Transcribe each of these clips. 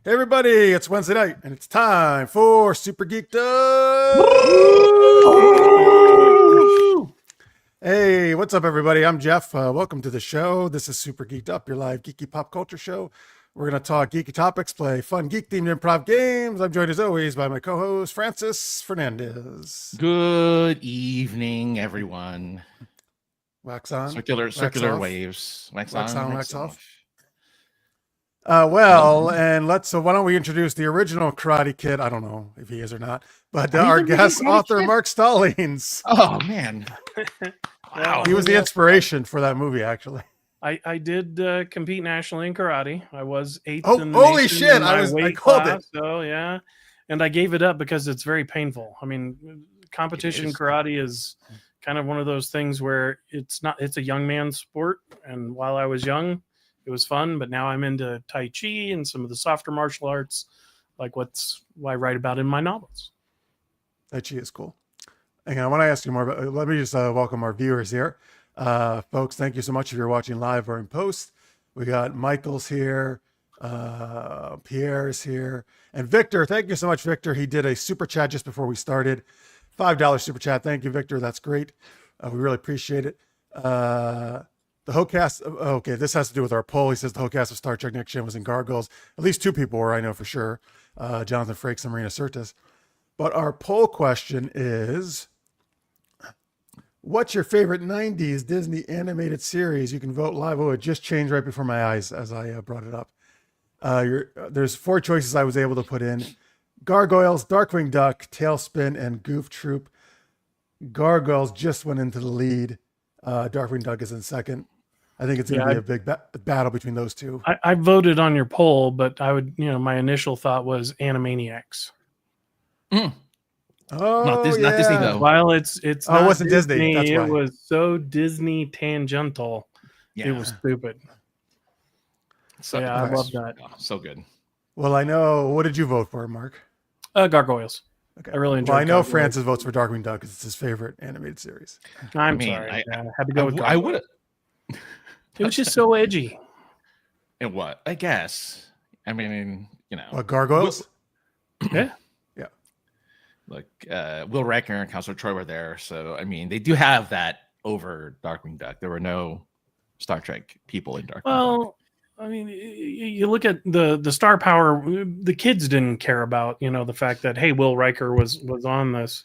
Hey everybody, it's Wednesday night and it's time for Super Geeked Up. Hey, what's up everybody? I'm Jeff. Welcome to the show. This is Super Geeked Up, your live geeky pop culture show. We're going to talk geeky topics, play fun geek-themed improv games. I'm joined as always by my co-host, Fernandez. Good evening, everyone. Wax on. Circular off. waves. Wax on, wax off. So why don't we introduce the original Karate Kid? I don't know if he is or not, but our guest author, Mark Stallings. Oh, man. Wow. He was the inspiration for that movie, actually. I did compete nationally in karate. I was 8th in the holy nation shit! in my I weight called class, it. So yeah, and I gave it up because it's very painful. I mean, competition karate is kind of one of those things where it's a young man's sport. And while I was young, it was fun. But now I'm into Tai Chi and some of the softer martial arts, like what I write about in my novels. Tai Chi is cool. Hang on, I want to ask you more about. Let me just welcome our viewers here. Folks, thank you so much if you're watching live or in post. We got Michael's here, Pierre's here, and Victor. Thank you so much, Victor. He did a super chat just before we started. $5 super chat. Thank you, Victor. That's great. We really appreciate it. The whole cast. Okay, this has to do with our poll. He says the whole cast of Star Trek Next Gen was in Gargoyles. At least 2 people were, I know for sure. Jonathan Frakes and Marina Sirtis. But our poll question is, what's your favorite 90s Disney animated series? You can vote live. Oh, it just changed right before my eyes as I brought it up. There's 4 choices I was able to put in. Gargoyles, Darkwing Duck, Tailspin, and Goof Troop. Gargoyles just went into the lead. Darkwing Duck is in second. I think it's going to be a big battle between those two. I voted on your poll, but I would, my initial thought was Animaniacs. Oh, not Disney though. While it's it wasn't Disney. That's why. It was so Disney tangential. Yeah. It was stupid. So, I love that. Oh, so good. Well, I know. What did you vote for, Mark? Gargoyles. Okay. I really enjoyed. Well, I know Gargoyles. Francis votes for Darkwing Duck because it's his favorite animated series. I'm sorry. I had to go with Gargoyles. I would have. It was just so edgy. And what? I guess. I mean, What, Gargoyles? Yeah. Yeah. Like Will Riker and Counselor Troy were there, so I mean, they do have that over Darkwing Duck. There were no Star Trek people in Darkwing Duck. Well, I mean, you look at the star power. The kids didn't care about, the fact that, hey, Will Riker was on this.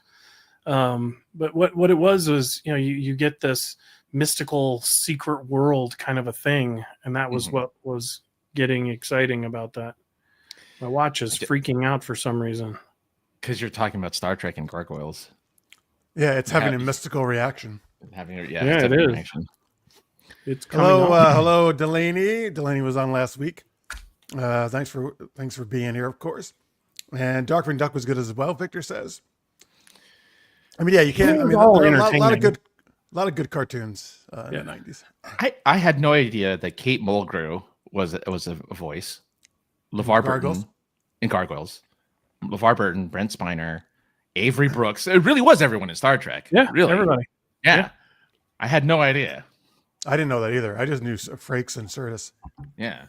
But what it was, you get this mystical secret world kind of a thing, and that was what was getting exciting about that. My watch is freaking out for some reason. Because you're talking about Star Trek and Gargoyles. Yeah, it's having a mystical reaction. It is. Reaction. It's coming hello, Delaney. Delaney was on last week. Thanks for being here, of course. And Darkwing Duck was good as well. Victor says. I mean, yeah, you can't. I mean, there are a lot of good cartoons in the 90s. I had no idea that Kate Mulgrew was a voice. LeVar Burton in Gargoyles. LeVar Burton, Brent Spiner, Avery Brooks. It really was everyone in Star Trek. Yeah, really. Everybody. Yeah. I had no idea. I didn't know that either. I just knew Frakes and Sirtis. Yeah.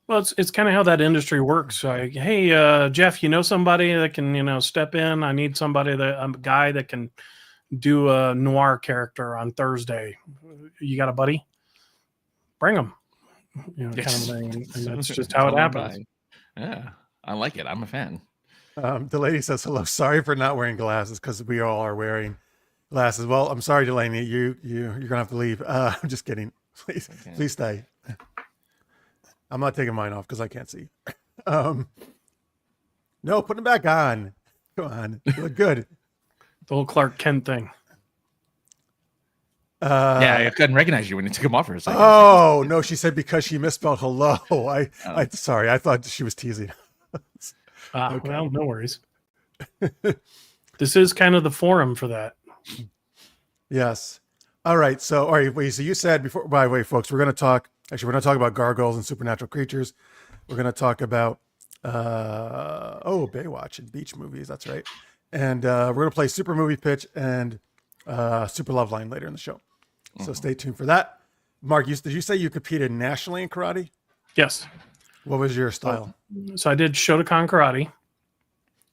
Well, it's kind of how that industry works. Like, hey, Jeff, you know somebody that can, step in? I need a guy that can do a noir character on Thursday. You got a buddy? Bring him. Kind of thing. And that's just how it happens. Yeah, I like it. I'm a fan. The lady says hello. Sorry for not wearing glasses because we all are wearing glasses. Well, I'm sorry, Delaney. You're gonna have to leave. I'm just kidding. Please stay. I'm not taking mine off because I can't see. No, put them back on. Come on, you look good. The whole Clark Kent thing. I couldn't recognize you when you took him off for a second. Oh no, she said because she misspelled hello. I sorry, I thought she was teasing. Okay. Well, no worries. This is kind of the forum for that. Yes. All right. So you said before. By the way, folks, we're going to talk about gargoyles and supernatural creatures. We're going to talk about Baywatch and beach movies. That's right. And we're going to play Super Movie Pitch and Super Loveline later in the show. So stay tuned for that. Mark, did you say you competed nationally in karate? Yes. What was your style? So I did Shotokan karate.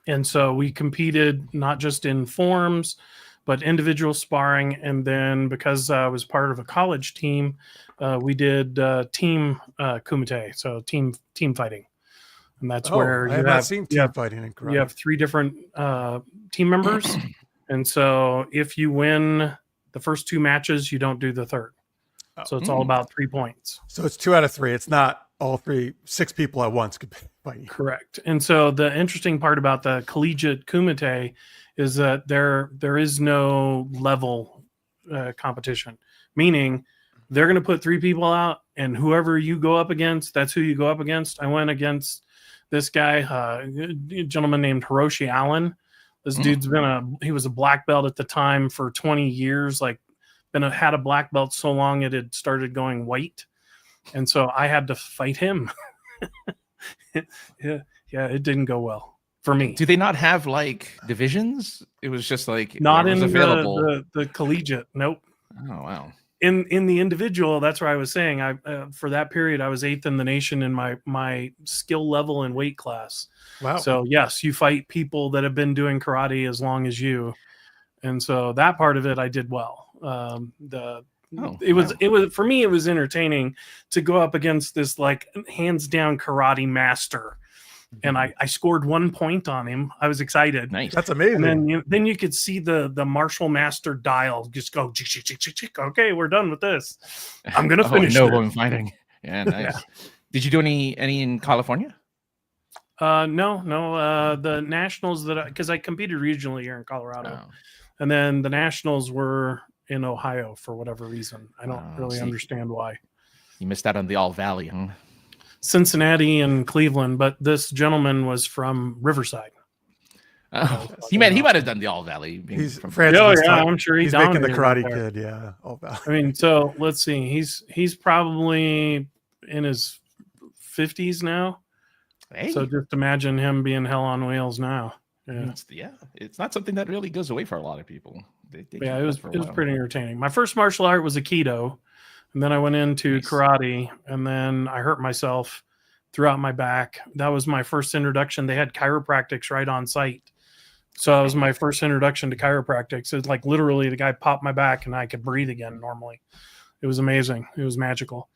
And so we competed not just in forms, but individual sparring. And then because I was part of a college team, we did team kumite, so team fighting. And that's where I have not seen team fighting in karate. You have 3 different team members. And so if you win the first 2 matches, you don't do the third. So it's all about 3 points. So it's 2 out of 3. It's not all 6 people at once could fight you. Correct. And so the interesting part about the collegiate kumite is that there is no level competition, meaning they're going to put 3 people out, and whoever you go up against, that's who you go up against. I went against this guy, a gentleman named Hiroshi Allen. This dude's he was a black belt at the time for 20 years, like had a black belt so long it had started going white. And so I had to fight him. yeah, it didn't go well for me. Do they not have like divisions? It was just like not in available. The collegiate. Nope. Oh wow. In the individual, that's where I was saying for that period I was 8th in the nation in my skill level and weight class. Wow. So yes, you fight people that have been doing karate as long as you, and so that part of it I did well. It was for me, it was entertaining to go up against this like hands down karate master. And I scored 1 point on him. I was excited. Nice. That's amazing. And then you could see the martial master dial just go, okay, we're done with this. I'm going to finish it. I'm fighting. Yeah, nice. Yeah. Did you do any in California? No. The nationals because I competed regionally here in Colorado. Oh. And then the nationals were in Ohio for whatever reason. I don't really understand why. You missed out on the All Valley, huh? Cincinnati and Cleveland, but this gentleman was from Riverside. He might have done the All Valley. He's from Francis. I'm sure he's making the Karate Kid. Yeah, All Valley. I mean, so let's see. He's probably in his 50s now. Hey. So just imagine him being hell on wheels now. Yeah, it's not something that really goes away for a lot of people. It was pretty entertaining. My first martial art was Aikido. And then I went into karate, and then I hurt myself throughout my back. That was my first introduction. They had chiropractics right on site. So that was my first introduction to chiropractics. It's like literally the guy popped my back and I could breathe again normally. It was amazing. It was magical.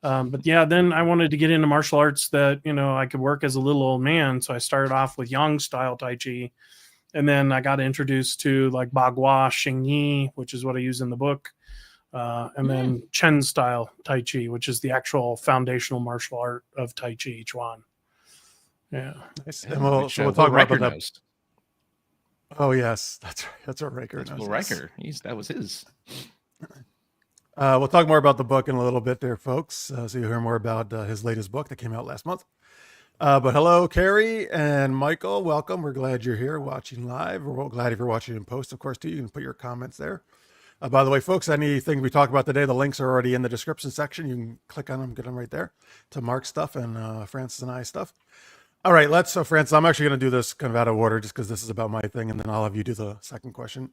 But yeah, then I wanted to get into martial arts that, I could work as a little old man. So I started off with Yang style Tai Chi. And then I got introduced to like Bagua, Xing Yi, which is what I use in the book. And then Chen style Tai Chi, which is the actual foundational martial art of Tai Chi Chuan. Yeah. Nice. And we'll talk about that. Oh yes, that's right. That's what Riker knows. Riker. That was his. We'll talk more about the book in a little bit there, folks. So you'll hear more about his latest book that came out last month. But hello, Carrie and Michael. Welcome. We're glad you're here watching live. We're glad if you're watching in post, of course, too. You can put your comments there. By the way, folks, anything we talk about today, the links are already in the description section. You can click on them, get them right there to Mark's stuff and Francis and I stuff. All right, so Francis, I'm actually going to do this kind of out of order just because this is about my thing, and then I'll have you do the second question.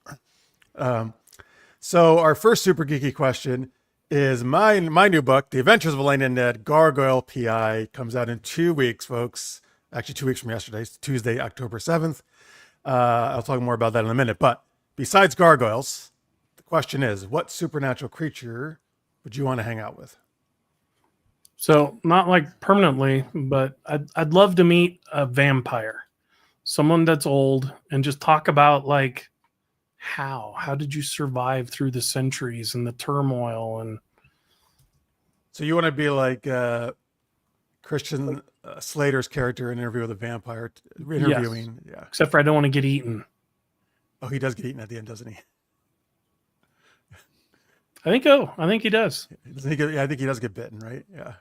So our first super geeky question is my new book, The Adventures of Elena and Ned, Gargoyle P.I. comes out in 2 weeks, folks. Actually, 2 weeks from yesterday, it's Tuesday, October 7th. I'll talk more about that in a minute. But besides gargoyles, the question is, what supernatural creature would you want to hang out with? So not like permanently, but I'd love to meet a vampire, someone that's old, and just talk about like how did you survive through the centuries and the turmoil. And so you want to be like Christian Slater's character in Interview with a Vampire, interviewing. Yes. Yeah. Except for I don't want to get eaten. Oh, he does get eaten at the end, doesn't he? I think he does. I think he does get bitten, right? Yeah.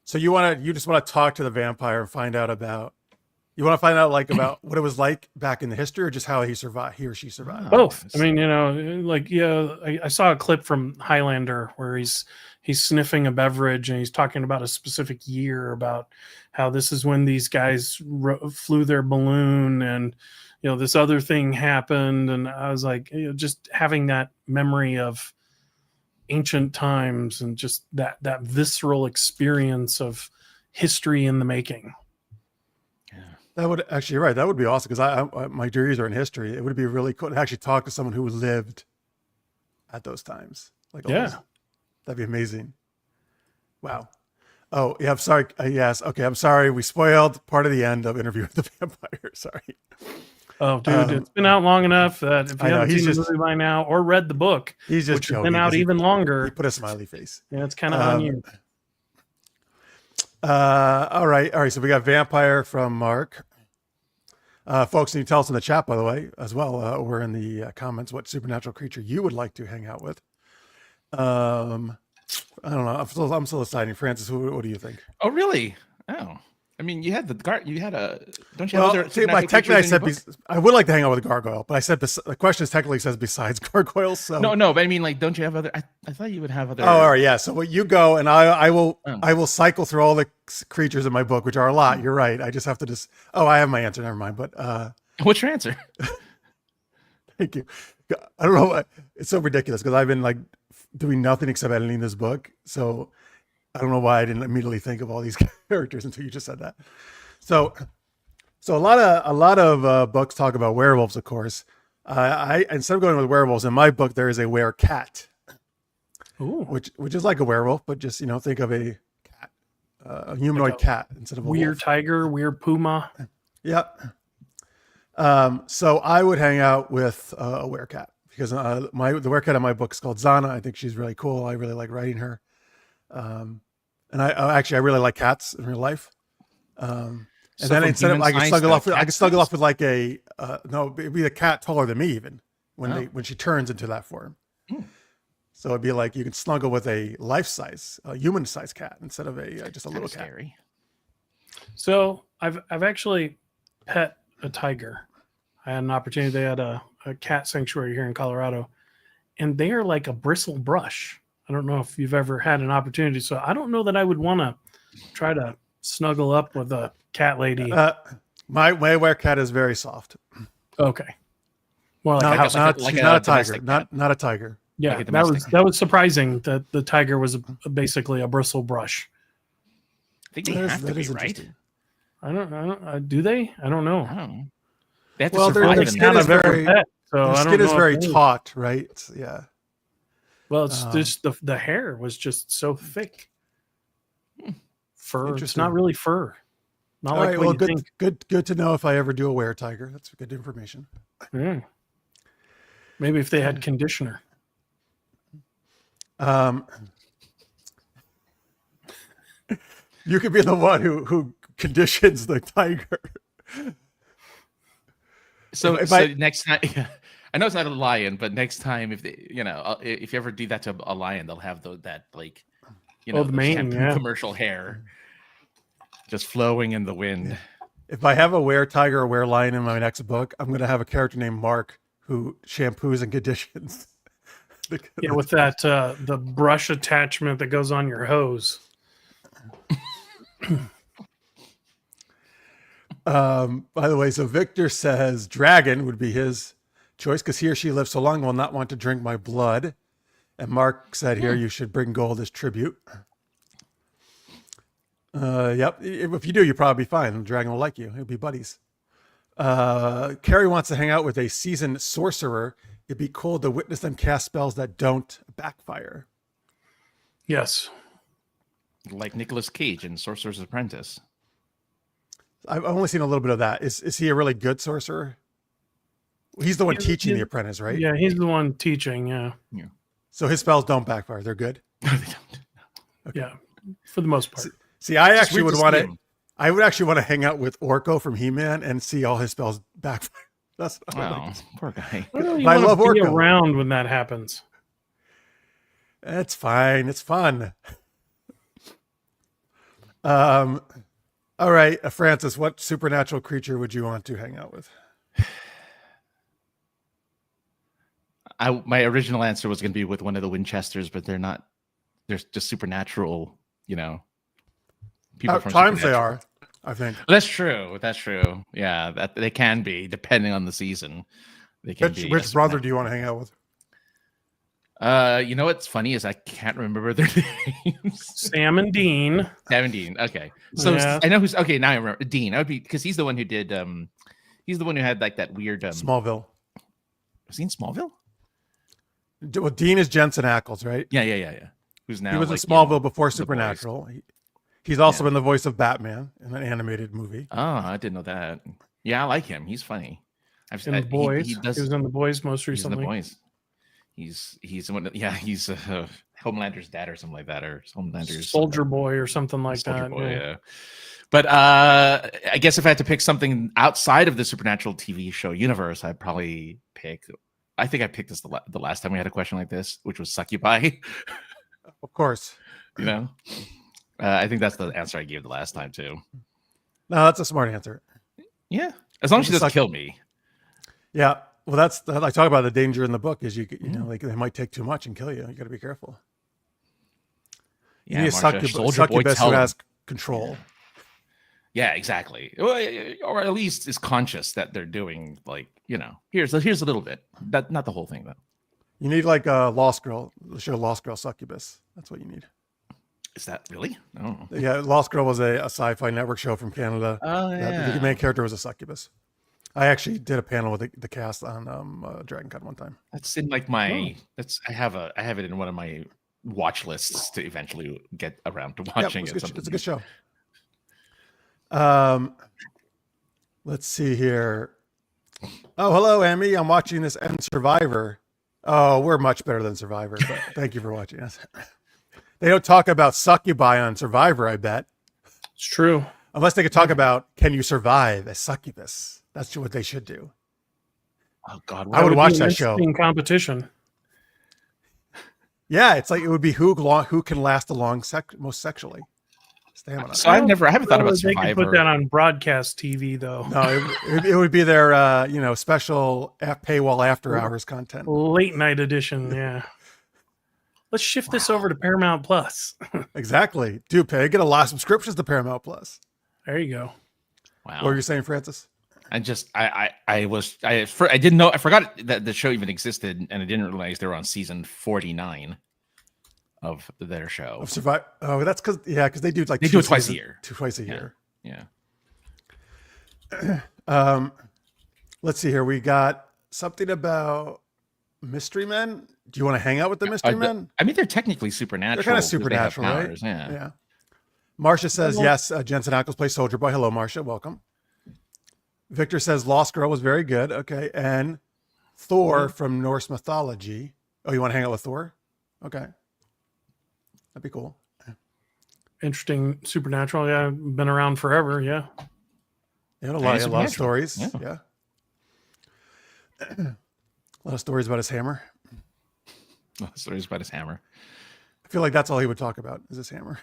So you just want to talk to the vampire and find out about what it was like back in the history, or just how he or she survived? Both. I mean, I saw a clip from Highlander where he's sniffing a beverage and he's talking about a specific year, about how this is when these guys flew their balloon and, this other thing happened. And I was like, just having that memory of ancient times and just that visceral experience of, history in the making. That would actually, you're right. That would be awesome because my degrees are in history. It would be really cool to actually talk to someone who lived at those times. Like, that'd be amazing. Wow. Oh, yeah. I'm sorry. Yes. Okay. I'm sorry. We spoiled part of the end of Interview with the Vampire. Sorry. Oh, dude, it's been out long enough that if you haven't seen the movie by now or read the book, which has been out even longer, he put a smiley face. Yeah, it's kind of on you. All right. So we got Vampire from Mark. Folks, can you tell us in the chat, by the way, as well, or in the comments, what supernatural creature you would like to hang out with? I don't know. I'm still deciding. Francis, what do you think? Oh, really? Oh, I mean, you had don't you have Well, other see, technically I said I would like to hang out with a gargoyle, but I said the question technically says besides gargoyles. So no, but I mean, like, don't you have other? I thought you would have other. Oh, all right, yeah. So what you go and I will cycle through all the creatures in my book, which are a lot. You're right. I just have to I have my answer. Never mind. But what's your answer? Thank you. I don't know. It's so ridiculous because I've been like doing nothing except editing this book. So I don't know why I didn't immediately think of all these characters until you just said that. So a lot of books talk about werewolves, of course. I instead of going with werewolves in my book, there is a werecat, which is like a werewolf, but just think of a cat, a humanoid cat instead of a weird wolf. Tiger, weird puma. Yep. So I would hang out with a werecat because the werecat in my book is called Zana. I think she's really cool. I really like writing her. And I really like cats in real life. And so then instead of I can snuggle off with like a it'd be a cat taller than me even when she turns into that form. So it'd be like you can snuggle with a life-size, human-sized cat instead of just a little cat. Scary. So I've actually pet a tiger. I had an opportunity. They had a cat sanctuary here in Colorado, and they are like a bristle brush. I don't know if you've ever had an opportunity. So I don't know that I would want to try to snuggle up with a cat lady. My werecat is very soft. Okay. Well, she's not a tiger. Not a tiger. Yeah, like that was surprising that the tiger was basically a bristle brush. I think they have to be, right? I don't. Do they? I don't know. I don't know. They have to Well, survive their in skin that. is very So their skin is very taut, right? Yeah. Well, it's just the hair was just so thick. Fur. It's not really fur. Not all like right, what well, you think. good to know if I ever do a were tiger. That's good information. Yeah. Maybe if they had conditioner. You could be the one who conditions the tiger. So next time, I know it's not a lion, but next time if if you ever do that to a lion, they'll have that like the mane, commercial hair just flowing in the wind. If I have a were tiger or were lion in my next book, I'm going to have a character named Mark who shampoos and conditions. Yeah, with that the brush attachment that goes on your hose. By the way, so Victor says dragon would be his choice because he or she lives so long will not want to drink my blood. And Mark said here you should bring gold as tribute. Yep. If you do, you'll probably be fine. The dragon will like you. It'll be buddies. Carrie wants to hang out with a seasoned sorcerer. It'd be cool to witness them cast spells that don't backfire. Yes. Like Nicolas Cage in Sorcerer's Apprentice. I've only seen a little bit of that. Is he a really good sorcerer? He's the one teaching the apprentice, right? Yeah, he's the one teaching. Yeah. So his spells don't backfire. They're good. No, they don't. Okay. Yeah, for the most part. See, I actually would want to. I would actually want to hang out with Orko from He-Man and see all his spells backfire. That's poor guy. I love Orko. Around when that happens. It's fine. It's fun. All right, Francis, what supernatural creature would you want to hang out with? My original answer was going to be with one of the Winchesters, but they're not. They're just supernatural, people. At times they are, I think. That's true. Yeah, that they can be depending on the season. They can be. Which brother do you want to hang out with? You know what's funny is I can't remember their names. Sam and Dean. Sam and Dean. Okay, so Yeah. I know who's. Okay, now I remember Dean. That would be because he's the one who did. He's the one who had like that weird. Smallville. Was he in Smallville? Well, Dean is Jensen Ackles, right? Yeah. Who's now? He was like, in Smallville you know, before The Boys. Supernatural. He's also been the voice of Batman in an animated movie. Oh, I didn't know that. Yeah, I like him. He's funny. I've In The Boys. He does. He was in The Boys most He's in recently. The Boys. He's one. Yeah, he's Homelander's dad or something like that, or Homelander's Soldier Boy or something like Soldier that. Boy, yeah. yeah. But I guess if I had to pick something outside of the Supernatural TV show universe, I'd probably pick. I think I picked this the last time we had a question like this, which was Succubi. Of course. You know, I think that's the answer I gave the last time too. No, that's a smart answer. Yeah, as long as she doesn't Succub- kill me. Yeah. Well, that's I talk about the danger in the book is you know like they might take too much and kill you. You got to be careful. You Yeah, need a Marcia, Soldier Boy, succubus tell who him. has control. Yeah, exactly. Or at least is conscious that they're doing like, you know, here's a little bit. That not the whole thing though. You need like a Lost Girl, the show Lost Girl Succubus. That's what you need. Is that really? Oh. Yeah, Lost Girl was a sci-fi network show from Canada. Oh The main character was a succubus. I actually did a panel with the cast on Dragon Con one time. That's in like my I have it in one of my watch lists to eventually get around to watching it. It's a good show. Let's see here. Oh, hello, Emmy. I'm watching this and Survivor. Oh, we're much better than Survivor, but thank you for watching us. They don't talk about succubi on Survivor, I bet. It's true. Unless they could talk about, can you survive as succubus? That's what they should do. Oh God, I would watch be an that show. interesting competition. Yeah, it's like it would be who can last the most sexually. Stamina. So I haven't thought about They could Survivor. put that on broadcast TV though. No, it would be their special paywall after hours content. Late night edition. Yeah. Let's shift this over to Paramount Plus. Exactly. Do pay. Get a lot of subscriptions to Paramount Plus. There you go. Wow. What were you saying, Francis? I didn't know. I forgot that the show even existed, and I didn't realize they were on season 49 of their show. Of Survive. Oh, that's because they do like They do it twice a year. Twice a year. Yeah. Let's see here. We got something about mystery men. Do you want to hang out with the mystery men? I mean, they're technically supernatural. They're kind of because they have supernatural, right? powers, Yeah. Yeah. Marcia says yes. Jensen Ackles plays Soldier Boy. Hello, Marcia. Welcome. Victor says Lost Girl was very good. Okay, and Thor from Norse mythology. Oh, you want to hang out with Thor? Okay, that'd be cool. Interesting supernatural. Yeah, been around forever. Yeah. Yeah, a lot of stories. Yeah. A lot of stories about his hammer. Stories about his hammer. I feel like that's all he would talk about is his hammer.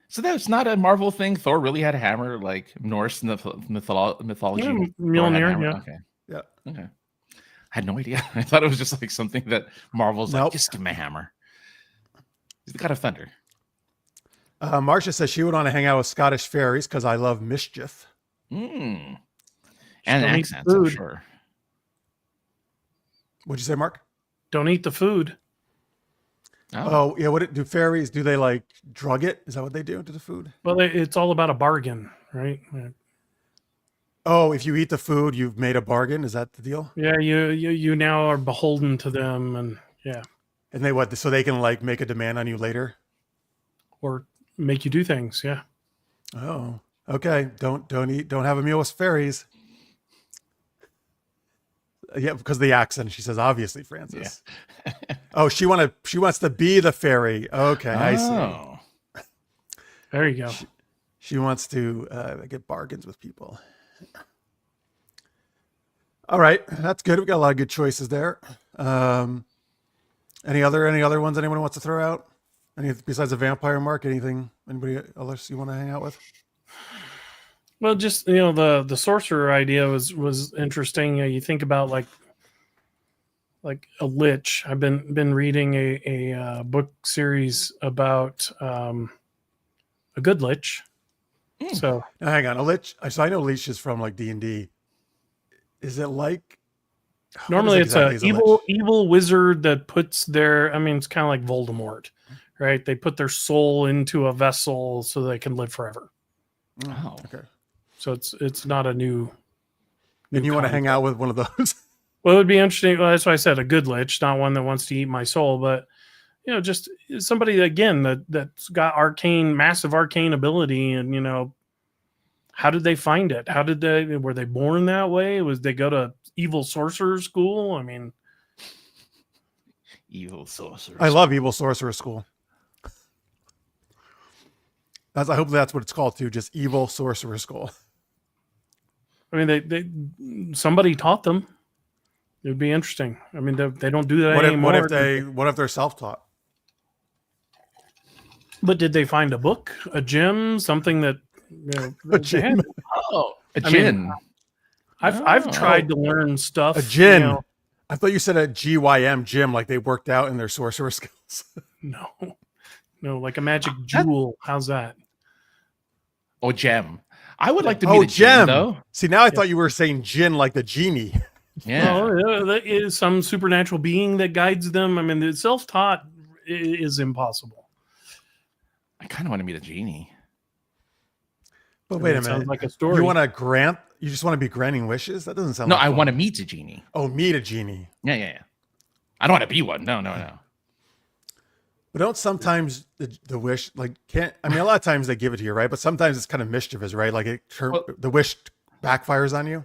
So that's not a Marvel thing. Thor really had a hammer, like Norse mythology. Yeah, Thor had a Mjolnir, hammer? yeah. Okay. Yeah. Okay. I had no idea. I thought it was just like something that Marvel's like, just give me a hammer. He's the god of thunder. Marcia says she would want to hang out with Scottish fairies because I love mischief. And Don't eat accents, I'm food. sure. What'd you say, Mark? Don't eat the food. Oh, yeah. What do fairies? Do they like drug it? Is that what they do to the food? Well, it's all about a bargain, right? Oh, if you eat the food, you've made a bargain. Is that the deal? Yeah, you now are beholden to them, and yeah, And they what? So they can like make a demand on you later. or make you do things. Yeah. Oh, okay. Don't have a meal with fairies. Yeah, because of the accent. She says, obviously, Francis. Yeah. Oh, she wants to be the fairy. Okay, I see. Oh. There you go. She wants to get bargains with people. All right, that's good. We've got a lot of good choices there. Any other ones anyone wants to throw out? Any besides a vampire, Mark? Anything? Anybody else you want to hang out with? Well, just the sorcerer idea was interesting. You think about like a lich. I've been reading a book series about a good lich. So Now, hang on, a lich. So I know lich is from like D&D. Is it like Normally, What is it's exactly a is a lich? evil wizard that puts their. I mean, it's kind of like Voldemort, right? They put their soul into a vessel so they can live forever. Oh. Okay. So it's not a new. And you want to hang concept. out with one of those? Well, it would be interesting. Well, that's why I said a good lich, not one that wants to eat my soul, but just somebody again that's got massive arcane ability, and how did they find it? Were they born that way? Was they go to evil sorcerer school? I mean, Evil sorcerer. I love evil sorcerer school. I hope that's what it's called too. Just evil sorcerer school. I mean, somebody taught them. It would be interesting. I mean, they don't do that anymore. What if they're self-taught? But did they find a book, a gem, something that A gym? Oh, a I gin. mean, I've tried to learn stuff. A gin. I thought you said a GYM gym, like they worked out in their sorcerer skills. No, like a magic jewel. How's that? Oh, gem. I would like to meet a gem. gem, though. See, now I thought you were saying gin like the genie. Yeah. Well, that is some supernatural being that guides them. I mean, the self-taught is impossible. I kind of want to meet a genie. But wait a Sounds minute. like a story. You want to grant? You just want to be granting wishes? That doesn't sound. No, like I fun. want to meet a genie. Oh, meet a genie. Yeah. I don't want to be one. No. But don't sometimes the wish can't? I mean, a lot of times they give it to you, right? But sometimes it's kind of mischievous, right? Like the wish backfires on you.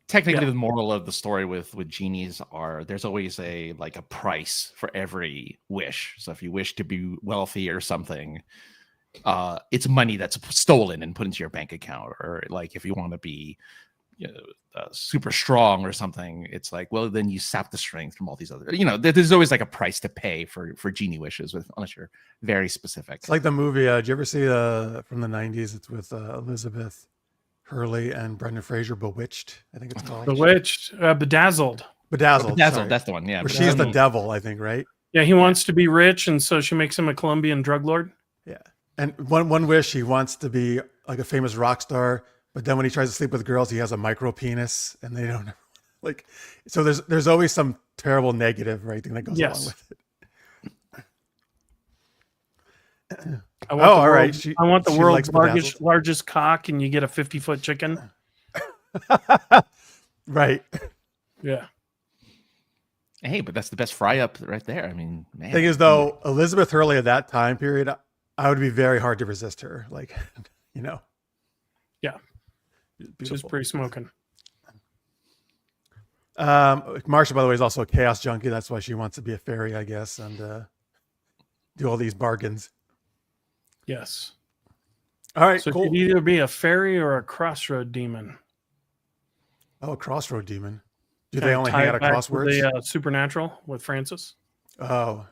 Technically, the moral of the story with genies are there's always a price for every wish. So if you wish to be wealthy or something, it's money that's stolen and put into your bank account. Or like if you want to be super strong or something, it's like, well, then you sap the strength from all these other. There's always like a price to pay for genie wishes, unless you're very specific. It's like the movie. Did you ever see from the '90s? It's with Elizabeth Hurley and Brendan Fraser, Bewitched, I think it's called. Bewitched, Bedazzled. Bedazzled, sorry. That's the one. Yeah, where she's the devil, I think, right? Yeah, he wants to be rich, and so she makes him a Colombian drug lord. Yeah, and one wish, he wants to be like a famous rock star, but then when he tries to sleep with girls, he has a micro penis, and they don't like. So there's always some terrible negative thing that goes along with it. I want all right. I want the she world's likes largest cock, and you get a 50-foot chicken. Right. Yeah. Hey, but that's the best fry up right there. I mean, man. Thing is, though, Elizabeth Hurley at that time period, I would be very hard to resist her. Yeah. She's pretty smoking. Marsha, by the way, is also a chaos junkie. That's why she wants to be a fairy, I guess, and do all these bargains. Yes. All right, So cool. she'd either be a fairy or a crossroad demon. Oh, a crossroad demon. Do Can they I only tie hang it out at back to crosswords? the Supernatural with Francis. Oh.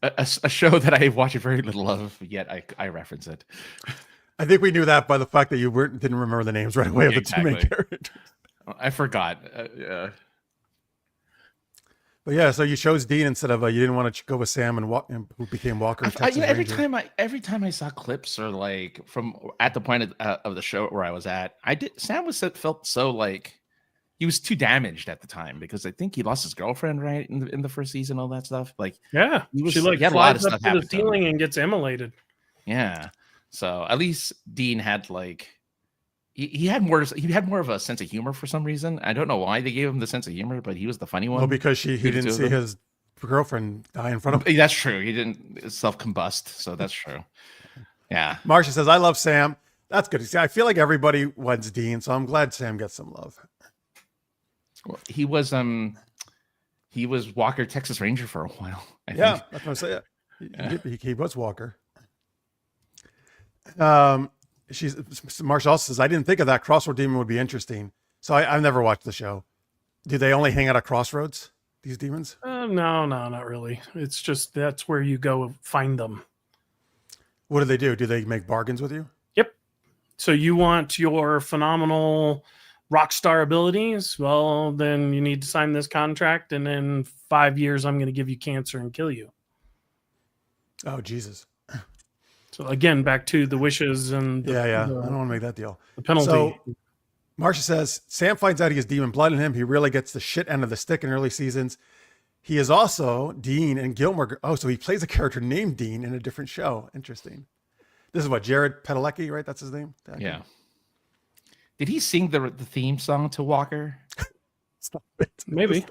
a show that I watched very little of, yet I reference it. I think we knew that by the fact that you didn't remember the names right away of the two main characters. I forgot. But yeah, so you chose Dean instead of you didn't want to go with Sam and who became Walker. Every time I saw clips or from at the point of the show where I was at, Sam felt so like he was too damaged at the time because I think he lost his girlfriend right in the first season, all that stuff. She had a lot of stuff happen to the ceiling and gets immolated. Yeah, so at least Dean had he had more of a sense of humor for some reason. I don't know why they gave him the sense of humor, but he was the funny one. Well, because he didn't see his girlfriend die in front of him. That's true. He didn't self-combust, so that's true. Yeah. Marcia says, I love Sam. That's good. See, I feel like everybody wants Dean, so I'm glad Sam gets some love. Well, he was Walker, Texas Ranger for a while. I think. That's what I'm saying. He was Walker. Marsha also says, I didn't think of that. Crossroad Demon would be interesting. So I've never watched the show. Do they only hang out at crossroads, these demons? No, not really. It's just that's where you go find them. What do? Do they make bargains with you? Yep. So you want your phenomenal rock star abilities? Well, then you need to sign this contract, and in 5 years, I'm going to give you cancer and kill you. Oh, Jesus. So again, back to the wishes and I don't want to make that deal. The penalty. So Marcia says, Sam finds out he has demon blood in him. He really gets the shit end of the stick in early seasons. He is also Dean in Gilmore. Oh, so he plays a character named Dean in a different show. Interesting. This is what, Jared Padalecki, right? That's his name? Yeah. Did he sing the theme song to Walker? Stop it. Maybe.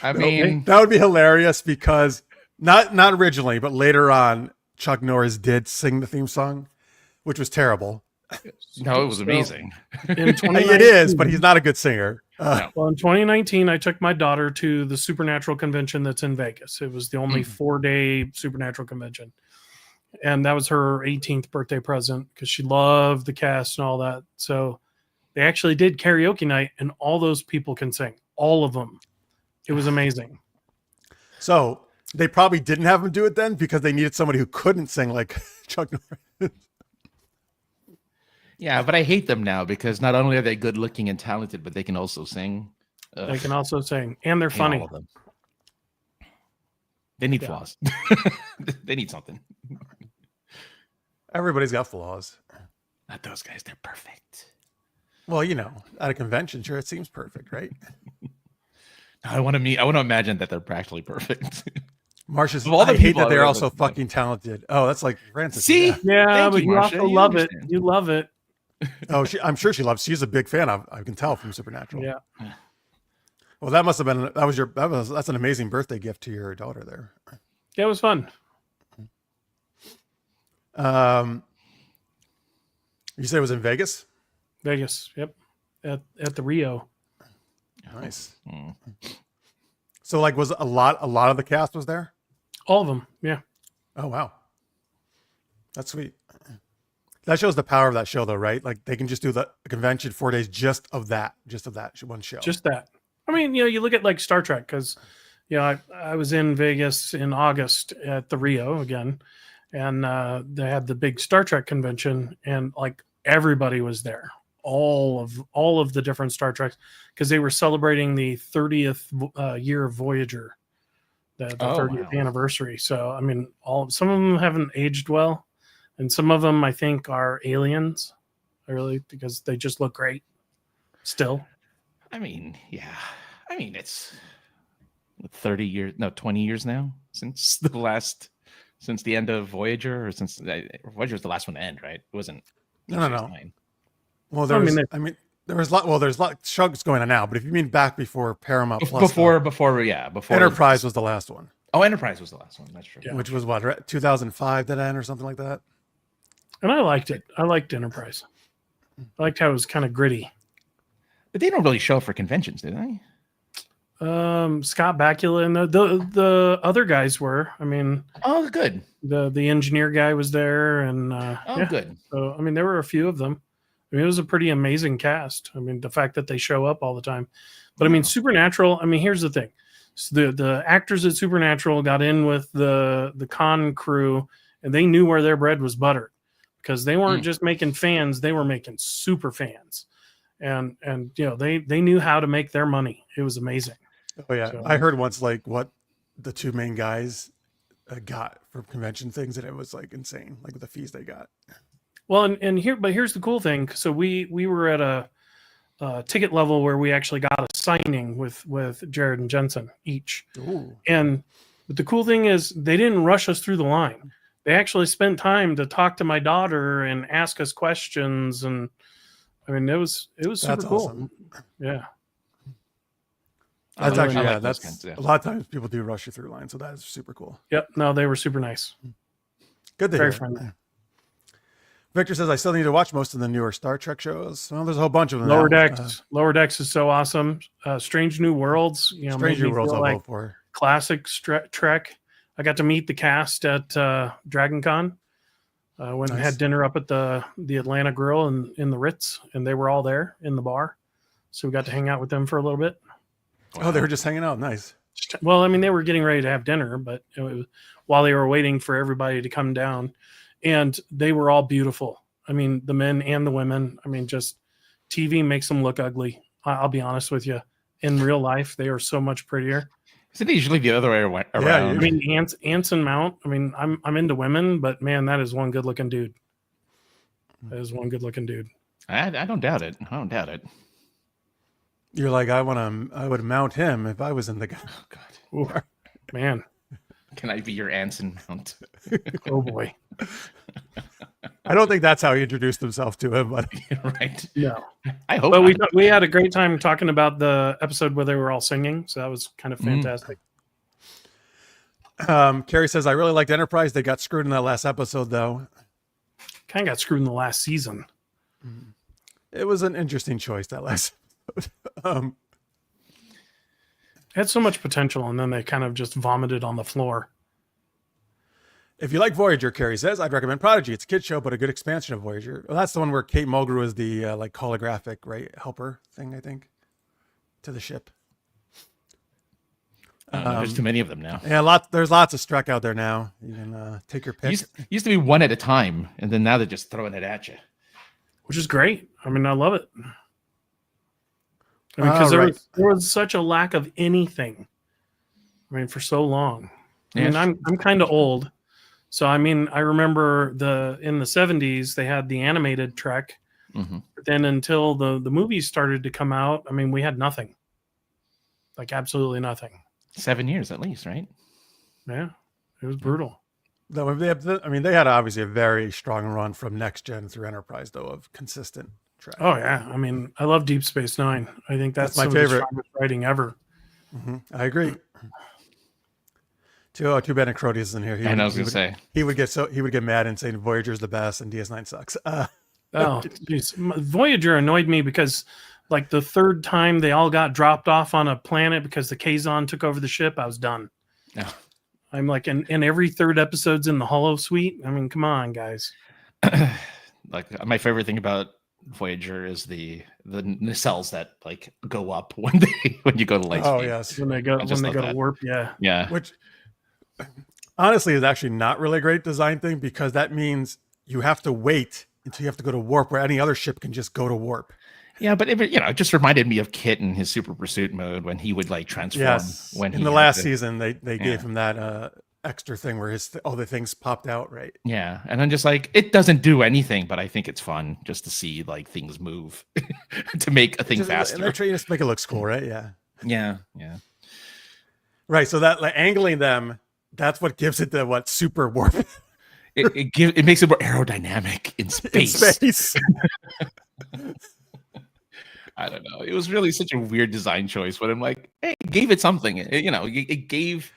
I mean, that would be hilarious because not originally, but later on, Chuck Norris did sing the theme song, which was terrible. no, it was amazing. It is, but he's not a good singer. No. Well, in 2019, I took my daughter to the Supernatural convention that's in Vegas. It was the only 4-day Supernatural convention. And that was her 18th birthday present because she loved the cast and all that. So they actually did karaoke night, and all those people can sing. All of them. It was amazing. So they probably didn't have him do it then because they needed somebody who couldn't sing like Chuck Norris. Yeah, but I hate them now because not only are they good looking and talented, but they can also sing. They can also sing, and they're Hate funny. all of them. They need flaws. They need something. Everybody's got flaws. Not those guys. They're perfect. Well, at a convention, sure, it seems perfect, right? I want to imagine that they're practically perfect. Marcia's, Of all the I hate people that I they're would also have- fucking talented. Oh, that's like Francis. See? Yeah. Yeah, Thank but you, you Marcia. also You love understand. it. You love it. Oh, I'm sure she loves. She's a big fan. I can tell from Supernatural. Yeah. Well, that must have been that's an amazing birthday gift to your daughter there. Yeah, it was fun. You said it was in Vegas. Vegas. Yep. At the Rio. Nice. Mm. So, like, was a lot of the cast was there? All of them. Yeah. Oh wow, that's sweet. That shows the power of that show, though, right? Like, they can just do the convention 4 days just of that one show. Just that. I mean, you look at like Star Trek because, I was in Vegas in August at the Rio again, and they had the big Star Trek convention, and like everybody was there, all of the different Star Treks, because they were celebrating the 30th year of Voyager, the 30th anniversary. So I mean, some of them haven't aged well, and some of them I think are aliens, really, because they just look great still. I mean, yeah. I mean, it's 20 years now since the end of Voyager, or since Voyager was the last one to end, right? It wasn't. No. Well, there's there's a lot of shows going on now, but if you mean back before Paramount Plus, before Enterprise was the last one. Oh, Enterprise was the last one. That's true. Yeah. Which was what, right? 2005 did end or something like that. And I liked it. I liked Enterprise. I liked how it was kind of gritty. But they don't really show up for conventions, do they? Scott Bakula and the other guys were. I mean, Oh, good. the engineer guy was there, and Good. So I mean, there were a few of them. I mean, it was a pretty amazing cast. I mean, the fact that they show up all the time. But I mean, Supernatural. I mean, here's the thing: so the actors at Supernatural got in with the con crew, and they knew where their bread was buttered, because they weren't just making fans; they were making super fans, and they knew how to make their money. It was amazing. Oh yeah, So- I heard once like what the two main guys got for convention things, and it was like insane, like the fees they got. Well, here's the cool thing. So we were at a ticket level where we actually got a signing with Jared and Jensen each. Ooh. But the cool thing is they didn't rush us through the line. They actually spent time to talk to my daughter and ask us questions, and I mean it was super That's cool. awesome. Yeah. That's I actually like those that's kinds, yeah. a lot of times people do rush you through lines, so that is super cool. Yep. No, they were super nice. Good to Very hear. friendly. Victor says I still need to watch most of the newer Star Trek shows. Well, there's a whole bunch of them. Lower now. Decks. Lower Decks is so awesome. Strange New Worlds. Strange made me New Worlds feel I'll like vote for. classic Trek. I got to meet the cast at Dragon Con. Went and Nice. had dinner up at the Atlanta Grill in the Ritz, and they were all there in the bar. So we got to hang out with them for a little bit. Oh, they were just hanging out. Nice. Well, I mean, they were getting ready to have dinner, but it was, while they were waiting for everybody to come down, and they were all beautiful. I mean, the men and the women. I mean, just TV makes them look ugly. I'll be honest with you. In real life, they are so much prettier. Isn't it usually the other way around? I mean, Anson Mount. I mean, I'm into women, but man, that is one good looking dude. That is one good looking dude. I don't doubt it. I don't doubt it. You're like, I would mount him if I was in the guy. Oh God, Ooh, man. can I be your Anson mount? Oh boy. I don't think that's how he introduced himself to him, but Right. No. I hope. But not. we had a great time talking about the episode where they were all singing, so that was kind of fantastic. Carrie says, I really liked Enterprise. They got screwed in that last episode, though. Kind of got screwed in the last season. It was an interesting choice, that last episode. It had so much potential, and then they kind of just vomited on the floor. If you like Voyager, Carrie says, I'd recommend Prodigy. It's a kid show, but a good expansion of Voyager. Well, that's the one where Kate Mulgrew is the like holographic, right, helper thing, I think, to the ship. There's too many of them now. Yeah, there's lots of Strek out there now. You can take your pick. Used to be one at a time, and then now they're just throwing it at you. Which is great. I mean, I love it. I mean, because there was such a lack of anything. I mean, for so long. I mean, I'm kind of old, so I mean, I remember in the 70s they had the animated Trek, but then until the movies started to come out, I mean, we had nothing, like absolutely nothing. 7 years at least, right? Yeah, it was brutal. Though they had obviously a very strong run from Next Gen through Enterprise, though, of consistent Trek. Oh yeah, I mean, I love Deep Space Nine. I think that's my some favorite of the strongest writing ever. I agree. Too bad Crody isn't here. I was going to say he would get mad and say Voyager's the best and DS9 sucks. Oh, geez. Voyager annoyed me because, like, the third time they all got dropped off on a planet because the Kazon took over the ship, I was done. No. I'm like, and every third episode's in the Holo Suite. I mean, come on, guys. Like, my favorite thing about Voyager is the nacelles that like go up when you go to light speed. Oh yes, when they go to warp, yeah. Which honestly is actually not really a great design thing, because that means you have to wait until you have to go to warp, where any other ship can just go to warp. Yeah, but it just reminded me of Kit in his super pursuit mode when he would like transform. Yes, when in the last season they gave him that extra thing where all the things popped out, right? Yeah, and I'm just like, it doesn't do anything, but I think it's fun just to see like things move to make a thing faster. And they're trying to make it looks cool, right? Yeah. Right. So that like angling them, that's what gives it the super warp. It makes it more aerodynamic in space. I don't know. It was really such a weird design choice, but I'm like, hey, it gave it something. It gave.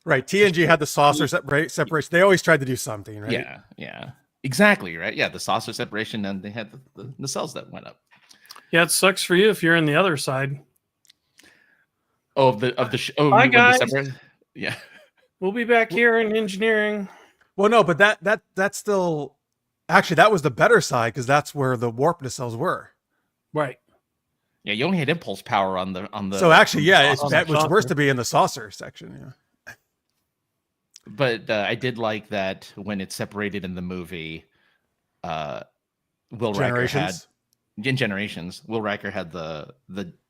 Right. TNG had the saucer separation. They always tried to do something, right? Yeah. Exactly, right? Yeah, the saucer separation, and they had the cells that went up. Yeah, it sucks for you if you're in the other side. Hi, guys. Yeah. We'll be back here in engineering. Well, no, but that's still actually that was the better side, because that's where the warp nacelles were. Right. Yeah, you only had impulse power on the. So actually, yeah, it was worse to be in the saucer section. Yeah. But I did like that when it separated in the movie. Will Riker had in Generations. Will Riker had the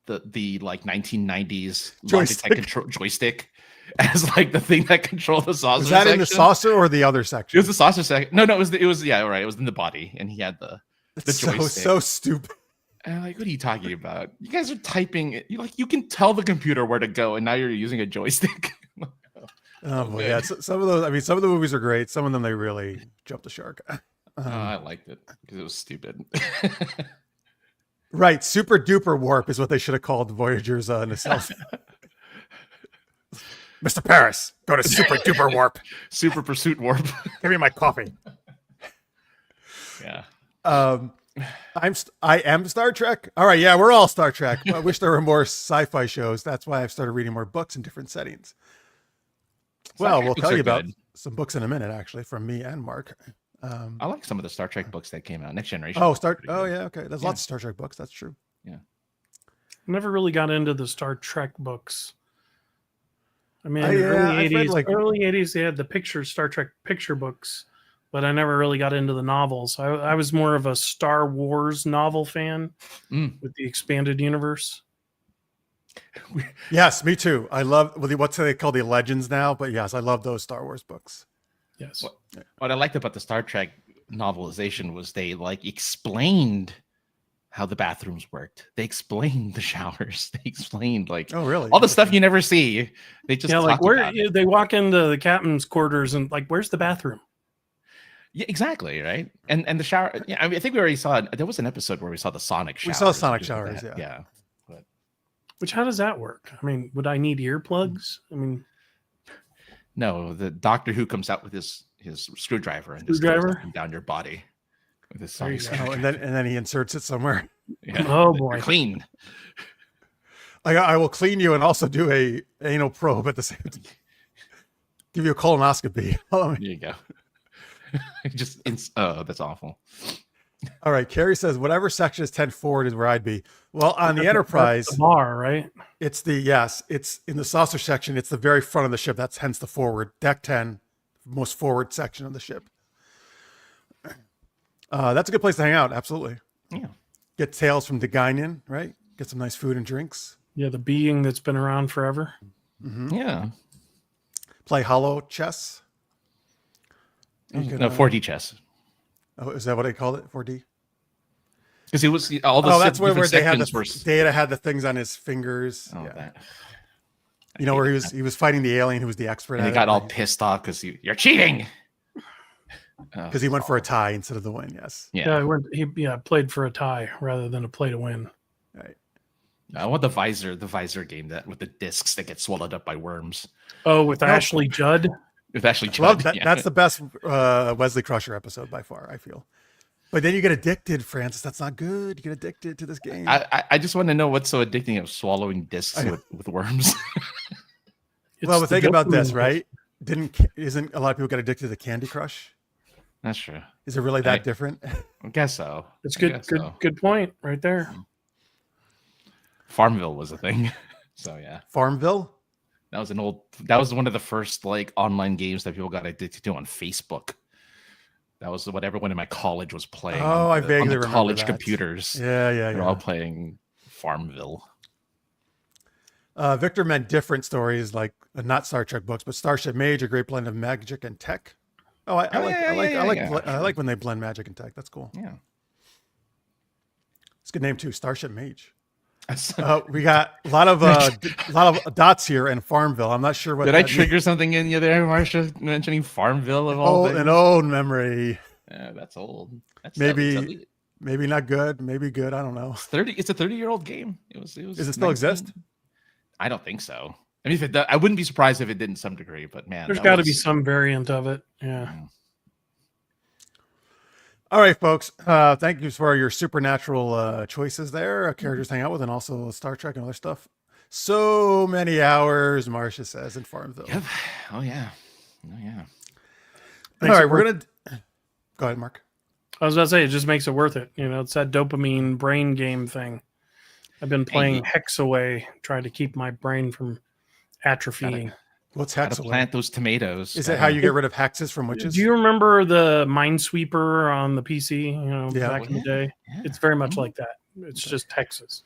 like 1990s Logitech control joystick as like the thing that controlled the saucer. Was that section in the saucer or the other section? It was the saucer section. No, it was right. It was in the body, and he had the joystick. So stupid. And I'm like, what are you talking about? You guys are typing. You can tell the computer where to go, and now you're using a joystick. Oh boy, yeah. Some of those. I mean, some of the movies are great. Some of them they really jumped the shark. I liked it because it was stupid. Right, super duper warp is what they should have called Voyager's nacelles. Mr. Paris, go to super duper warp. Super pursuit warp. Give me my coffee. Yeah. I am Star Trek. All right, yeah, we're all Star Trek. I wish there were more sci-fi shows. That's why I've started reading more books in different settings. Well, we'll tell you about some books in a minute, actually, from me and Mark. I like some of the Star Trek books that came out. Next Generation. Oh, yeah, okay. There's lots of Star Trek books. That's true. Yeah. Never really got into the Star Trek books. I mean, early 80s, they had the Star Trek picture books, but I never really got into the novels. I was more of a Star Wars novel fan with the expanded universe. Yes, me too. I love what's they call the Legends now, but yes, I love those Star Wars books. Yes. What I liked about the Star Trek novelization was they like explained how the bathrooms worked. They explained the showers. They explained like Oh, really? all the stuff you never see. They just like talked where about it. they walk into the captain's quarters and like, where's the bathroom? Yeah, exactly, right. And the shower. Yeah, I mean, I think we already saw it. There was an episode where we saw the sonic showers. We saw sonic and just showers, that. Yeah. But Which, how does that work? I mean, would I need earplugs? I mean, no, the Doctor Who comes out with his screwdriver and just goes Screwdriver? up and down your body with his There you sonic go. Oh, screwdriver. and then he inserts it somewhere. Yeah. Oh, You're boy. clean. I will clean you and also do a anal probe at the same time. Give you a colonoscopy. There you go. Oh, that's awful. All right. Carrie says, whatever section is 10 forward is where I'd be. Well, on the Enterprise, That's the bar, right? it's in the saucer section. It's the very front of the ship. That's hence the forward. Deck 10, most forward section of the ship. That's a good place to hang out. Absolutely. Yeah. Get tales from Degainian, right? Get some nice food and drinks. Yeah, the being that's been around forever. Yeah. Play hollow chess. You can, No, 4D chess. Oh, is that what they called it? 4D? Because it was all the That's where different they had sections were. Data had the things on his fingers. Oh, Yeah. that. You know, where he was fighting the alien who was the expert. And he got all pissed off because you're cheating. Because he went for a tie instead of the win. Yes. Yeah. He played for a tie rather than a play to win. Right. I want the visor game that with the discs that get swallowed up by worms. Oh, with Ashley Judd. With Ashley Well, Judd. Yeah. that's the best Wesley Crusher episode by far, I feel. But then you get addicted, Francis. That's not good. You get addicted to this game. I just want to know what's so addicting of swallowing discs with worms. Well, but think about this, dopamine. right? Isn't a lot of people get addicted to Candy Crush? That's true. Is it really that different? I guess so. It's I good. guess Good. so. Good point, right there. Farmville was a thing. So yeah. Farmville? That was one of the first like online games that people got addicted to on Facebook. That was what everyone in my college was playing. Oh, I vaguely on the remember college that. computers. Yeah. They're all playing Farmville. Victor meant different stories, like not Star Trek books, but Starship Mage, a great blend of magic and tech. Oh, I like when they blend magic and tech. That's cool. Yeah. It's a good name too, Starship Mage. We got a lot of dots here in Farmville. I'm not sure what. Did I trigger something in you there, Marcia, mentioning Farmville of all things? An old memory. Yeah, that's old. That's Maybe not good. Maybe good. I don't know. It's a 30-year-old game. It was. Does it still exist? I don't think so. I mean, if it does, I wouldn't be surprised if it did in some degree. But man, There's got to be some variant of it. Yeah. All right, folks. Thank you for your supernatural choices there. Characters to hang out with, and also Star Trek and other stuff. So many hours, Marcia says, in Farmville. Yep. Oh yeah. Oh yeah. All right, we're gonna go ahead, Mark. I was about to say, it just makes it worth it. You know, it's that dopamine brain game thing. I've been playing Hex Away, trying to keep my brain from atrophying. What's Hex Gotta Away? plant those tomatoes. Is it how you get rid of hexes from witches? Do you remember the Minesweeper on the PC? You know, back in the day. Yeah. It's very much like that. It's just hexes.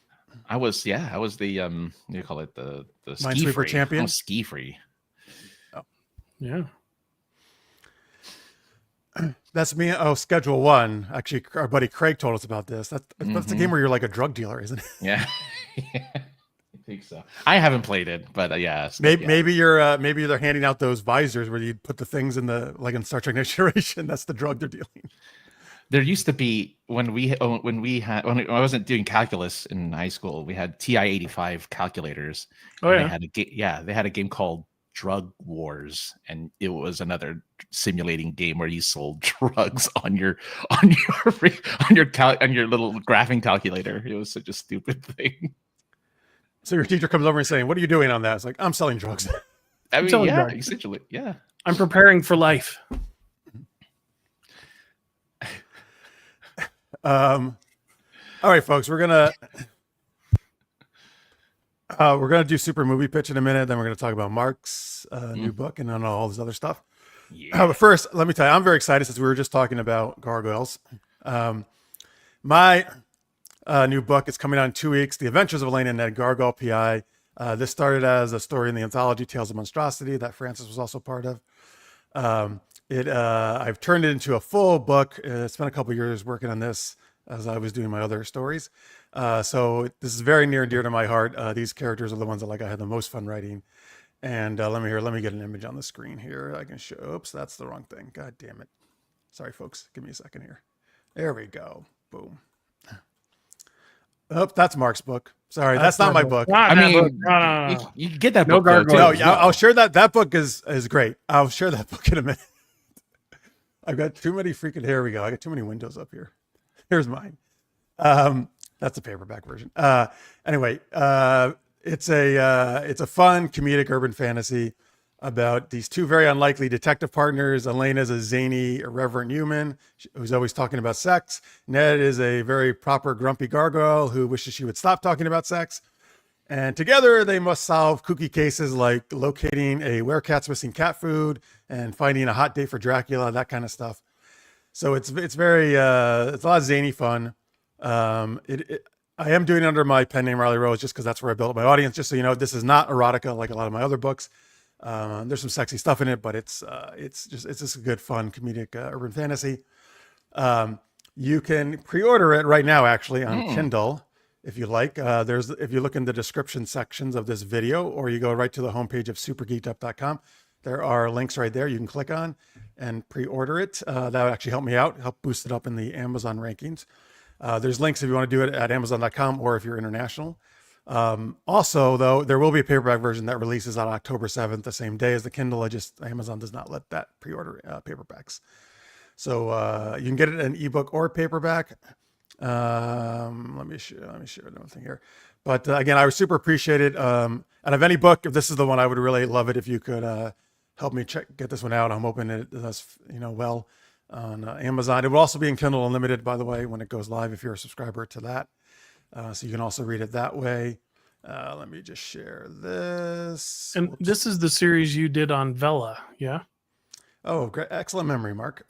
I was the what do you call it, the ski Minesweeper free champion? I was ski free. Yeah. That's me. Oh, Schedule 1. Actually, our buddy Craig told us about this. That's the game where you're like a drug dealer, isn't it? Yeah. I think so. I haven't played it, but yeah. Maybe they're handing out those visors where you put the things in in Star Trek Next Generation. That's the drug they're dealing. There used to be when I wasn't doing calculus in high school, we had TI-85 calculators. Oh yeah. They had a game called Drug Wars, and it was another simulating game where you sold drugs on your little graphing calculator. It was such a stupid thing. So your teacher comes over and saying, "What are you doing on that?" It's like, "I'm selling drugs." I mean, selling yeah, drugs. essentially, yeah. I'm preparing for life. All right, folks, we're gonna do super movie pitch in a minute. Then we're gonna talk about Mark's new book and then all this other stuff. Yeah. But first, let me tell you, I'm very excited since we were just talking about Gargoyles. My new book is coming out in 2 weeks. The Adventures of Elena and Gargoyle P.I. This started as a story in the anthology Tales of Monstrosity that Francis was also part of. I've turned it into a full book. Spent a couple years working on this. as I was doing my other stories. So this is very near and dear to my heart. These characters are the ones that I had the most fun writing. And let me get an image on the screen here. I can show. Oops, that's the wrong thing. God damn it. Sorry, folks. Give me a second here. There we go. Boom. Oh, that's Mark's book. Sorry, that's not my book. Not I that mean, book. No. you get that No book though, too. gargoyle. No, yeah, I'll share that. That book is great. I'll share that book in a minute. I've got too many freaking. Here we go. I got too many windows up here. Here's mine. That's the paperback version. Anyway, it's a fun comedic urban fantasy about these two very unlikely detective partners. Elena's a zany, irreverent human who's always talking about sex. Ned is a very proper, grumpy gargoyle who wishes she would stop talking about sex. And together they must solve kooky cases like locating a werecat's missing cat food and finding a hot date for Dracula, that kind of stuff. So it's very it's a lot of zany fun. I am doing it under my pen name Riley Rose just because that's where I built up my audience. Just so you know, this is not erotica like a lot of my other books. There's some sexy stuff in it, but it's just a good, fun, comedic urban fantasy. You can pre-order it right now, actually, on Kindle, if you like. If you look in the description sections of this video, or you go right to the homepage of supergeekedup.com, there are links right there you can click on and pre-order it. That would actually help me out, help boost it up in the Amazon rankings. There's links if you want to do it at amazon.com or if you're international. Also, though, there will be a paperback version that releases on October 7th, the same day as the Kindle. Amazon does not let that pre-order paperbacks. So you can get it in ebook or paperback. Let me share another thing here. But again, I would super appreciate it. Out of any book, if this is the one, I would really love it if you could help me get this one out. I'm hoping it does, well on Amazon. It will also be in Kindle Unlimited, by the way, when it goes live, if you're a subscriber to that. So you can also read it that way. Let me just share this. And Whoops. this is the series you did on Vela, yeah? Oh, great. Excellent memory, Mark.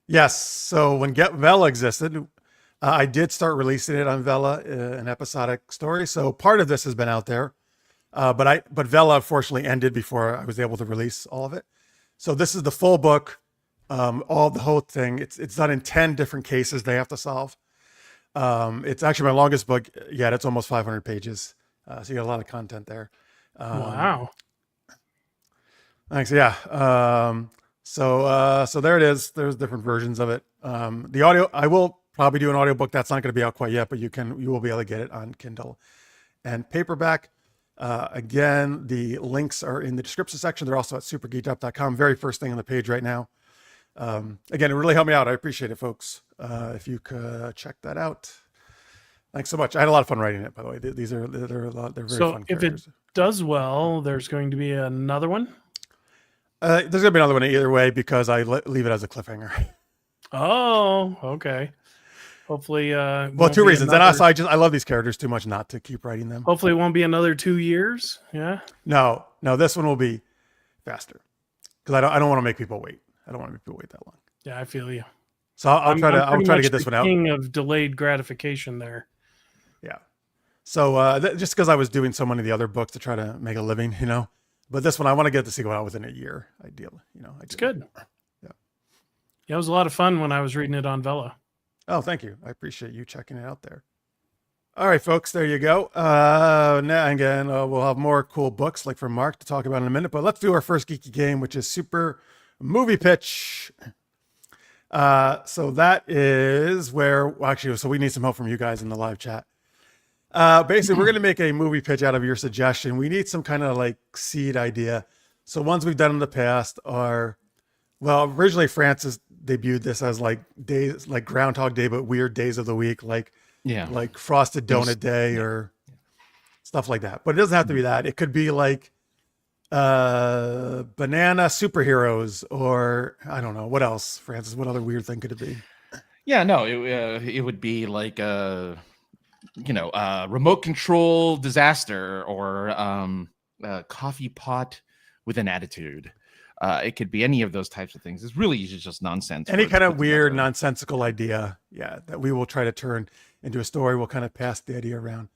Yes. So when Vela existed, I did start releasing it on Vela, an episodic story. So part of this has been out there, but Vela unfortunately ended before I was able to release all of it. So this is the full book, the whole thing. It's done in 10 different cases they have to solve. It's actually my longest book yet. It's almost 500 pages. So you got a lot of content there. Wow. Thanks. Yeah. So there it is. There's different versions of it. The audio, I will probably do an audiobook. That's not going to be out quite yet, but you will be able to get it on Kindle and paperback. Again, the links are in the description section. They're also at supergeekedup.com. Very first thing on the page right now. Again, it really helped me out. I appreciate it, folks. If you could check that out. Thanks so much. I had a lot of fun writing it, by the way. They're very fun characters. If it does well, there's going to be another one? There's going to be another one either way because I leave it as a cliffhanger. Oh, okay. Hopefully, well, two reasons. And also, I love these characters too much not to keep writing them. Hopefully, it won't be another 2 years. Yeah. No, this one will be faster because I don't want to make people wait. I don't want to make people wait that long. Yeah, I feel you. So I'll try to get this one out. King of delayed gratification there. Yeah. So just because I was doing so many of the other books to try to make a living, but this one I want to get the sequel out within a year, ideally. It's good. Yeah. Yeah, it was a lot of fun when I was reading it on Vela. Oh, thank you. I appreciate you checking it out there. All right, folks, there you go. Now again, we'll have more cool books like from Mark to talk about in a minute, but let's do our first geeky game, which is Super Movie Pitch. So that is where, so we need some help from you guys in the live chat. Basically, we're going to make a movie pitch out of your suggestion. We need some kind of like seed idea. So ones we've done in the past are, well, originally Francis debuted this as like days, like Groundhog Day, but weird days of the week, like Frosted Donut Day or stuff like that. But it doesn't have to be that. It could be like banana superheroes, or I don't know what else. Francis, what other weird thing could it be? Yeah, no, it would be like remote control disaster or a coffee pot with an attitude. It could be any of those types of things. It's really just nonsense. Any kind of weird, nonsensical idea, that we will try to turn into a story. We'll kind of pass the idea around.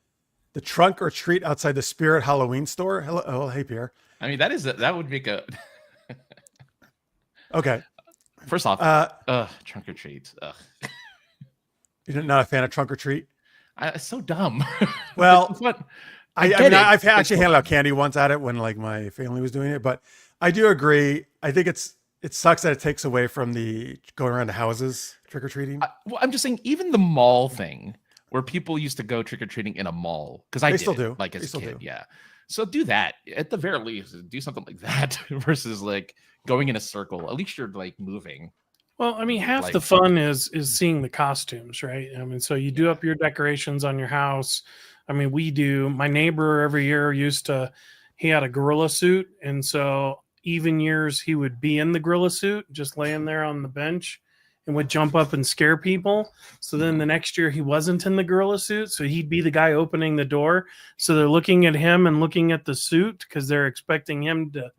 The trunk or treat outside the Spirit Halloween store. Hello, oh, hey Pierre. I mean, that would make a. Okay. First off, trunk or treats. You're not a fan of trunk or treat? It's so dumb. Well, It's what I get mean, it. I've actually handed out candy once at it when like my family was doing it, but I do agree. I think it sucks that it takes away from the going around the houses trick or treating. Well, I'm just saying, even the mall thing where people used to go trick or treating in a mall, because I They did still it, do. like They as a still kid, do. yeah. So do that at the very least. Do something like that versus like going in a circle. At least you're like moving. Well, I mean, half the Like- fun is seeing the costumes, right? I mean, so you do up your decorations on your house. I mean, we do. My neighbor every year he had a gorilla suit, and so even years he would be in the gorilla suit, just laying there on the bench, and would jump up and scare people. So then the next year he wasn't in the gorilla suit, so he'd be the guy opening the door. So they're looking at him and looking at the suit because they're expecting him to.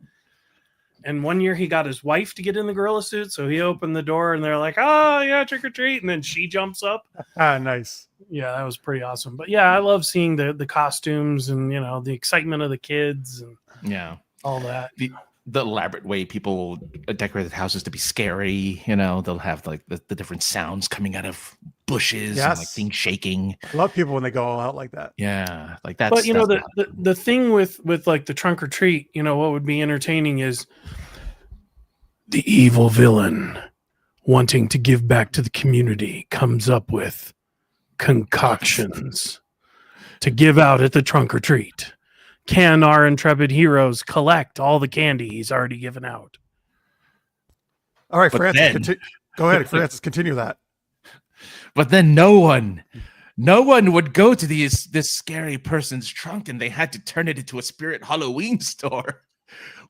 And one year he got his wife to get in the gorilla suit, so he opened the door and they're like, "Oh yeah, trick or treat!" And then she jumps up. Nice. Yeah, that was pretty awesome. But yeah, I love seeing the costumes and the excitement of the kids and Yeah. all that. The elaborate way people decorate their houses to be scary. They'll have like the different sounds coming out of bushes and like Yes. things shaking. I love people when they go all out like that. Yeah, like that's. But that's the thing with like the trunk or treat, what would be entertaining is the evil villain wanting to give back to the community comes up with concoctions to give out at the trunk or treat. Can our intrepid heroes collect all the candy he's already given out? All right, But Francis, then- go ahead, Francis, continue that. But then no one would go to this scary person's trunk, and they had to turn it into a spirit Halloween store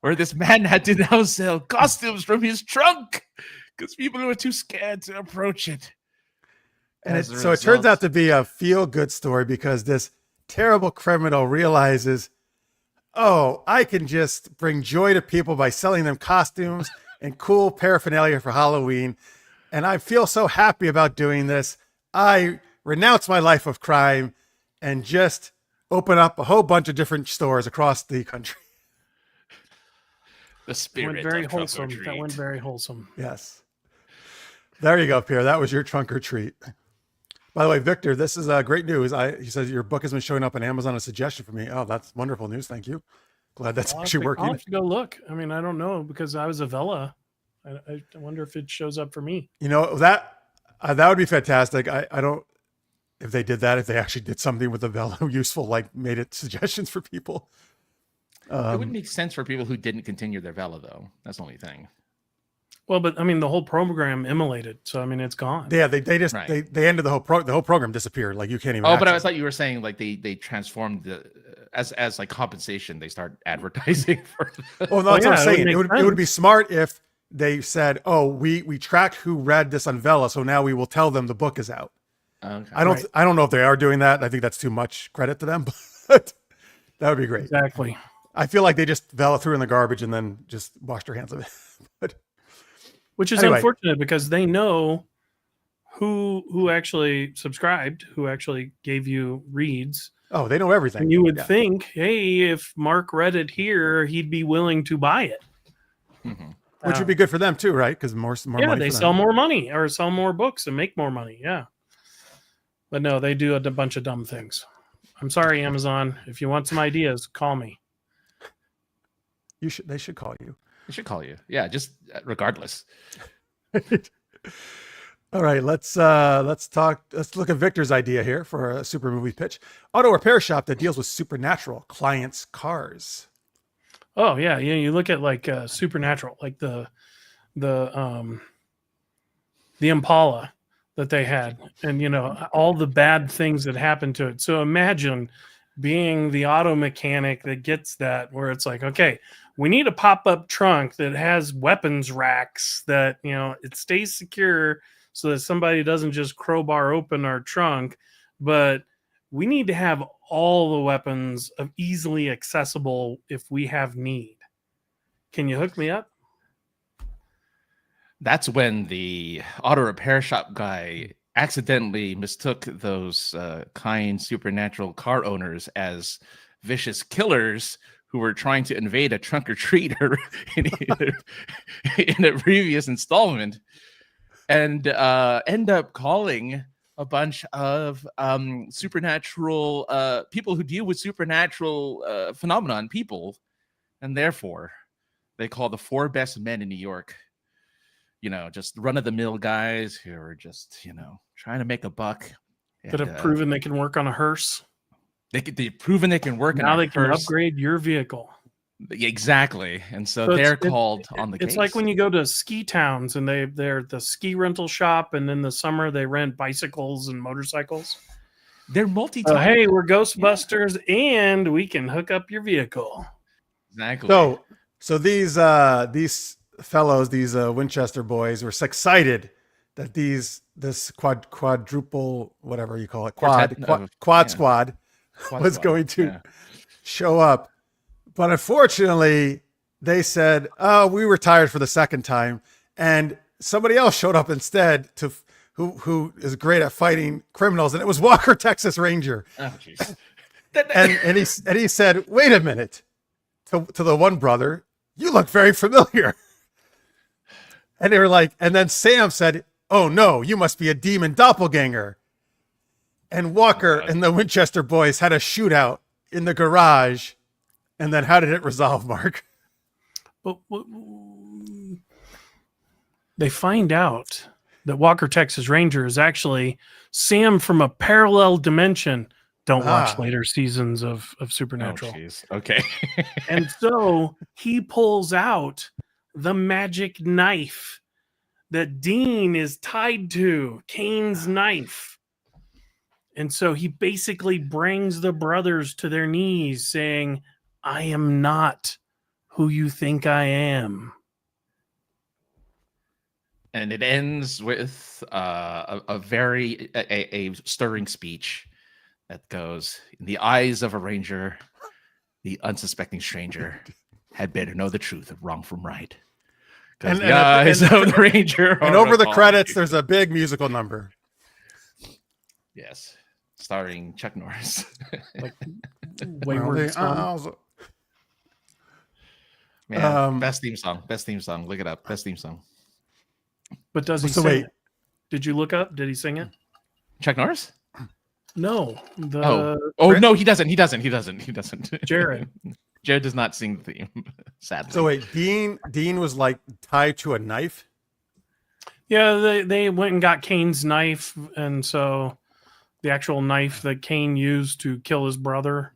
where this man had to now sell costumes from his trunk because people were too scared to approach it. And so it turns out to be a feel-good story because this terrible criminal realizes, oh, I can just bring joy to people by selling them costumes and cool paraphernalia for Halloween. And I feel so happy about doing this. I renounce my life of crime and just open up a whole bunch of different stores across the country. The spirit Went very of trunk or wholesome. That treat. went very wholesome. Yes. There you go, Pierre. That was your trunk or treat. By the way, Victor, this is great news. He says your book has been showing up on Amazon, a suggestion for me. Oh, that's wonderful news. Thank you. Glad that's actually I'll working. have to go look. I mean, I don't know because I was a Vela. I wonder if it shows up for me. That would be fantastic. I don't, if they did that, if they actually did something with the Velo useful, like made it suggestions for people. It would make sense for people who didn't continue their Vela, though. That's the only thing. Well, but I mean, the whole program immolated, so I mean, it's gone. Yeah, they just Right. they ended the whole program disappeared. Like you can't even. Oh, but I access thought you were saying like they transformed as like compensation. They start advertising for. it. Well, no, that's what I'm yeah, it would saying. make It would be sense. smart if they said, "Oh, we tracked who read this on Vela, so now we will tell them the book is out." Okay. I don't know if they are doing that. I think that's too much credit to them, but that would be great. Exactly. I feel like they just Vela threw in the garbage and then just washed their hands of it. But Which is Anyway. unfortunate because they know who actually subscribed, who actually gave you reads. oh, they know everything. And you would Yeah. think, hey, if Mark read it here, he'd be willing to buy it. Mhm. Which would be good for them too, right? Because more yeah, money they for sell them. more money or sell more books and make more money. Yeah. But no, they do a bunch of dumb things. I'm sorry, Amazon. If you want some ideas, call me. They should call you. They should call you. Yeah, just regardless. All right, let's talk. Let's look at Victor's idea here for a super movie pitch. Auto repair shop that deals with supernatural clients' cars. Oh yeah, yeah. You look at like Supernatural, like the Impala that they had, and all the bad things that happened to it. So imagine being the auto mechanic that gets that, where it's like, okay, we need a pop-up trunk that has weapons racks that it stays secure so that somebody doesn't just crowbar open our trunk, but we need to have all the weapons of easily accessible if we have need. Can you hook me up? That's when the auto repair shop guy accidentally mistook those kind supernatural car owners as vicious killers who were trying to invade a trunk or treater in a previous installment, and end up calling a bunch of supernatural people who deal with supernatural phenomenon people, and therefore they call the 4 best men in New York, just run-of-the-mill guys who are just trying to make a buck, that have proven they can work on a hearse. They've proven they can work. Now they can upgrade your vehicle. Exactly, and so they're called on the case. It's like when you go to ski towns and they're the ski rental shop, and in the summer they rent bicycles and motorcycles. They're hey, we're Ghostbusters, and we can hook up your vehicle. Exactly. So these fellows, these Winchester boys, were excited that this quadruple, whatever you call it, quad squad was going to show up. But unfortunately, they said, "Oh, we were tired for the second time," and somebody else showed up instead who is great at fighting criminals, and it was Walker, Texas Ranger. Oh, jeez. and he said, "Wait a minute," to the one brother, "You look very familiar." And they were like, and then Sam said, "Oh no, you must be a demon doppelganger." And Walker and the Winchester boys had a shootout in the garage. And then how did it resolve, Mark? But they find out that Walker, Texas Ranger is actually Sam from a parallel dimension. Don't watch later seasons of Supernatural. Oh, okay. And so he pulls out the magic knife that Dean is tied to, Kane's knife. And so he basically brings the brothers to their knees saying, "I am not who you think I am." And it ends with a very stirring speech that goes, "In the eyes of a ranger, the unsuspecting stranger had better know the truth of wrong from right." And the eyes of the ranger. And over the credits, there's a big musical number. Yes, starring Chuck Norris. Like Wayward Son. Man, best theme song. Look it up. Best theme song. But does he sing it? Did you look up? Did he sing it? Chuck Norris? No. No, he doesn't. Jared. Jared does not sing the theme, sadly. So wait, Dean was like tied to a knife? Yeah, they went and got Kane's knife, and so the actual knife that Kane used to kill his brother.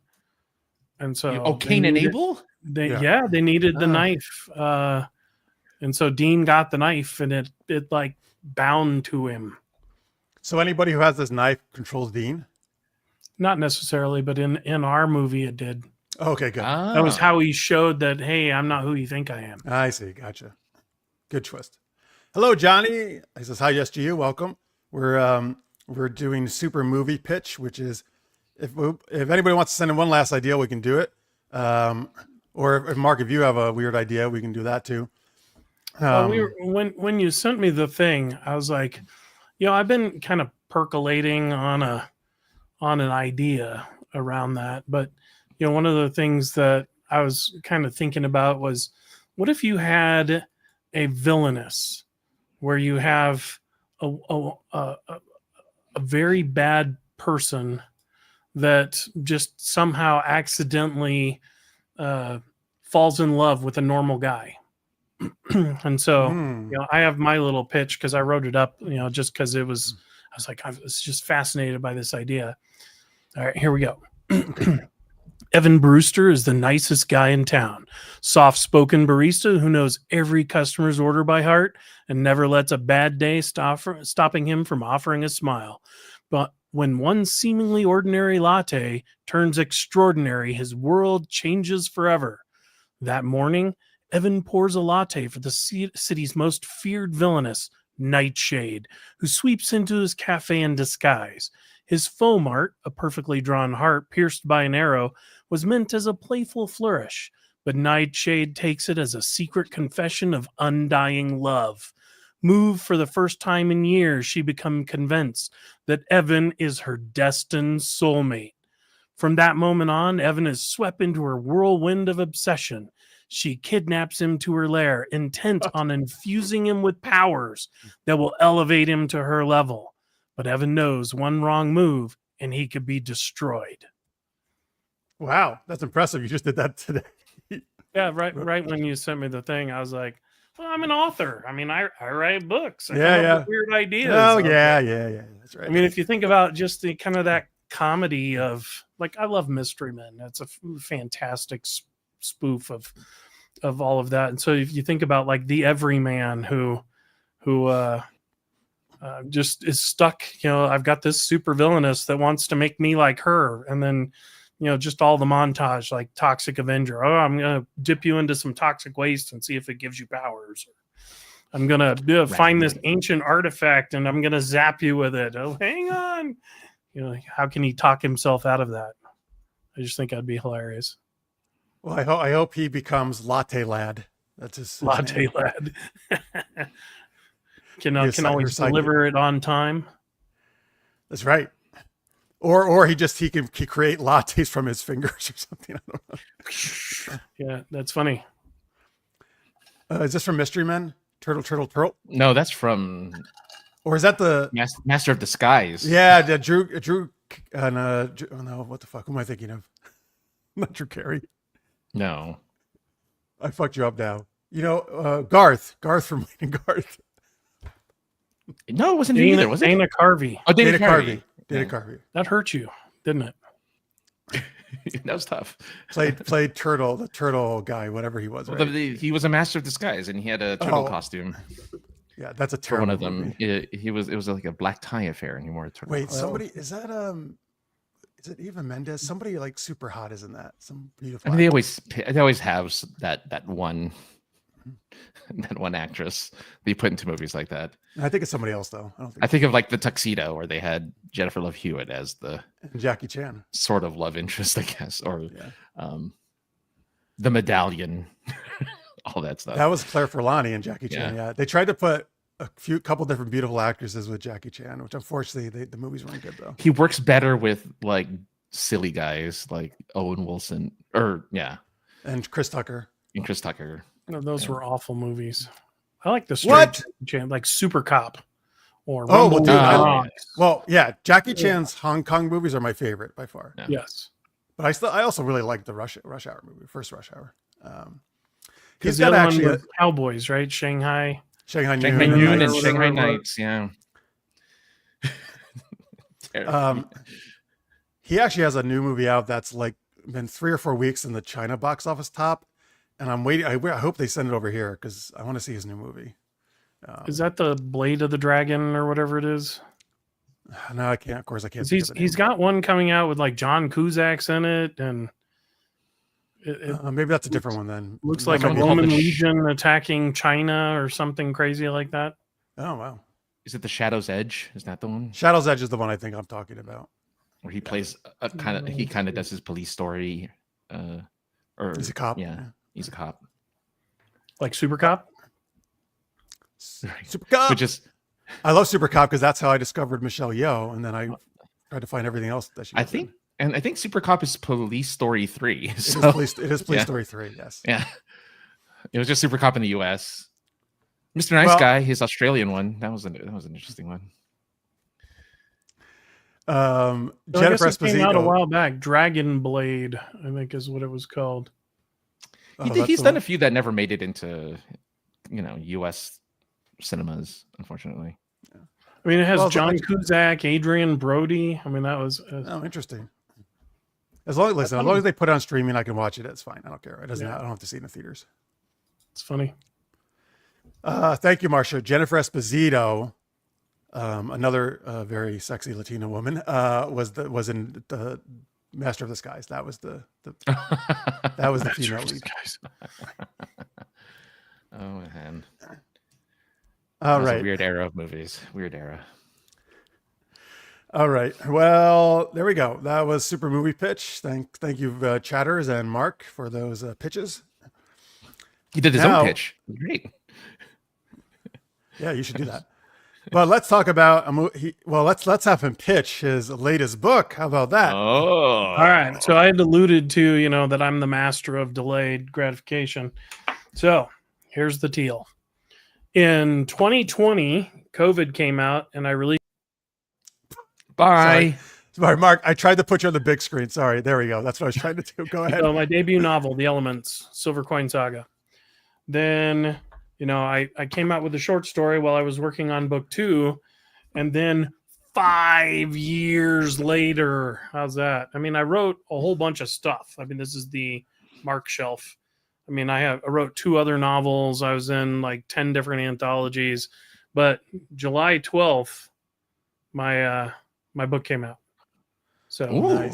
And so Kane and Abel? They needed the knife. And so Dean got the knife, and it like bound to him. So anybody who has this knife controls Dean? Not necessarily, but in our movie it did. Okay, good. That was how he showed that, hey, I'm not who you think I am. I see. Gotcha. Good twist. Hello, Johnny. He says, "Hi, yes to you. Welcome." We're doing super movie pitch, which is if anybody wants to send in one last idea, we can do it. Or if Mark, if you have a weird idea, we can do that too. When you sent me the thing, I was like, I've been kind of percolating on an idea around that, but one of the things that I was kind of thinking about was, what if you had a villainess where you have a very bad person that just somehow accidentally falls in love with a normal guy. And so, I have my little pitch because I wrote it up, just because I was like, I was just fascinated by this idea. All right, here we go. Evan Brewster is the nicest guy in town. Soft-spoken barista who knows every customer's order by heart and never lets a bad day stopping him from offering a smile. But when one seemingly ordinary latte turns extraordinary, his world changes forever. That morning, Evan pours a latte for the city's most feared villainess, Nightshade, who sweeps into his cafe in disguise. His foam art, a perfectly drawn heart pierced by an arrow, was meant as a playful flourish, but Nightshade takes it as a secret confession of undying love. Moved for the first time in years, she becomes convinced that Evan is her destined soulmate. From that moment on, Evan is swept into her whirlwind of obsession. She kidnaps him to her lair, intent on infusing him with powers that will elevate him to her level. but Evan knows one wrong move and he could be destroyed. Wow, that's impressive. You just did that today. Yeah, right when you sent me the thing, I was like, well, I'm an author. I mean, I write books. I Yeah, come yeah. up with weird ideas. Oh, yeah. That's right. I mean, if you think about just the kind of that comedy of, like, I love Mystery Men. That's a fantastic spoof of all of that. And so if you think about like the everyman who just is stuck, I've got this super villainess that wants to make me like her. And then, just all the montage, like Toxic Avenger. Oh, I'm going to dip you into some toxic waste and see if it gives you powers. I'm going to find this ancient artifact and I'm going to zap you with it. Oh, hang on. How can he talk himself out of that? I just think that'd be hilarious. Well, I hope he becomes Latte Lad. That's his Latte name. Lad. can always deliver it on time. That's right. Or he can create lattes from his fingers or something. I don't know. Yeah, that's funny. Is this from Mystery Men? Turtle. No, that's from. Or is that the Master of Disguise? Yeah, the Drew. Oh no, what the fuck? Who am I thinking of? Not Drew Carey. No. I fucked you up now. Garth from Wayne and Garth. No, it wasn't me either, was it? Dana Carvey. Oh, Dana Carvey. Dana Carvey. That hurt you, didn't it? That was tough. Played Turtle, the turtle guy, whatever he was. Right? He was a master of disguise, and he had a turtle costume. Yeah, that's a For terrible one of them. movie. It was like a black tie affair, and he wore a turtle. Wait, somebody is that is it Eva Mendes? Somebody like super hot is in that. Some beautiful. I mean, they always have that one actress they put into movies like that. I think it's somebody else though. I think of like The Tuxedo, where they had Jennifer Love Hewitt as the and Jackie Chan sort of love interest, I guess, or The Medallion, all that stuff. That was Claire Forlani and Jackie Chan. Yeah, they tried to put a couple different beautiful actresses with Jackie Chan, which unfortunately the movies weren't good though. He works better with like silly guys like Owen Wilson, and Chris Tucker. No, those were awful movies. I like the What? like Super Cop or Jackie Chan's Hong Kong movies are my favorite by far. Yeah. Yes, but I also really like the Rush Hour movie, first Rush Hour. He's got actually Cowboys, right? Shanghai Noon and Shanghai Nights. Yeah. He actually has a new movie out that's like been 3 or 4 weeks in the China box office top. And I'm waiting. I hope they send it over here because I want to see his new movie. Is that the Blade of the Dragon or whatever it is? No, I can't. Of course, I can't. He's got one coming out with like John Cusack's in it, and maybe that's a different one then. Looks like a Roman legion attacking China or something crazy like that. Oh wow! Is it The Shadow's Edge? Is that the one? Shadow's Edge is the one I think I'm talking about. Where he plays he kind of does his police story. Or he's a cop. Yeah. He's a cop. Like Super Cop? Super Cop! I love Super Cop because that's how I discovered Michelle Yeoh, and then I tried to find everything else that she was in. I think Super Cop is Police Story 3. So, it is Police Story 3, yes. Yeah. It was just Super Cop in the US. Mr. Nice Guy, his Australian one. That was an interesting one. Jennifer Esposito came out a while back. Dragon Blade, I think is what it was called. He's done a few that never made it into, U.S. cinemas, unfortunately. Yeah. I mean, it has John Cusack, Adrian Brody. I mean, that was interesting. As long as they put it on streaming, I can watch it. It's fine. I don't care. I don't have to see it in the theaters. It's funny. Thank you, Marcia. Jennifer Esposito, another very sexy Latina woman, was in the Master of Disguise. That was the female lead. Oh man. All right. A weird era of movies. Weird era. All right. Well, there we go. That was Super Movie Pitch. Thank you, chatters and Mark, for those pitches. He did his own pitch. Great. Yeah, you should do that. But let's talk about let's have him pitch his latest book. How about that? Oh, all right. So I had alluded to, that I'm the master of delayed gratification. So here's the deal. In 2020, COVID came out, and I released. Bye. Sorry, Mark. I tried to put you on the big screen. Sorry. There we go. That's what I was trying to do. Go ahead. So my debut novel, The Elements, Silver Coin Saga. Then, I came out with a short story while I was working on book 2. And then 5 years later, how's that? I wrote a whole bunch of stuff. This is the Mark shelf. I wrote 2 other novels. I was in like 10 different anthologies. But July 12th, my book came out. So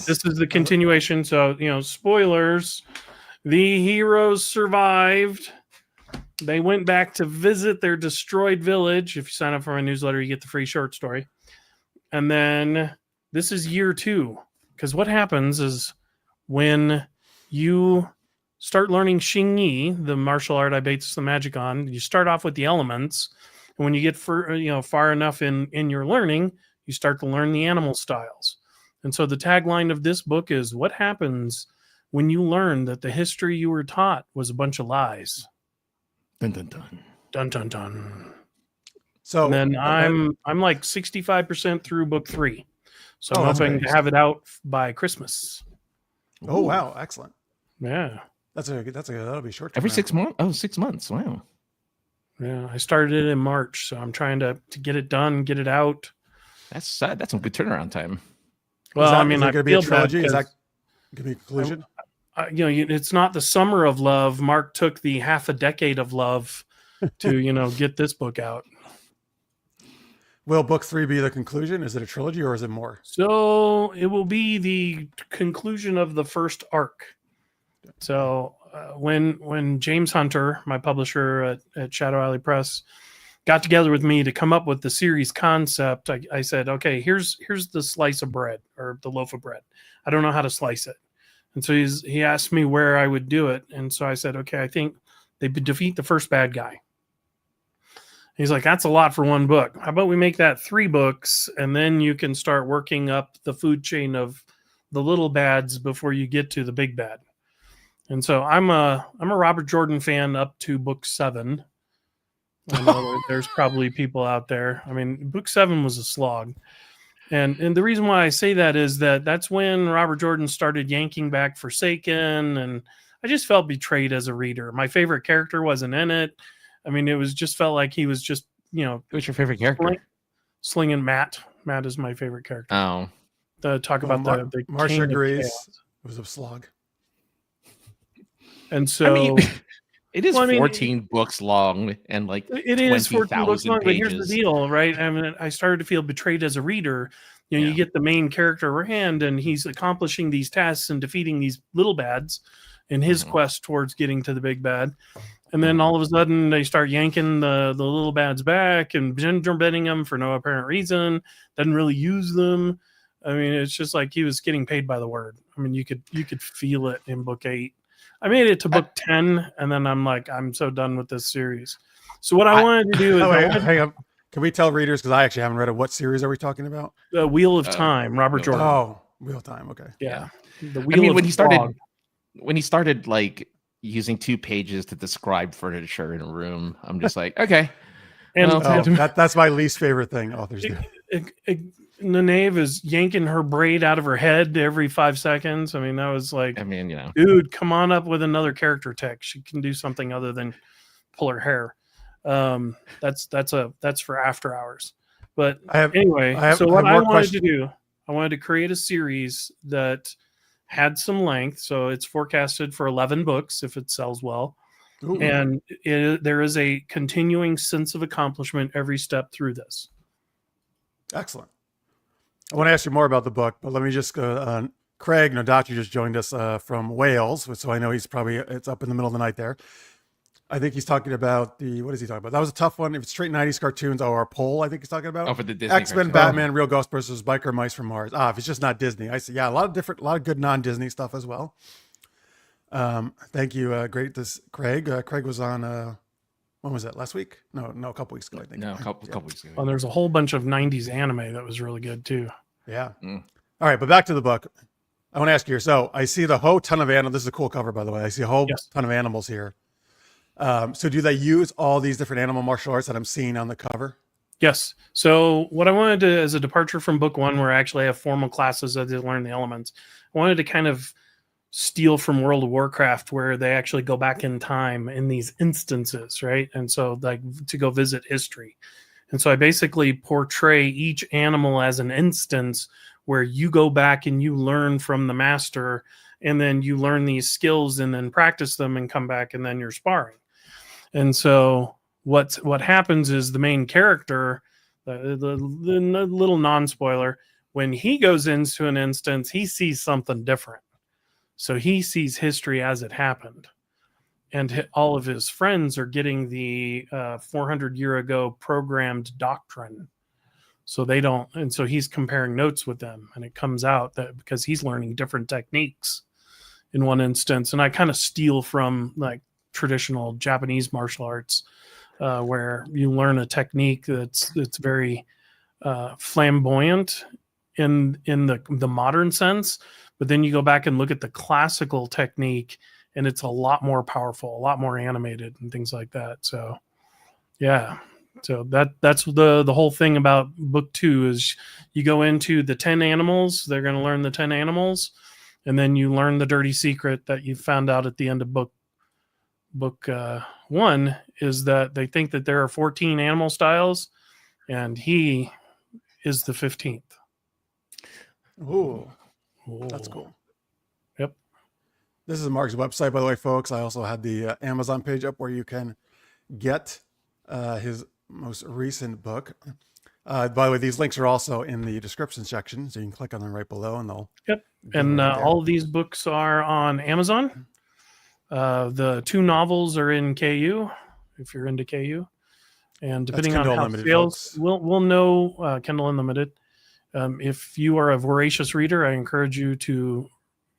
this is the continuation. So, spoilers. The heroes survived. They went back to visit their destroyed village. If you sign up for my newsletter, you get the free short story. And then this is year 2. Because what happens is when you start learning Xing Yi, the martial art I based the magic on, you start off with the elements. And when you get far enough in your learning, you start to learn the animal styles. And so the tagline of this book is, what happens when you learn that the history you were taught was a bunch of lies? Dun, dun, dun. Dun, dun, dun. So and then I'm like 65% through book 3. So I'm that's hoping great. to have it out by Christmas. Oh, wow. Excellent. Yeah. That'll be short. Every 6 months? Oh, 6 months. Wow. Yeah. I started it in March. So I'm trying to get it done, get it out. That's some good turnaround time. Well, is I it going to be a feel bad trilogy? Is that because, going to be a conclusion? it's not the summer of love. Mark took the half a decade of love to, get this book out. Will book 3 be the conclusion? Is it a trilogy or is it more? So it will be the conclusion of the first arc. So when James Hunter, my publisher at Shadow Alley Press, got together with me to come up with the series concept, I said, okay, here's the slice of bread or the loaf of bread. I don't know how to slice it. And so he asked me where I would do it. And so I said, okay, I think they defeat the first bad guy. He's like, that's a lot for one book. How about we make that 3 books, and then you can start working up the food chain of the little bads before you get to the big bad. And so I'm a Robert Jordan fan up to book 7. I know there's probably people out there. Book 7 was a slog. And the reason why I say that is that's when Robert Jordan started yanking back Forsaken, and I just felt betrayed as a reader. My favorite character wasn't in it. It was just felt like he was just, Who's your favorite character? Slinging Matt. Matt is my favorite character. Oh. Talk about the Marcia king of agrees. chaos. It was a slog. And so it is 14 books long and like it is 14 books long, pages. but here's the deal, right? I started to feel betrayed as a reader. You get the main character hand, and he's accomplishing these tasks and defeating these little bads in his quest towards getting to the big bad. And then all of a sudden they start yanking the little bads back and ginger betting them for no apparent reason. Doesn't really use them. It's just like he was getting paid by the word. You could feel it in book 8. I made it to book 10, and then I'm like, I'm so done with this series. So what I wanted to do is hang on. Can we tell readers, because I actually haven't read it, what series are we talking about? The Wheel of Time, Robert Jordan. Oh, Wheel of Time. Okay. Yeah. The Wheel of when he started like using 2 pages to describe furniture in a room, I'm just like, okay. And that's my least favorite thing authors do. Nenave is yanking her braid out of her head every 5 seconds. That was like, dude, come on up with another character text. She can do something other than pull her hair. That's for after hours. But anyway, what I wanted to do, I wanted to create a series that had some length. So it's forecasted for 11 books if it sells well. Ooh. And there is a continuing sense of accomplishment every step through this. Excellent. I want to ask you more about the book, but let me just go. Craig Nodachi just joined us from Wales, so I know it's up in the middle of the night there. I think he's talking about what is he talking about? That was a tough one. If it's straight 90s cartoons, our poll, I think he's talking about. Oh, for the Disney X-Men, Batman, Real Ghostbusters, Biker Mice from Mars. If it's just not Disney. I see. Yeah, a lot of good non-Disney stuff as well. Thank you. Great. Craig. Craig was on, when was that? Last week? No, a couple weeks ago, I think. No, a couple weeks ago. Well, there's a whole bunch of 90s anime that was really good too. Yeah. All right, but back to the book. I want to ask you here. So I see the whole ton of animals. This is a cool cover, by the way. I see a whole ton of animals here. So do they use all these different animal martial arts that I'm seeing on the cover? Yes. So what I wanted to, as a departure from book one, where I actually have formal classes as they learn the elements, I wanted to kind of steal from World of Warcraft, where they actually go back in time in these instances, right? And so, like, to go visit history. And so I basically portray each animal as an instance where you go back and you learn from the master, and then you learn these skills and then practice them and come back and then you're sparring. And so what happens is the main character, the little non-spoiler, when he goes into an instance, he sees something different. So he sees history as it happened. And all of his friends are getting the 400 year ago programmed doctrine. So they don't, and so he's comparing notes with them. And it comes out that because he's learning different techniques in one instance. And I kind of steal from like traditional Japanese martial arts, where you learn a technique that's very flamboyant in the modern sense, but then you go back and look at the classical technique, and it's a lot more powerful, a lot more animated, and things like that. So, yeah. So that's the whole thing about book 2 is you go into the 10 animals. They're going to learn the 10 animals, and then you learn the dirty secret that you found out at the end of book 1 is that they think that there are 14 animal styles, and he is the 15th. Ooh, that's cool. Yep. This is Mark's website, by the way, folks. I also had the Amazon page up where you can get his most recent book. By the way, these links are also in the description section, so you can click on them right below, and they'll. Yep. And all of these books are on Amazon. The 2 novels are in KU, if you're into KU, and depending on how sales, we'll know Kindle Unlimited. If you are a voracious reader, I encourage you to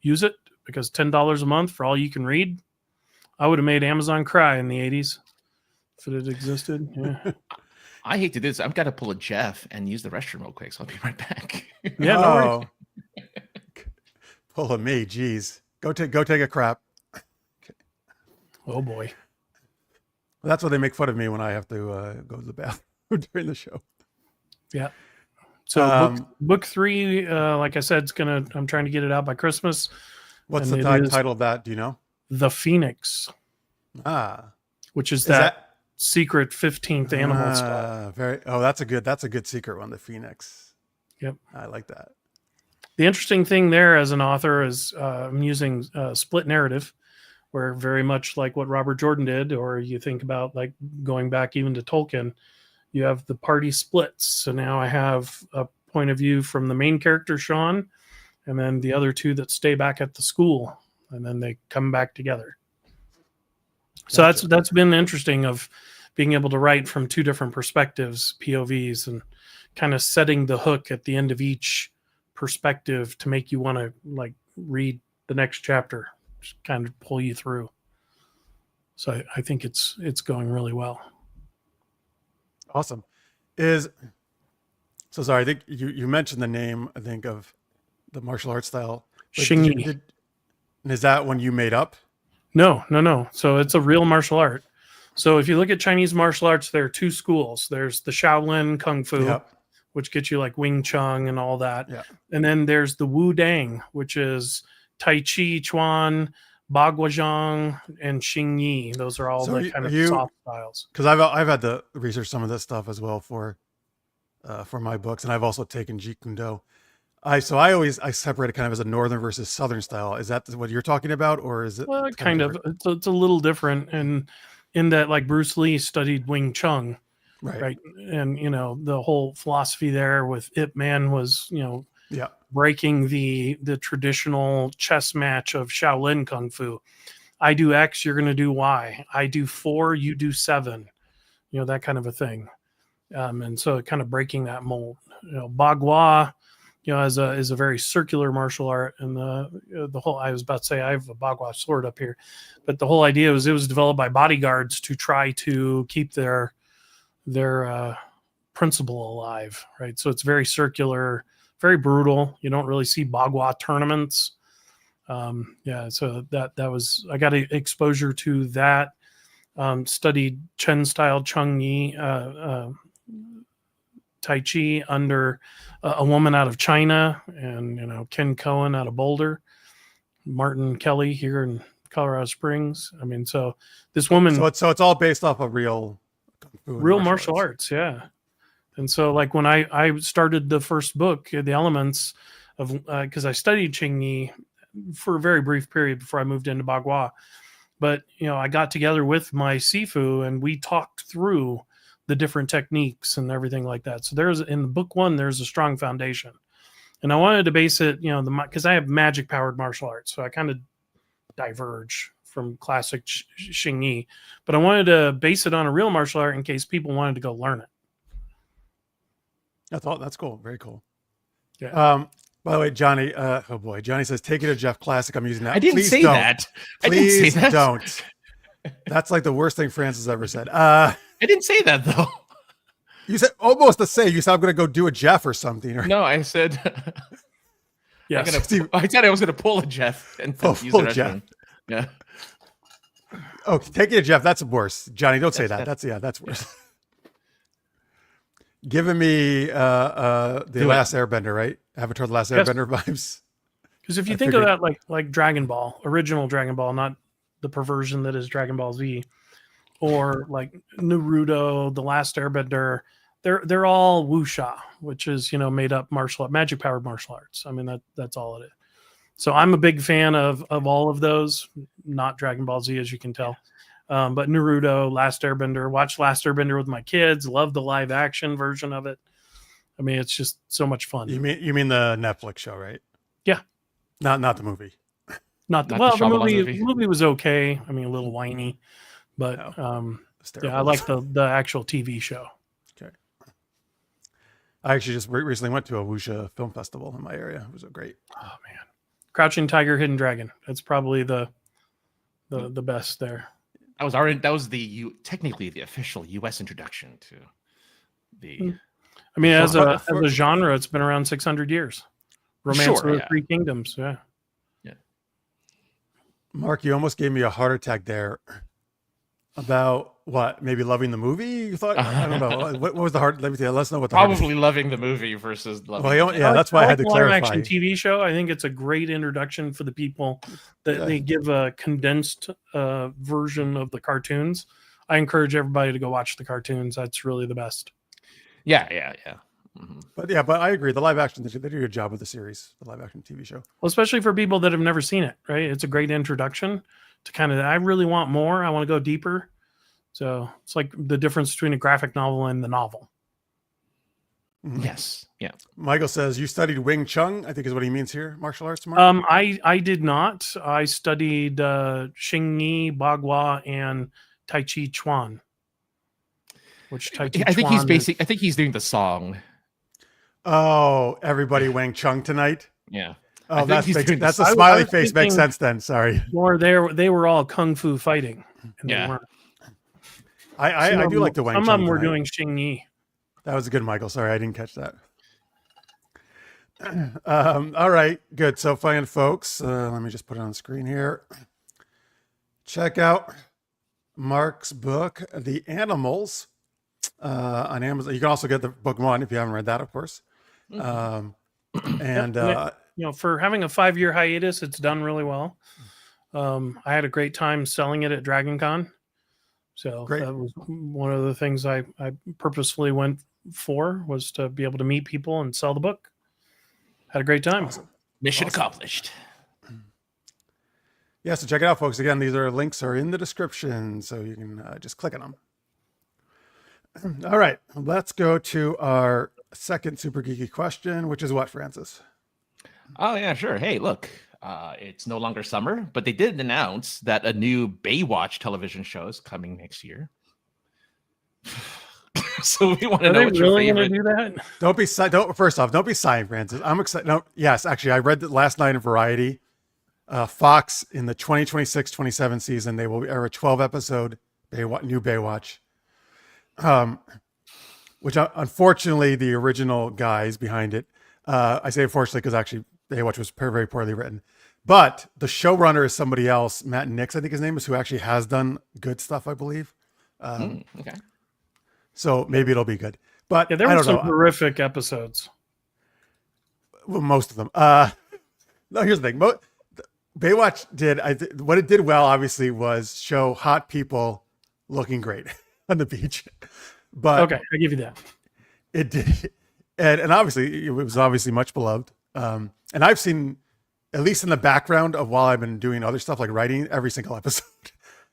use it, because $10 a month for all you can read. I would have made Amazon cry in the 80s if it had existed. Yeah. I hate to do this. I've got to pull a Jeff and use the restroom real quick, so I'll be right back. Yeah, no worries. Pull a me, geez. Go take a crap. Okay. Oh boy. Well, that's why they make fun of me when I have to go to the bathroom during the show. Yeah. So book 3, like I said, I'm trying to get it out by Christmas. What's the title of that? Do you know? The Phoenix. Which is that secret 15th animal style. That's a good secret one, the Phoenix. Yep. I like that. The interesting thing there as an author is I'm using split narrative, where very much like what Robert Jordan did, or you think about like going back even to Tolkien, you have the party splits. So now I have a point of view from the main character, Sean, and then the other 2 that stay back at the school, and then they come back together. So that's been interesting, of being able to write from 2 different perspectives, POVs, and kind of setting the hook at the end of each perspective to make you want to like read the next chapter, just kind of pull you through. So I think it's going really well. Awesome. Sorry, I think you mentioned the name, I think, of the martial arts style. Xingyi. Is that one you made up? No. So it's a real martial art. So if you look at Chinese martial arts, there are 2 schools. There's the Shaolin Kung Fu, which gets you like Wing Chun and all that. Yeah. And then there's the Wu Dang, which is Tai Chi Chuan, Baguazhang, and Xingyi. Those are all the kind of soft styles. Because I've had to research some of this stuff as well for my books, and I've also taken Jeet Kune Do. I separate it kind of as a northern versus southern style. Is that what you're talking about, or is it? Well, kind of. It's a little different, and in that, like Bruce Lee studied Wing Chun, right? And the whole philosophy there with Ip Man was breaking the traditional chess match of Shaolin Kung Fu. I do X, you're going to do Y. I do 4, you do 7. That kind of a thing. And so kind of breaking that mold. Bagua, is a very circular martial art, and the whole, I was about to say I have a Bagua sword up here, but the whole idea was it was developed by bodyguards to try to keep their principle alive, right? So it's very circular, very brutal. You don't really see Bagua tournaments. So that was, I got exposure to that. Studied Chen style Cheng Yi Tai Chi under a woman out of China, and Ken Cohen out of Boulder, Martin Kelly here in Colorado Springs. I mean, so this woman. So it's all based off of real kung fu and real martial arts, yeah. And so, like when I started the first book, The Elements of, because I studied Qingyi for a very brief period before I moved into Bagua. But, I got together with my Sifu and we talked through the different techniques and everything like that. So in book 1, there's a strong foundation. And I wanted to base it, because I have magic powered martial arts. So I kind of diverge from classic Qingyi. But I wanted to base it on a real martial art in case people wanted to go learn it. That's cool. Very cool. Yeah. By the way, Johnny, Johnny says, take it to Jeff Classic. I'm using that. I didn't say that. Please don't. That's like the worst thing Francis ever said. I didn't say that, though. You said almost the same. You said, I'm going to go do a Jeff or something. No, I said, yes. I said I was going to pull a Jeff and use it as Jeff. Yeah. Oh, take it to Jeff. That's worse. Johnny, don't say that. That's worse. Yeah. Giving me the Last Airbender, right? Avatar: The Last Airbender vibes. Because if you think of that like Dragon Ball, original Dragon Ball, not the perversion that is Dragon Ball Z, or like Naruto, The Last Airbender, they're all wuxia, which is made up magic powered martial arts. I mean that's all it is. So I'm a big fan of all of those, not Dragon Ball Z, as you can tell. But Naruto, Last Airbender, watched Last Airbender with my kids, love the live action version of it. I mean, it's just so much fun. You mean the Netflix show, right? Yeah. Not the movie. The movie was okay. I mean, a little whiny, but I like the actual TV show. Okay. I actually just recently went to a wuxia film festival in my area. It was great. Oh man, Crouching Tiger, Hidden Dragon. That's probably the best there. That was technically the official U.S. introduction to the. I mean, as a genre, it's been around 600 years. Romance of the Three Kingdoms, yeah. Yeah. Mark, you almost gave me a heart attack there. About what? Maybe loving the movie? You thought? I don't know. What was the heart? Let us know what the probably loving the movie versus loving. Well, that's why I had to clarify. Action TV show. I think it's a great introduction for the people that they give a condensed version of the cartoons. I encourage everybody to go watch the cartoons. That's really the best. Yeah. Mm-hmm. But I agree. The live action, they do a good job with the series, the live action TV show. Well, especially for people that have never seen it, right? It's a great introduction to I really want more. I want to go deeper. So it's like the difference between a graphic novel and the novel. Mm-hmm. Yes. Yeah. Michael says you studied Wing Chun, I think is what he means here. Martial arts, Mark? I did not. I studied Xingyi, Bagua, and Tai Chi Chuan. Which Tai Chi I think Chuan I think he's doing the song. Oh, everybody Wang Chung tonight. Yeah. Oh, that's a smiley face. Makes sense then. Sorry. Or they were all kung fu fighting. And yeah. They weren't. I do like the Wang Chung. Some of them were doing Xingyi. That was a good, Michael. Sorry, I didn't catch that. All right, good. So fine, folks. Let me just put it on the screen here. Check out Mark's book, The Animals, on Amazon. You can also get the book 1 if you haven't read that, of course. And for having a 5-year hiatus, it's done really well. I had a great time selling it at Dragon Con. So that was one of the things I purposefully went for, was to be able to meet people and sell the book. Had a great time. Awesome. Mission accomplished. Yeah, so check it out, folks. Again, these links are in the description, so you can just click on them. All right, let's go to our second super geeky question, which is what, Francis? Oh, yeah, sure. Hey, look, it's no longer summer, but they did announce that a new Baywatch television show is coming next year. So we want to know what your favorite. Do that? First off, don't be sighing, Francis. I'm excited. No, yes, actually, I read that last night in Variety. Fox in the 2026-27 season, they will air a 12-episode new Baywatch. Which unfortunately the original guys behind it, I say unfortunately because actually Baywatch was very, very poorly written. But the showrunner is somebody else, Matt Nix, I think his name is, who actually has done good stuff, I believe. Okay. So maybe it'll be good. But Yeah, there I were don't some know. horrific episodes. Well, most of them. No, here's the thing. Baywatch did what it did well, obviously, was show hot people looking great on the beach. But Okay, I give you that. it did, and obviously it was obviously much beloved. And I've seen, at least in the background of while I've been doing other stuff like writing, every single episode.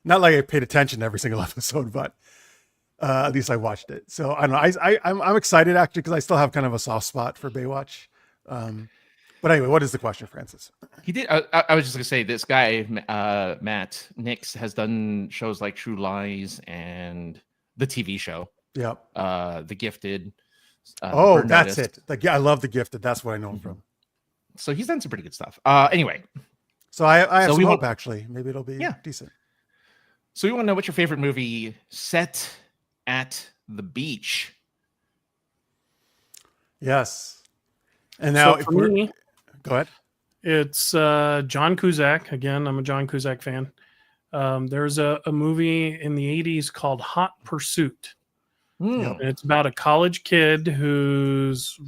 Not like I paid attention to every single episode, but at least I watched it. So I don't know. I'm excited actually because I still have kind of a soft spot for Baywatch. But anyway, what is the question, Francis? He did. I was just gonna say this guy, Matt Nix, has done shows like True Lies and the TV show, Yeah. The Gifted. Oh, Burn that's Notice. it. I love The Gifted. That's what I know him from. So he's done some pretty good stuff. Anyway, So I have So some we hope want- actually. Maybe it'll be Yeah. decent. so we want to know what's your favorite movie set at the beach. Yes. And now So if for we're me, go ahead. it's John Cusack. Again, I'm a John Cusack fan. There's a movie in the 80s called Hot Pursuit. Yep. And it's about a college kid whose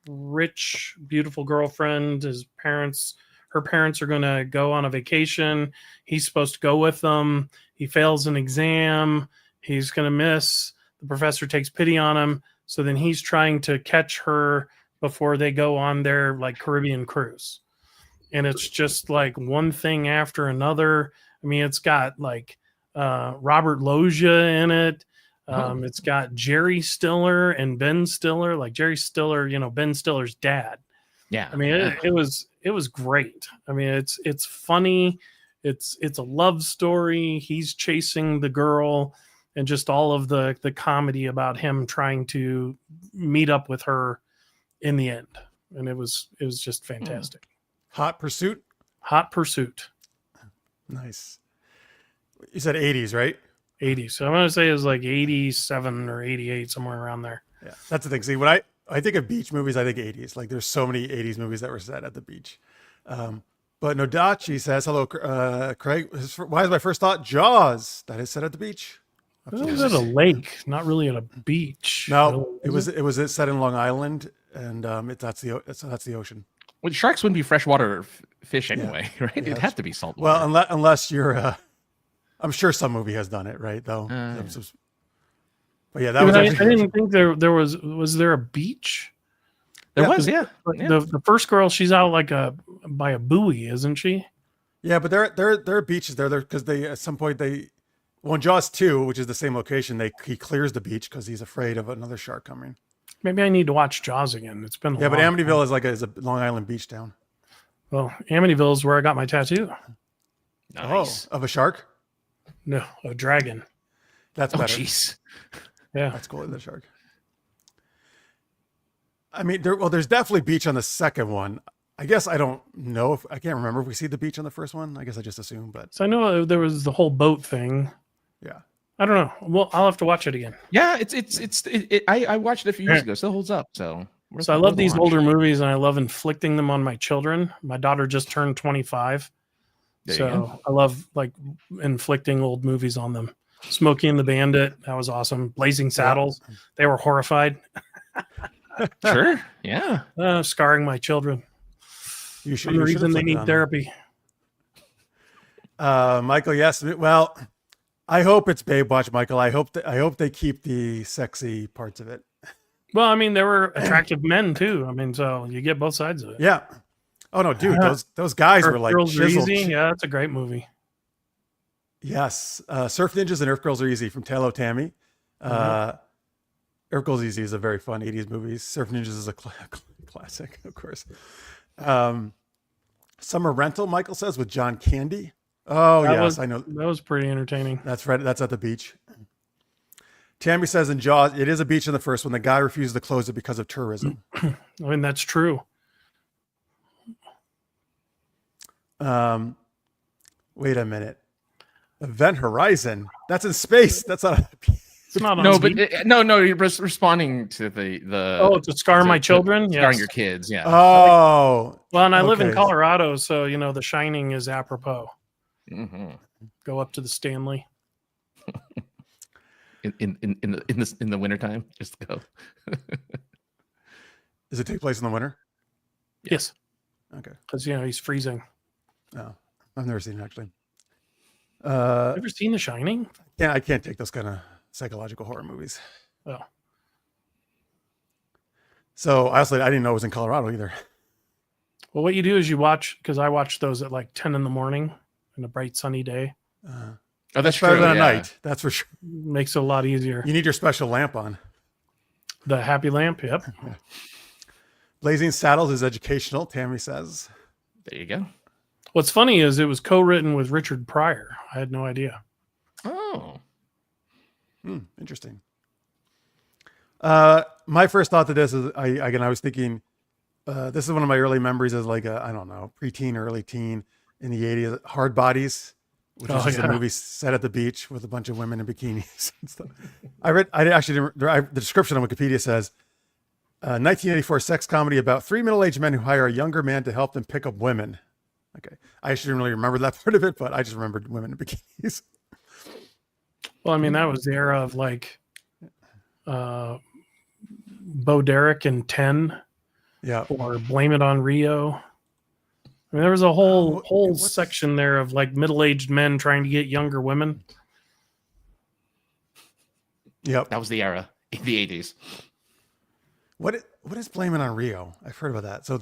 rich, beautiful girlfriend, her parents are going to go on a vacation. He's supposed to go with them. He fails an exam. He's going to miss. The professor takes pity on him. So then he's trying to catch her before they go on their like Caribbean cruise. And it's just like one thing after another. I mean, it's got like Robert Loggia in it. It's got Jerry Stiller and Ben Stiller, like Jerry Stiller, Ben Stiller's dad. Yeah. I mean, it was great. I mean, it's funny. It's a love story. He's chasing the girl, and just all of the comedy about him trying to meet up with her in the end. And it was just fantastic. Hot Pursuit. Hot Pursuit, Nice. You said 80s, right? 80s. So I'm gonna say it was like 87 or 88, somewhere around there. Yeah. That's the thing. See, when I think of beach movies, I think 80s. Like there's so many 80s movies that were set at the beach. But Nodachi says, hello, Craig. Why is my first thought Jaws? That is set at the beach. It was at a lake, not really at a beach. No, Really, it was set in Long Island, and that's the ocean. Well, sharks wouldn't be freshwater fish anyway, right? It'd have to be saltwater. Well, unless you're, I'm sure some movie has done it, right? Though. But yeah, that was. I actually- didn't think there was there a beach? there yeah, was, yeah. Like Yeah. the first girl, she's out like by a buoy, isn't she? Yeah, but there are beaches there because they at some point in Jaws 2, which is the same location, he clears the beach because he's afraid of another shark coming. Maybe I need to watch Jaws again. It's been a Yeah, but long Amityville is a Long Island beach town. Well, Amityville is where I got my tattoo. Nice. Oh, of a shark? No, a dragon. That's Oh, better. jeez. Yeah. That's cool. The shark. I mean, there's definitely beach on the second one. I guess I don't know I can't remember if we see the beach on the first one. I guess I just assume, but So I know there was the whole boat thing. yeah. I don't know. Well, I'll have to watch it again. Yeah, I watched it a few years ago. Still holds up. So So I love these older movies, and I love inflicting them on my children. My daughter just turned 25. There you So go. I love like inflicting old movies on them. Smokey and the Bandit, that was awesome. Blazing Saddles, they were horrified. Sure. Yeah. Scarring my children. You should. For the you should reason they inflict need on them. therapy. Michael, yes. Well, I hope it's Baywatch, Michael. I hope they keep the sexy parts of it. Well, I mean, there were attractive men too. I mean, so you get both sides of it. Yeah. Oh no, dude, those guys were Earth like Girls Are chiseled. Easy. Yeah, that's a great movie. Yes. Surf Ninjas and Earth Girls Are Easy from Talo Tammy. Earth Girls Easy is a very fun 80s movie. Surf Ninjas is a classic, of course. Summer Rental, Michael says, with John Candy. Oh, yes, I know. That was pretty entertaining. That's right. That's at the beach. Tammy says in Jaws, it is a beach in the first one. The guy refuses to close it because of tourism. I mean, that's true. Wait a minute. Event Horizon. That's in space. That's not. It's not on No, TV. but no. You're responding to the. Oh, to scar my children? Scarring Yes. your kids. Yeah. Oh. Well, and I live in Okay. Colorado, so The Shining is apropos. Mhm. Go up to the Stanley. in the wintertime. Just go. Does it take place in the winter? Yes, Okay. because he's freezing. No, I've never seen it actually. Ever seen The Shining? Yeah, I can't take those kind of psychological horror movies. Oh, So I didn't know it was in Colorado either. well, what you do is you watch, because I watch those at like 10 in the morning on a bright sunny day. Oh, that's Better true. than a Yeah. night, that's for sure. Makes it a lot easier. You need your special lamp on. The happy lamp, yep. Blazing Saddles is educational, Tammy says. There you go. What's funny is it was co-written with Richard Pryor. I had no idea. Oh, Interesting. My first thought to this is, I was thinking, this is one of my early memories as like I don't know, preteen, early teen in the 80s, Hard Bodies, which was just a movie set at the beach with a bunch of women in bikinis and stuff. The description on Wikipedia says, 1984 sex comedy about three middle-aged men who hire a younger man to help them pick up women. Okay. I actually didn't really remember that part of it, but I just remembered women in bikinis. Well, I mean, that was the era of like Bo Derek and 10 Yeah. or Blame It on Rio. I mean, there was a whole what's- section there of like middle-aged men trying to get younger women. Yep. that was the era in the 80s. What is Blaming on Rio? I've heard about that. So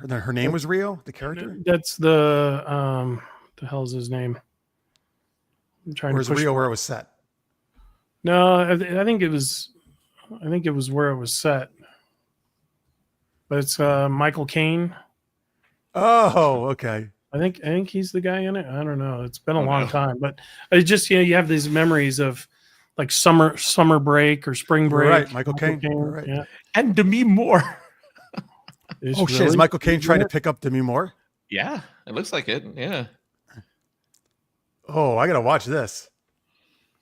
her name was Rio, the character? That's the hell's his name? I'm trying Or to is push. Rio where it was set? No, I think it was where it was set. But it's Michael Caine. Oh, okay. I think he's the guy in it. I don't know. It's been a long time, but it just you have these memories of like summer break or spring break. Right, Michael Caine. You're right. Yeah. And Demi Moore. Oh shit! Is Michael Caine trying to pick up Demi Moore? Yeah, it looks like it. Yeah. Oh, I gotta watch this.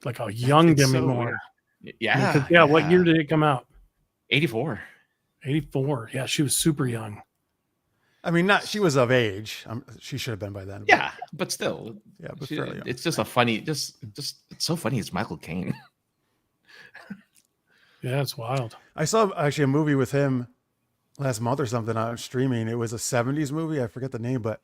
like a young It's Demi so Moore? weird. Yeah. Yeah. What year did it come out? 84. 84. Yeah, she was super young. I mean, she was of age. She should have been by then. But, Yeah, but still. yeah, but fairly young. It's just a funny, just it's so funny. It's Michael Caine. Yeah, it's wild. I saw actually a movie with him last month or something on streaming. It was a 70s movie. I forget the name, but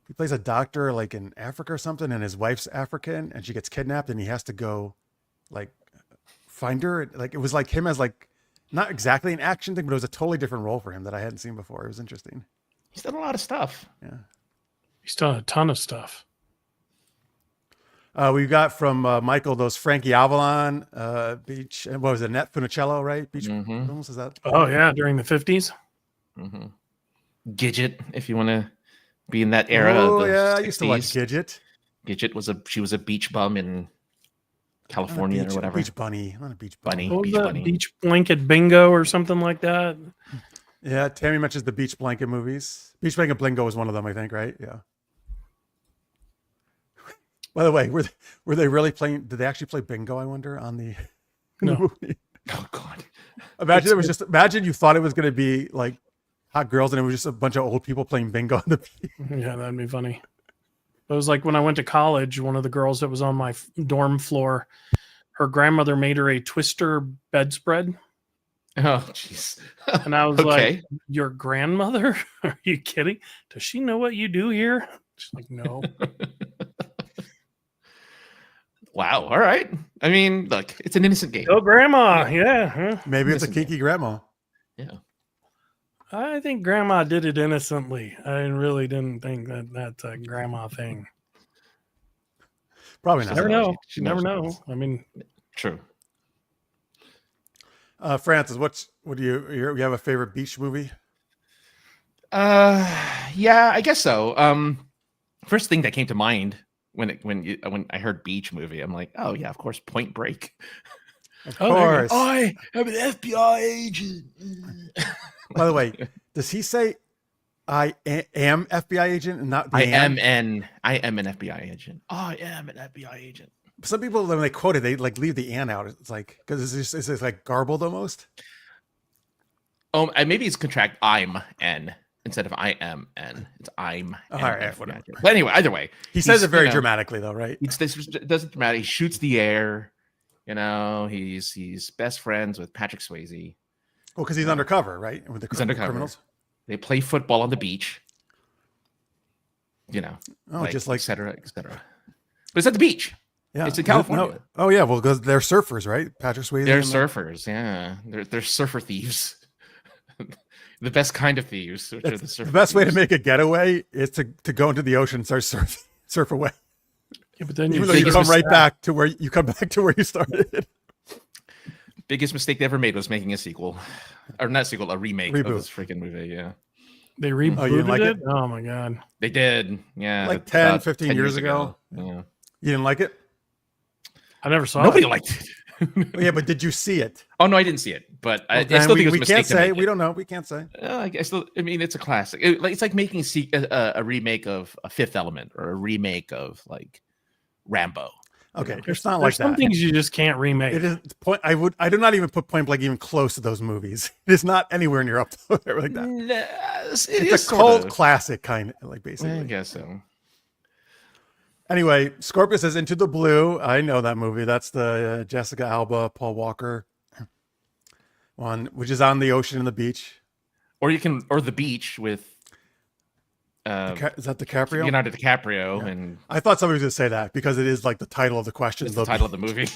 he plays a doctor like in Africa or something, and his wife's African, and she gets kidnapped, and he has to go like find her. Like it was like him as like not exactly an action thing, but it was a totally different role for him that I hadn't seen before. It was interesting. He's done a lot of stuff. Yeah. He's done a ton of stuff. We got from Michael those Frankie Avalon beach. What was it? Net Funicello, right? Beach films, is that? Oh yeah, during the 50s. Mm-hmm. Gidget, if you want to be in that era. Oh of the yeah, 60s. I used to watch Gidget. Gidget she was a beach bum in California or whatever. Beach bunny, not a beach bunny. What was Beach that? Bunny. Beach blanket bingo or something like that. Yeah, Tammy mentions the beach blanket movies. Beach blanket bingo was one of them, I think, right? Yeah. By the way, were they really playing? Did they actually play bingo? I wonder in the No. movie. Oh God! Imagine you thought it was going to be like hot girls, and it was just a bunch of old people playing bingo on the beach. Yeah, that'd be funny. It was like when I went to college, one of the girls that was on my dorm floor, her grandmother made her a twister bedspread. Oh jeez. And I was Okay. like, your grandmother? Are you kidding? Does she know what you do here? She's like, no. Wow. All right. I mean, look, it's an innocent game. Oh, grandma. Yeah. Huh? Maybe it's a kinky grandma. Yeah. I think grandma did it innocently. I really didn't think that that's a grandma thing. Probably You not. never know. She You never knows. know. I mean, True. Francis, what do you have a favorite beach movie? Yeah, I guess so. First thing that came to mind when I heard beach movie, I'm like, oh yeah, of course, Point Break. Of Oh, there you course. I am an FBI agent. By the way, does he say I am FBI agent and not the I am an FBI agent. I am an FBI agent. Some people when they quote it, they like leave the "and" out. It's like because it's like garbled almost. Oh, and maybe it's contract I'm N instead of I am N. It's I'm. All an right, FBI whatever. agent. But anyway, either way, He says he's, it very you know, dramatically though, right? This doesn't matter. He shoots the air. You know, he's best friends with Patrick Swayze. Well, because he's undercover, right? With the He's undercover. criminals. They play football on the beach. You know, just like et cetera, et cetera. But it's at the beach. Yeah, it's in California. No. Oh yeah, well, because they're surfers, right? Patrick Swayze. They're surfers. Yeah, they're surfer thieves. The best kind of thieves. Which are the surfer best way to thieves. make a getaway is to go into the ocean and start surf away. Yeah, but then Even though you come right back to where you started. Biggest mistake they ever made was making a sequel, or not sequel, a remake of this freaking movie. Yeah, they rebooted you didn't like it? Oh my god, they did. Yeah, like 10, 15 years ago. Yeah, you didn't like it? I never saw. Nobody it. liked it. Yeah, but did you see it? Oh no, I didn't see it, but I still think it was a we mistake can't to say. make We it. don't know. We can't say. I mean, it's a classic. It's like making a remake of a Fifth Element or a remake of like Rambo. Okay, it's not like some that. things you just can't remake. It is point. I do not even put Point Blank even close to those movies. It is not anywhere near up there like that. It's a cult classic, kind of like basically. I guess so. Anyway, Scorpio says Into the Blue. I know that movie. That's the Jessica Alba, Paul Walker one, which is on the ocean and the beach. Or the beach with. Is that DiCaprio? Leonardo DiCaprio, Yeah. and I thought somebody was going to say that because it is like the title of the question. it's the title of the movie.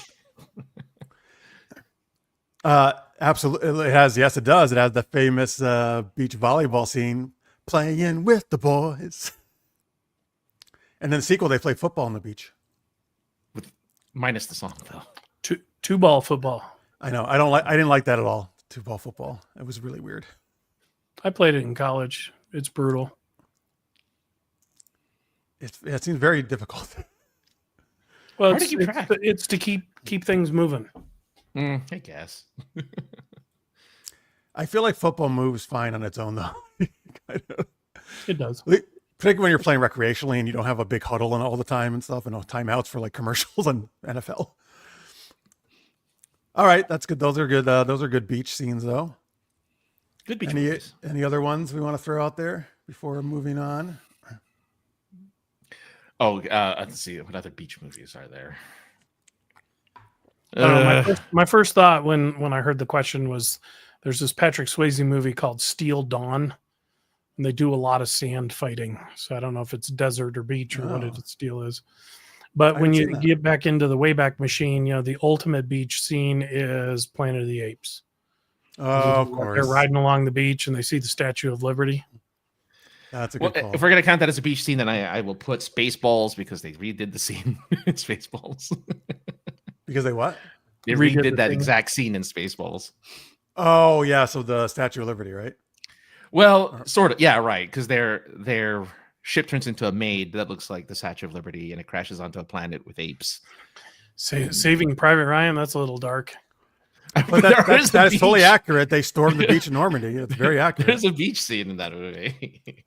Absolutely, it has. Yes, it does. It has the famous beach volleyball scene, playing with the boys. And then the sequel, they play football on the beach. Minus the song though. Two ball football. I know. I didn't like that at all. Two ball football. It was really weird. I played it in college. It's brutal. It seems very difficult. Well, Hard to keep track. it's to keep things moving. I guess. I feel like football moves fine on its own, though. Kind of. It does. Particularly when you're playing recreationally and you don't have a big huddle and all the time and stuff, and no timeouts for like commercials on NFL. All right, that's good. Those are good. Those are good beach scenes, though. Good beach movies. Any other ones we want to throw out there before moving on? Oh, let's see. What other beach movies are there? My first thought when I heard the question was, there's this Patrick Swayze movie called Steel Dawn, and they do a lot of sand fighting. So I don't know if it's desert or beach or what its deal is. But when you get back into the Wayback Machine, the ultimate beach scene is Planet of the Apes. Oh, of course. They're riding along the beach and they see the Statue of Liberty. That's a good call. If we're going to count that as a beach scene, then I will put Spaceballs because they redid the scene in Spaceballs. Because they what? They redid that exact scene in Spaceballs. Oh, yeah. So the Statue of Liberty, right? Well, sort of. Yeah, right. Because their ship turns into a maid that looks like the Statue of Liberty, and it crashes onto a planet with apes. Saving Private Ryan, that's a little dark. But that is totally accurate. They stormed the beach in Normandy. It's very accurate. There's a beach scene in that movie.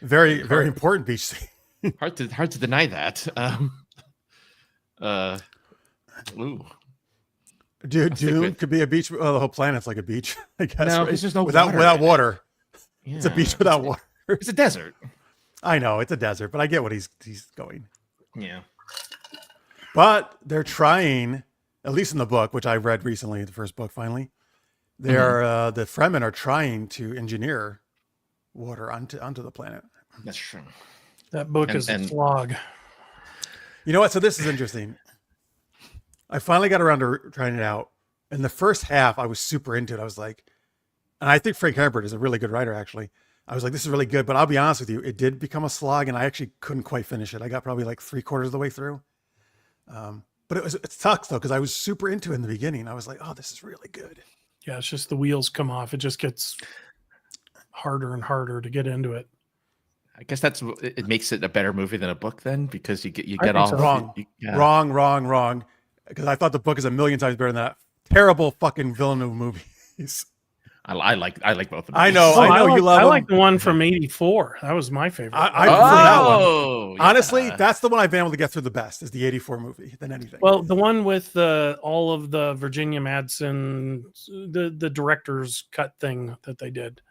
Very, very important beach scene. Hard to deny that. Ooh. Dude, Dune could be a beach. Oh, the whole planet's like a beach, I guess. No, right? it's just no without water. Yeah, it's a beach without water. It's a desert. I know it's a desert, but I get what he's going. Yeah. But they're trying, at least in the book, which I read recently, the first book finally. They're the Fremen are trying to engineer water onto the planet. That's true. That book is a slog. You know what? So this is interesting. I finally got around to trying it out. In the first half, I was super into it. I was like, and I think Frank Herbert is a really good writer, actually. I was like, this is really good. But I'll be honest with you, it did become a slog, and I actually couldn't quite finish it. I got probably like 3/4 of the way through. But it sucks, though, because I was super into it in the beginning. I was like, oh, this is really good. Yeah, it's just the wheels come off. It just gets harder and harder to get into it. I guess it makes it a better movie than a book then, because you get off. So. Wrong. Because I thought the book is a million times better than that terrible fucking Villeneuve movies. I like both of them. I know you love them. I like the one from '84. That was my favorite. I prefer that one. Yeah. Honestly, that's the one I've been able to get through the best, is the '84 movie than anything. Well, the one with all of the Virginia Madsen, the director's cut thing that they did.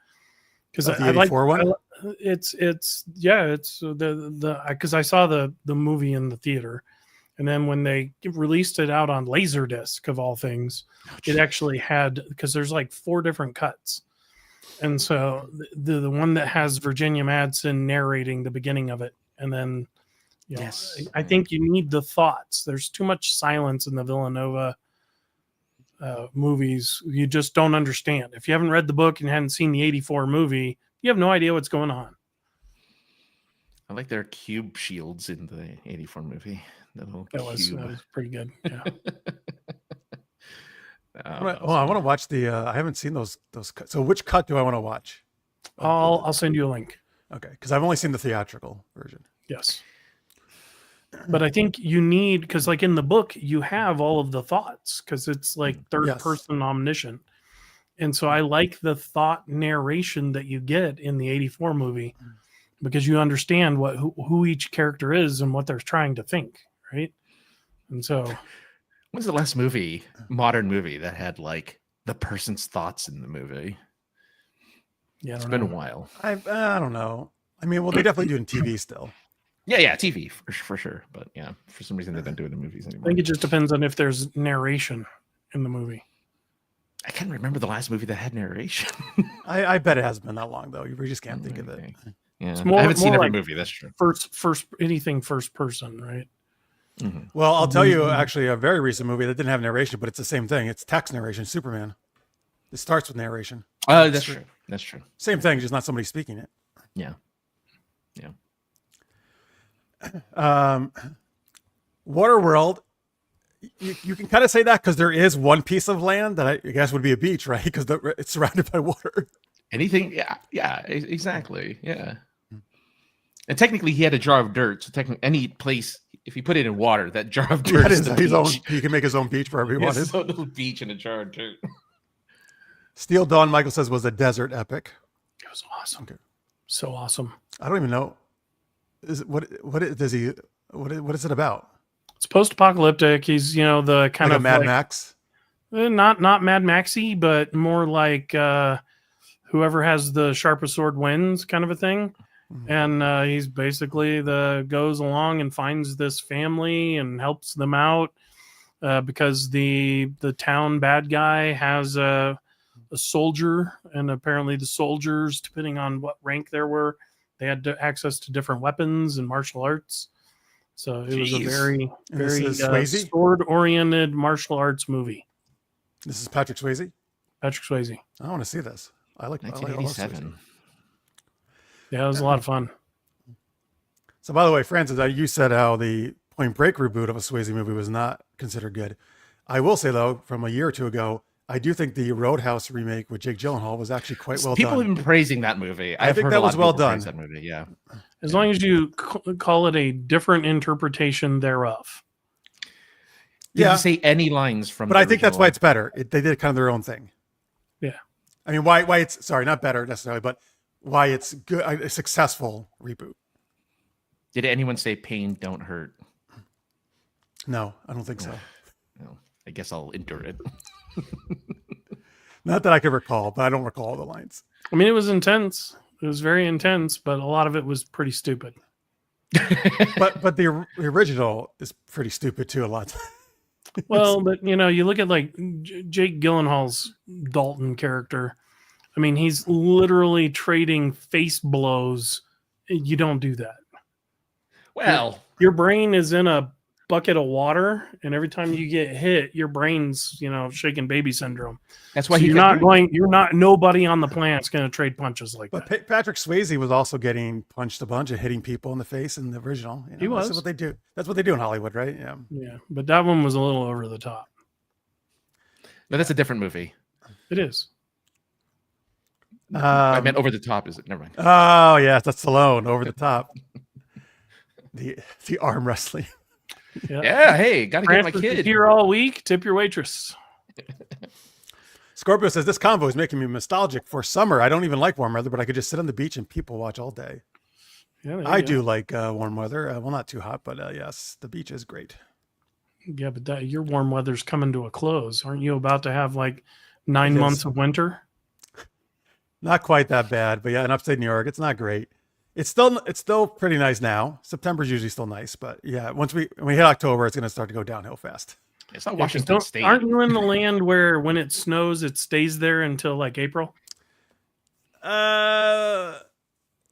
Because the '84 one. It's the because I saw the movie in the theater, And then when they released it out on Laserdisc, of all things, it actually had, because there's like 4 different cuts. And so the one that has Virginia Madsen narrating the beginning of it, and then Yes. I think you need the thoughts. There's too much silence in the Villanova movies. You just don't understand. If you haven't read the book and hadn't seen the 84 movie, you have no idea what's going on. I like their cube shields in the 84 movie. The little That was cube. pretty good. Yeah. I want to watch the. I haven't seen those cuts. So which cut do I want to watch? I'll send you a link. Okay, because I've only seen the theatrical version. Yes. But I think you need, because like in the book, you have all of the thoughts, because it's like third person omniscient. And so I like the thought narration that you get in the 84 movie, because you understand who each character is and what they're trying to think, right? And so when's the last modern movie that had like the person's thoughts in the movie? Yeah, it's been a while. I don't know. I mean, well, they definitely do it in TV still. Yeah, TV for sure. But yeah, for some reason they don't do it in movies anymore. I think it just depends on if there's narration in the movie. I can't remember the last movie that had narration. I bet it hasn't been that long though. You just can't think of it. Yeah, more, I haven't seen every like movie. That's true. First anything first person, right? Mm-hmm. Well, I'll tell you actually a very recent movie that didn't have narration, but it's the same thing. It's text narration. Superman. It starts with narration. That's true. That's true. Same thing, just not somebody speaking it. Yeah. Waterworld, you can kind of say that because there is one piece of land that I guess would be a beach, right? Because it's surrounded by water. Anything, yeah, exactly, yeah. And technically, he had a jar of dirt. So technically, any place, if you put it in water, that jar of dirt is his own. He can make his own beach wherever he wanted. His own little beach in a jar of dirt. Steel Dawn, Michael says, was a desert epic. It was awesome. Okay. So awesome. I don't even know. What is it about? It's post-apocalyptic. He's the kind like of Mad Max. Not Mad Maxy, but more like whoever has the sharpest sword wins, kind of a thing. Mm-hmm. And he's basically goes along and finds this family and helps them out because the town bad guy has a soldier, and apparently the soldiers, depending on what rank there were, they had access to different weapons and martial arts. So it was a very sword-oriented martial arts movie. This is Patrick Swayze? Patrick Swayze. I want to see this. I like 1987. Yeah, it was a lot of fun. So by the way, Francis, you said how the Point Break reboot of a Swayze movie was not considered good. I will say, though, from a year or two ago, I do think the Roadhouse remake with Jake Gyllenhaal was actually quite well done. People have been praising that movie. I think that was well done. That movie, yeah. As long as you call it a different interpretation thereof. Did you say any lines from? But I think that's why it's better. They did kind of their own thing. Yeah. I mean, why it's not better necessarily, but why it's good, a successful reboot. Did anyone say pain don't hurt? No, I don't think so. No, I guess I'll endure it. Not that I can recall, but I don't recall the lines. I mean, it was intense. It was very intense, but a lot of it was pretty stupid. but the original is pretty stupid too a lot. Well, but you look at like Jake Gyllenhaal's Dalton character. I mean, he's literally trading face blows. You don't do that. Well, your brain is in a bucket of water, and every time you get hit, your brain's shaking baby syndrome. That's why nobody on the planet's going to trade punches like that. But Patrick Swayze was also getting punched a bunch and hitting people in the face in the original. He was. That's what they do. That's what they do in Hollywood, right? Yeah. Yeah, but that one was a little over the top. But that's a different movie. It is. I meant over the top. Is it? Never mind. Oh yeah, that's Stallone, over the top. the arm wrestling. Yeah, hey, gotta get my kid here all week. Tip your waitress. Scorpio says this convo is making me nostalgic for summer. I don't even like warm weather, but I could just sit on the beach and people watch all day. Yeah, I do like warm weather. Well, not too hot, but yes, the beach is great. Yeah, but your warm weather's coming to a close. Aren't you about to have like 9 months of winter? Not quite that bad, but yeah, in upstate New York, it's not great. It's still pretty nice now. September's usually still nice, but yeah, once we hit October, it's going to start to go downhill fast. It's not Yeah, 'cause Washington State. aren't you in the land where when it snows, it stays there until like April?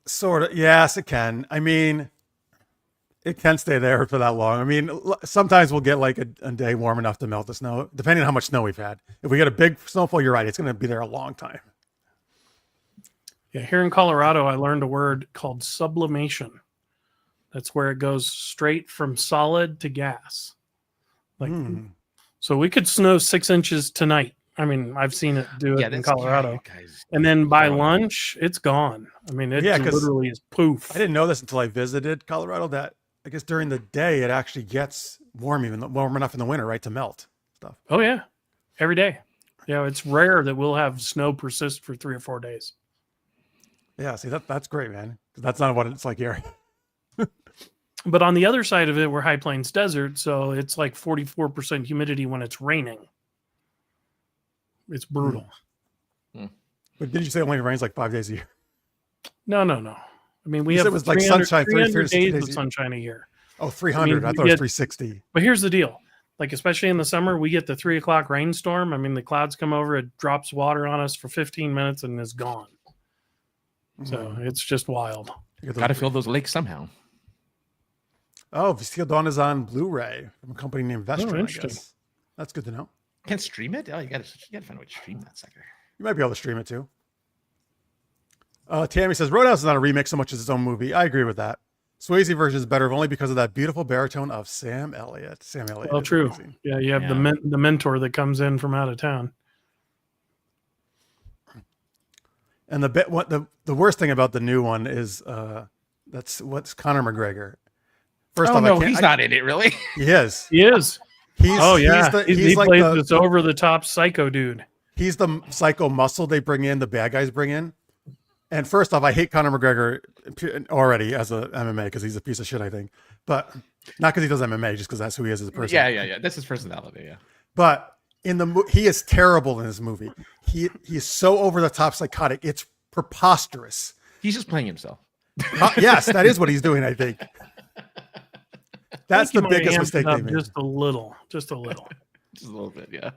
Sort of. Yes, it can. I mean, it can stay there for that long. I mean, sometimes we'll get like a day warm enough to melt the snow, depending on how much snow we've had. If we get a big snowfall, you're right. It's going to be there a long time. Yeah, here in Colorado, I learned a word called sublimation. That's where it goes straight from solid to gas. Like, so we could snow 6 inches tonight. I mean, I've seen it do it in Colorado. And then by lunch, it's gone. I mean, it literally is poof. I didn't know this until I visited Colorado that I guess during the day it actually gets warm enough in the winter, right, to melt stuff. Oh, yeah. Every day. Yeah, it's rare that we'll have snow persist for 3 or 4 days. Yeah, see, that's great, man. That's not what it's like here. But on the other side of it, we're High Plains desert, so it's like 44% humidity when it's raining. It's brutal. But didn't you say it only rains like 5 days a year? No. I mean, we have it was like sunshine, 300 days of sunshine a year. Oh, 300. I thought it was 360. But here's the deal. Like, especially in the summer, we get the 3 o'clock rainstorm. I mean, the clouds come over, it drops water on us for 15 minutes and is gone. So it's just wild. Got to fill those lakes somehow. Oh, Steel Dawn is on Blu-ray from a company named Vestron, I interesting. guess. That's good to know. Can't stream it? Oh, you gotta find a way to stream that sucker. You might be able to stream it too. Tammy says Roadhouse is not a remake so much as its own movie. I agree with that. Swayze version is better only because of that beautiful baritone of Sam Elliott. Well, true. Amazing. Yeah, you have the mentor that comes in from out of town. And the worst thing about the new one is what's Conor McGregor. First off, he's not in it, really. He is. He is. He like plays this over the top psycho dude. He's the psycho muscle they bring in, the bad guys bring in. And first off, I hate Conor McGregor already as a MMA because he's a piece of shit, I think. But not because he does MMA, just because that's who he is as a person. Yeah. That's his personality. Yeah. But he is terrible in this movie. He's so over the top psychotic. It's preposterous. He's just playing himself. Yes, that is what he's doing, I think. That's the biggest mistake they made. Just a little. Just a little bit, yeah.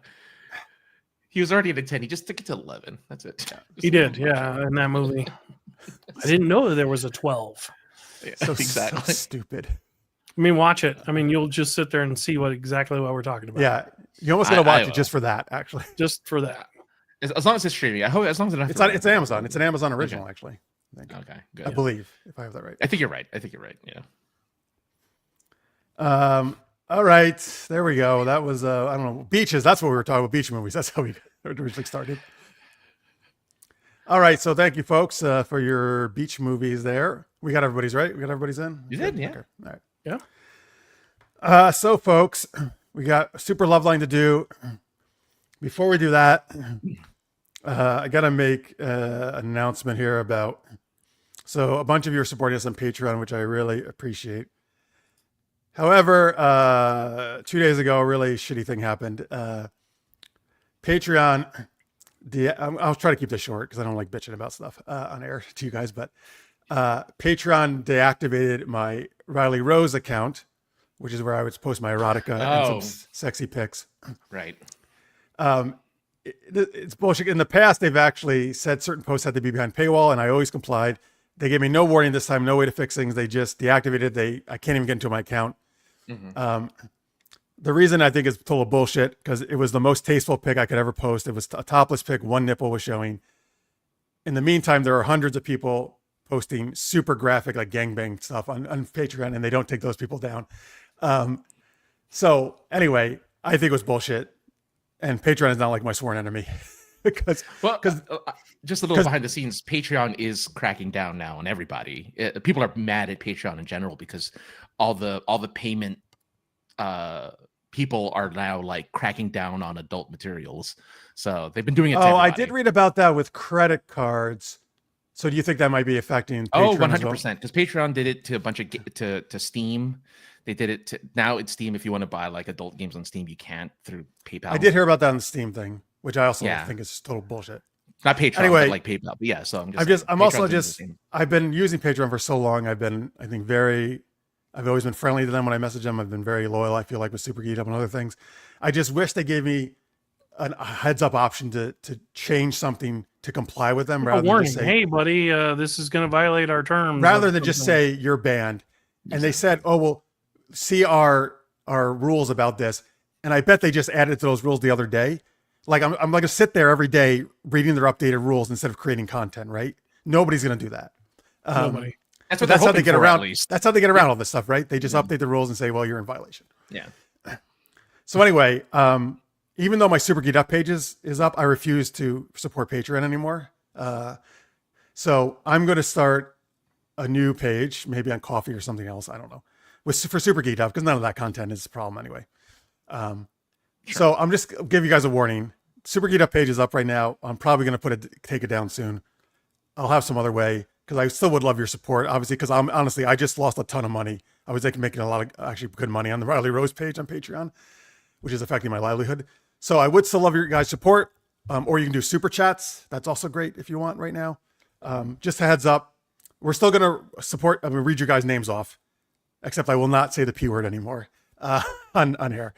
He was already at a 10. He just took it to 11. That's it. Yeah, he did, in that movie. I didn't know that there was a 12. Yeah, exactly. So stupid. I mean, watch it. I mean, you'll just sit there and see exactly what we're talking about. Yeah, you almost gotta watch it just for that, actually. Just for that. As long as it's streaming. I hope as long as it's Amazon. It's an Amazon original, actually. Okay, good. I believe, if I have that right. I think you're right. Yeah. All right, there we go. That was I don't know, beaches. That's what we were talking about, beach movies. That's how we originally started. All right, so thank you, folks, for your beach movies. There, we got everybody's right. We got everybody's in. You did, yeah. Okay. All right, yeah. So, folks, we got super Loveline to do. Before we do that, I got to make an announcement here about. So, a bunch of you are supporting us on Patreon, which I really appreciate. However, 2 days ago, a really shitty thing happened. Patreon, I'll try to keep this short because I don't like bitching about stuff on air to you guys, but Patreon deactivated my Riley Rose account, which is where I would post my erotica and some sexy pics. Right. It's bullshit. In the past, they've actually said certain posts had to be behind paywall, and I always complied. They gave me no warning this time, no way to fix things. They just deactivated. I can't even get into my account. Mm-hmm. The reason I think is total bullshit because it was the most tasteful pic I could ever post. It was a topless pic, one nipple was showing. In the meantime, there are hundreds of people posting super graphic, like gangbang stuff on Patreon, and they don't take those people down. So anyway, I think it was bullshit, and Patreon is not like my sworn enemy. Because just a little behind the scenes, Patreon is cracking down now on everybody. People are mad at Patreon in general because all the payment people are now like cracking down on adult materials. So they've been doing it. To everybody. I did read about that with credit cards. So do you think that might be affecting Patreon 100%. Because Patreon did it to a bunch of to Steam. They did it to now it's Steam. If you want to buy like adult games on Steam, you can't through PayPal. I did hear about that on the Steam thing, which I also think is total bullshit. Not Patreon, Anyway, but like PayPal. But yeah, so I'm just. I'm also just. I've been using Patreon for so long. I've always been friendly to them when I message them. I've been very loyal. I feel like with Super Geeked Up and other things. I just wish they gave me a heads up option to change something to comply with them, rather warning. than just say, "Hey, buddy, this is going to violate our terms." Rather than just say you're banned. And they said, "Oh, well, see our rules about this." And I bet they just added to those rules the other day. Like I'm going to sit there every day reading their updated rules instead of creating content, right? Nobody's going to do that. Nobody. That's how they get around. Least. That's how they get around all this stuff, right? They just update the rules and say, "Well, you're in violation." Yeah. So anyway, even though my Super Geeked Up page is up, I refuse to support Patreon anymore. So I'm going to start a new page, maybe on Coffee or something else. I don't know. For Super Geeked Up, because none of that content is a problem anyway. So I'm just give you guys a warning. Super Geeked Up page is up right now. I'm probably going to take it down soon. I'll have some other way, because I still would love your support, obviously, because I just lost a ton of money. I was making a lot of actually good money on the Riley Rose page on Patreon, which is affecting my livelihood. So I would still love your guys' support, or you can do super chats. That's also great if you want right now. Just a heads up, we're still going to support. I'm going to read your guys' names off, except I will not say the P word anymore on here,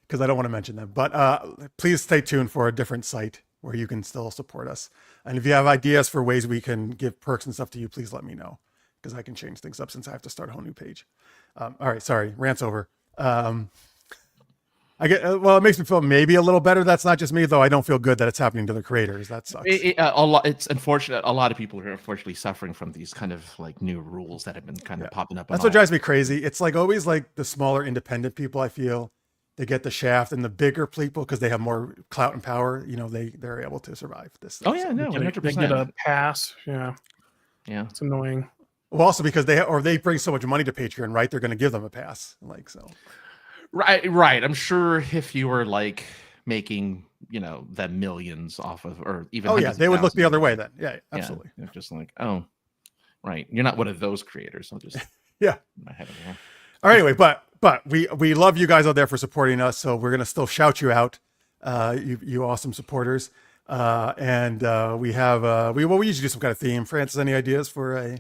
because I don't want to mention them. But please stay tuned for a different site where you can still support us. And if you have ideas for ways we can give perks and stuff to you, please let me know, because I can change things up since I have to start a whole new page. All right, sorry, rant's over. It makes me feel maybe a little better. That's not just me, though. I don't feel good that it's happening to the creators. That sucks. It's unfortunate. A lot of people are unfortunately suffering from these kind of like new rules that have been kind of popping up. That's what drives me crazy. It's like always like the smaller independent people, I feel, they get the shaft, and the bigger people, because they have more clout and power, they're able to survive this stuff. Oh yeah, no, 100%. They get a pass. Yeah, it's annoying. Well, also because they bring so much money to Patreon, right? They're going to give them a pass, like so. Right. I'm sure if you were like making, the millions off of, or even they would look the other way then. Yeah, absolutely. Yeah, just like, oh, right, you're not one of those creators. I'll just my head over here. All right, anyway, but we love you guys out there for supporting us, so we're gonna still shout you out, you awesome supporters, and we have we usually do some kind of theme. Francis, any ideas for a?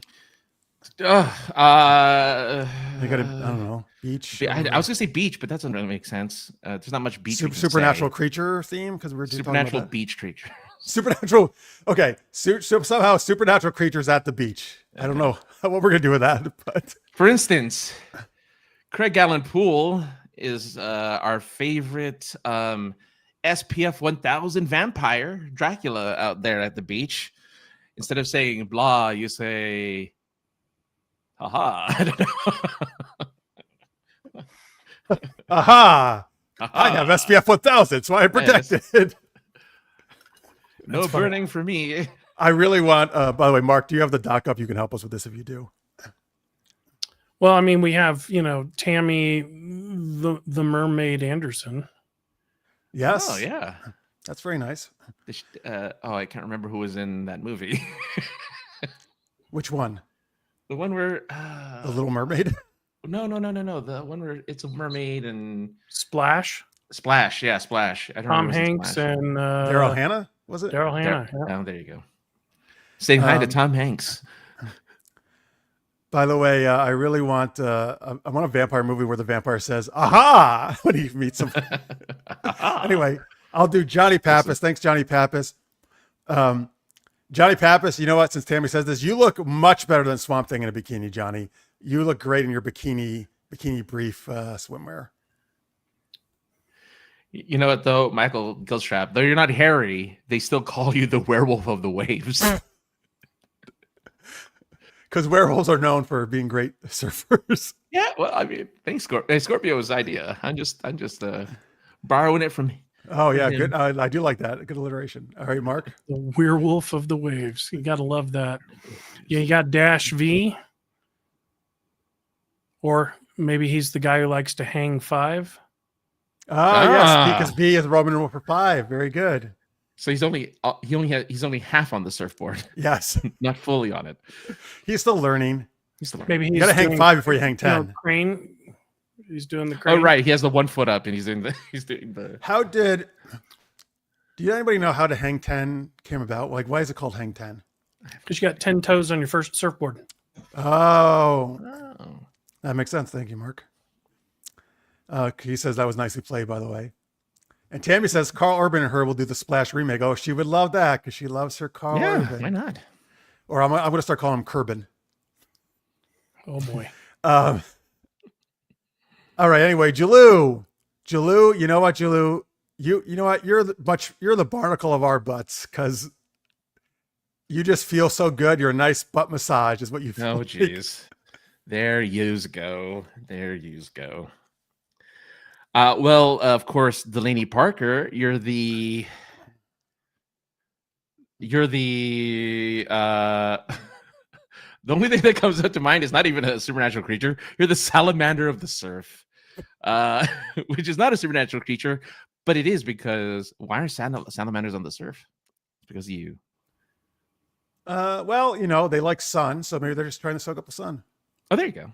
They got I don't know, beach. I was gonna say beach, but that doesn't really make sense. There's not much beach. Supernatural creature theme, because we're supernatural beach creature. Supernatural. Okay, somehow supernatural creatures at the beach. Okay. I don't know what we're gonna do with that, but for instance, Craig Allen Poole is our favorite SPF 1000 vampire Dracula out there at the beach. Instead of saying blah, you say aha. I don't know. Aha. I have SPF 1000, so I'm protected. Yes. No burning for me. I really want, by the way, Mark, do you have the doc up? You can help us with this if you do. Well, I mean, we have, Tammy, the Mermaid Anderson. Yes. Oh, yeah. That's very nice. I can't remember who was in that movie. Which one? The one where The Little Mermaid? No. The one where it's a mermaid and Splash. Yeah, Splash. I don't Tom Hanks and Daryl Hannah, was it? Daryl Hannah. Oh, there you go. Saying hi to Tom Hanks. By the way, I really want I want a vampire movie where the vampire says "aha" when he meets him. Anyway, I'll do Johnny Pappas. Thanks, Johnny Pappas. Johnny Pappas, you know what? Since Tammy says this, you look much better than Swamp Thing in a bikini, Johnny. You look great in your bikini brief swimwear. You know what, though, Michael Gilstrap, though you're not hairy, they still call you the werewolf of the waves. Because werewolves are known for being great surfers. Yeah, well, I mean, thanks, Scorpio's idea. I'm just borrowing it from. Oh yeah, good. I do like that. Good alliteration. All right, Mark. The werewolf of the waves. You gotta love that. Yeah, you got Dash V. Or maybe he's the guy who likes to hang five. Yes, because B is Roman numeral for 5. Very good. So he's only half on the surfboard. Yes, not fully on it. He's still learning. Maybe you got to hang 5 before you hang 10. Crane. He's doing the crane. Oh right, he has the 1 foot up, and he's doing the. How did Do anybody know how to hang 10 came about? Like, why is it called hang 10? Because you got 10 toes on your first surfboard. Oh, Oh. that makes sense. Thank you, Mark. He says that was nicely played, by the way. And Tammy says Carl Urban and her will do the Splash remake. Oh, she would love that because she loves her Carl Urban. Why not? Or I'm going to start calling him Kerbin. Oh boy. All right. Anyway, Jaloo, you know what, Jaloo? You know what? You're the barnacle of our butts because you just feel so good. You're a nice butt massage, is what you feel. Oh, jeez. There yous go. There yous go. Well, of course, Delaney Parker, you're the the only thing that comes up to mind is not even a supernatural creature. You're the salamander of the surf, which is not a supernatural creature, but it is because why are salamanders on the surf? It's because of you. Well, you know, they like sun, so maybe they're just trying to soak up the sun. Oh, there you go.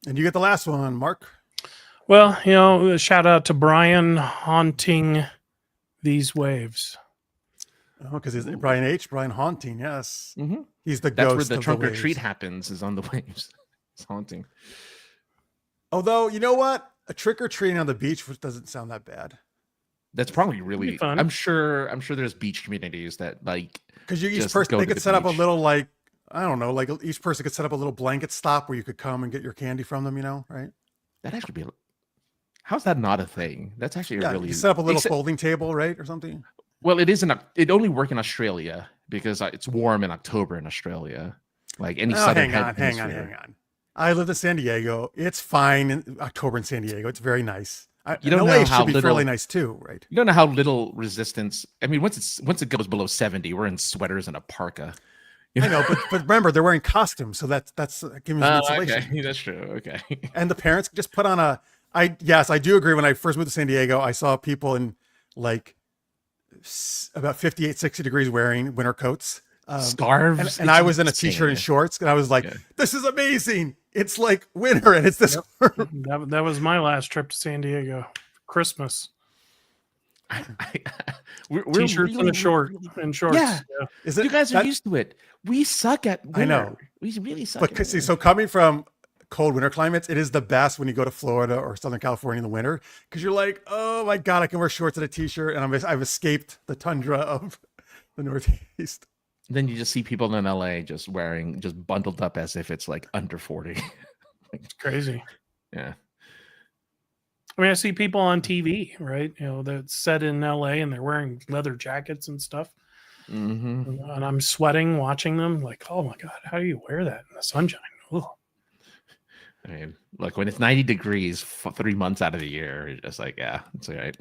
And you get the last one, Mark. Well, you know, a shout out to Brian haunting these waves. Oh, because it's Brian Haunting, yes. Mm-hmm. He's the That's ghost where the of trunk the or treat waves. happens, is on the waves. It's haunting. Although, you know what? A trick or treating on the beach doesn't sound that bad. That's probably really fun. I'm sure there's beach communities that like Because each just person go they to could the set up a beach. little like I don't know, like each person could set up a little blanket stop where you could come and get your candy from them, you know, right? That actually be. How's that not a thing? That's actually Yeah, a really you set up a little Except- folding table, right, or something. Well, it isn't. It only work in Australia because it's warm in October in Australia. Like any southern hang on. I lived in San Diego. It's fine in October in San Diego. It's very nice. You don't LA know how should be little- fairly nice too, right? You don't know how little resistance. I mean, once it goes below 70, we're in sweaters and a parca. I know, but remember they're wearing costumes, so that's giving them Oh, insulation. okay. That's true. Okay. And the parents just put on a. Yes, I do agree. When I first moved to San Diego, I saw people in like about 58, 60 degrees wearing winter coats. Scarves. And I was in a t-shirt and shorts, and I was like, Yeah. "This is amazing! It's like winter, and it's this." That was my last trip to San Diego. Christmas. We're T-shirts really, and shorts. Yeah. Is it, You guys are that- used to it. We suck at winter. I know. We really suck. But at see, winter. so coming from cold winter climates, it is the best when you go to Florida or Southern California in the winter because you're like, "Oh my god, I can wear shorts and a t-shirt, and I've escaped the tundra of the Northeast." Then you just see people in LA just bundled up as if it's like under 40. It's crazy. Yeah. I mean, I see people on TV, right? You know, that's set in LA and they're wearing leather jackets and stuff. Mm-hmm. And I'm sweating watching them. Like, oh my God, how do you wear that in the sunshine? Ugh. I mean, look, when it's 90 degrees 3 months out of the year, you're just like, yeah, it's all right.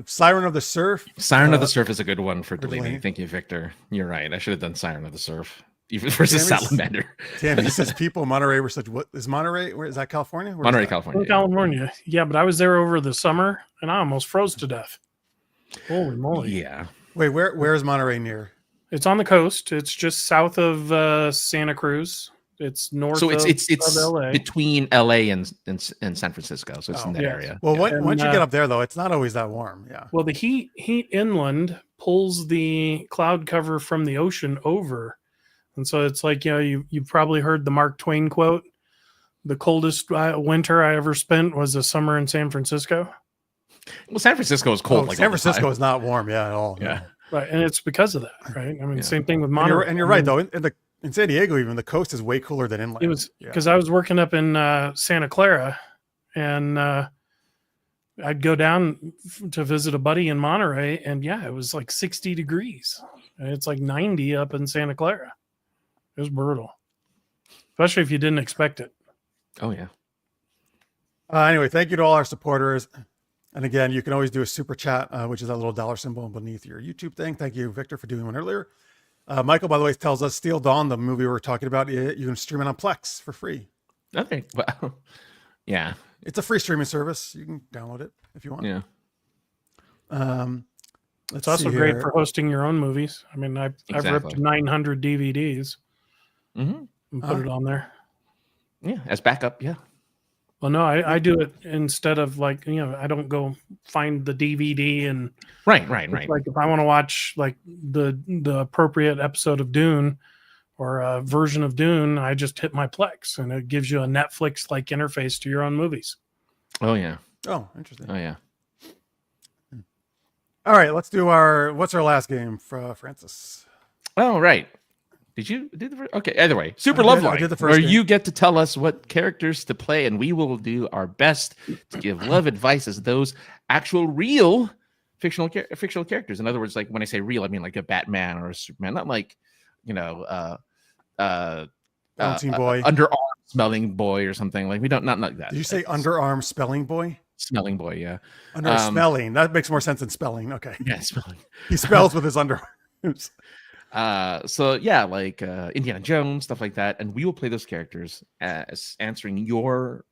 Siren of the Surf. Siren of the Surf is a good one for Delaney. Delaney. Thank you, Victor. You're right. I should have done Siren of the Surf. Even versus Tammy's- Salamander. Tammy says people in Monterey were such. What is Monterey? Where is that? California? Where is Monterey, that? California. In California. Yeah, but I was there over the summer and I almost froze to death. Holy moly. Yeah. Wait, where is Monterey near? It's on the coast. It's just south of Santa Cruz. It's north So of LA. between LA and San Francisco. So it's in that yes. area. Well, Yeah. once you get up there, though, it's not always that warm. Yeah. Well, the heat inland pulls the cloud cover from the ocean over. And so it's like, you know, you've probably heard the Mark Twain quote. The coldest winter I ever spent was a summer in San Francisco. Well, San Francisco is cold. Oh, like San all the Francisco time. is not warm. Yeah, at all. no. Yeah. Right. And it's because of that, right? I mean, Yeah. same thing with And Monterey. you're right, though. In San Diego, even the coast is way cooler than inland. It was Yeah. because I was working up in Santa Clara, and I'd go down to visit a buddy in Monterey, and yeah, it was like 60 degrees. And it's like 90 up in Santa Clara. It was brutal, especially if you didn't expect it. Oh, yeah. Anyway, thank you to all our supporters. And again, you can always do a super chat, which is that little dollar symbol beneath your YouTube thing. Thank you, Victor, for doing one earlier. Michael, by the way, tells us Steel Dawn, the movie we were talking about, you can stream it on Plex for free. Okay. Well, yeah. It's a free streaming service. You can download it if you want. Yeah. Let's It's also see great here. for hosting your own movies. I mean, I've ripped Exactly. 900 DVDs Mm-hmm. and put it on there. Yeah. As backup. Yeah. Well, no, I do it instead of like, I don't go find the DVD and Right. like if I want to watch like the appropriate episode of Dune or a version of Dune, I just hit my Plex and it gives you a Netflix like interface to your own movies. Oh yeah. Oh, interesting. Oh yeah. All right, let's do what's our last game, Francis? Oh right. Did you do the okay? Either way, Super I Loveline, did the where first game. you get to tell us what characters to play, and we will do our best to give love advice as those actual real fictional characters. In other words, like when I say real, I mean like a Batman or a Superman, not like Bouncing boy, underarm smelling boy or something. Like we don't not like that. Did you say underarm spelling boy? Smelling boy, yeah. Smelling. That makes more sense than spelling. Okay. Yeah, smelling. He spells with his underarms. So yeah, like Indiana Jones, stuff like that, and we will play those characters as answering your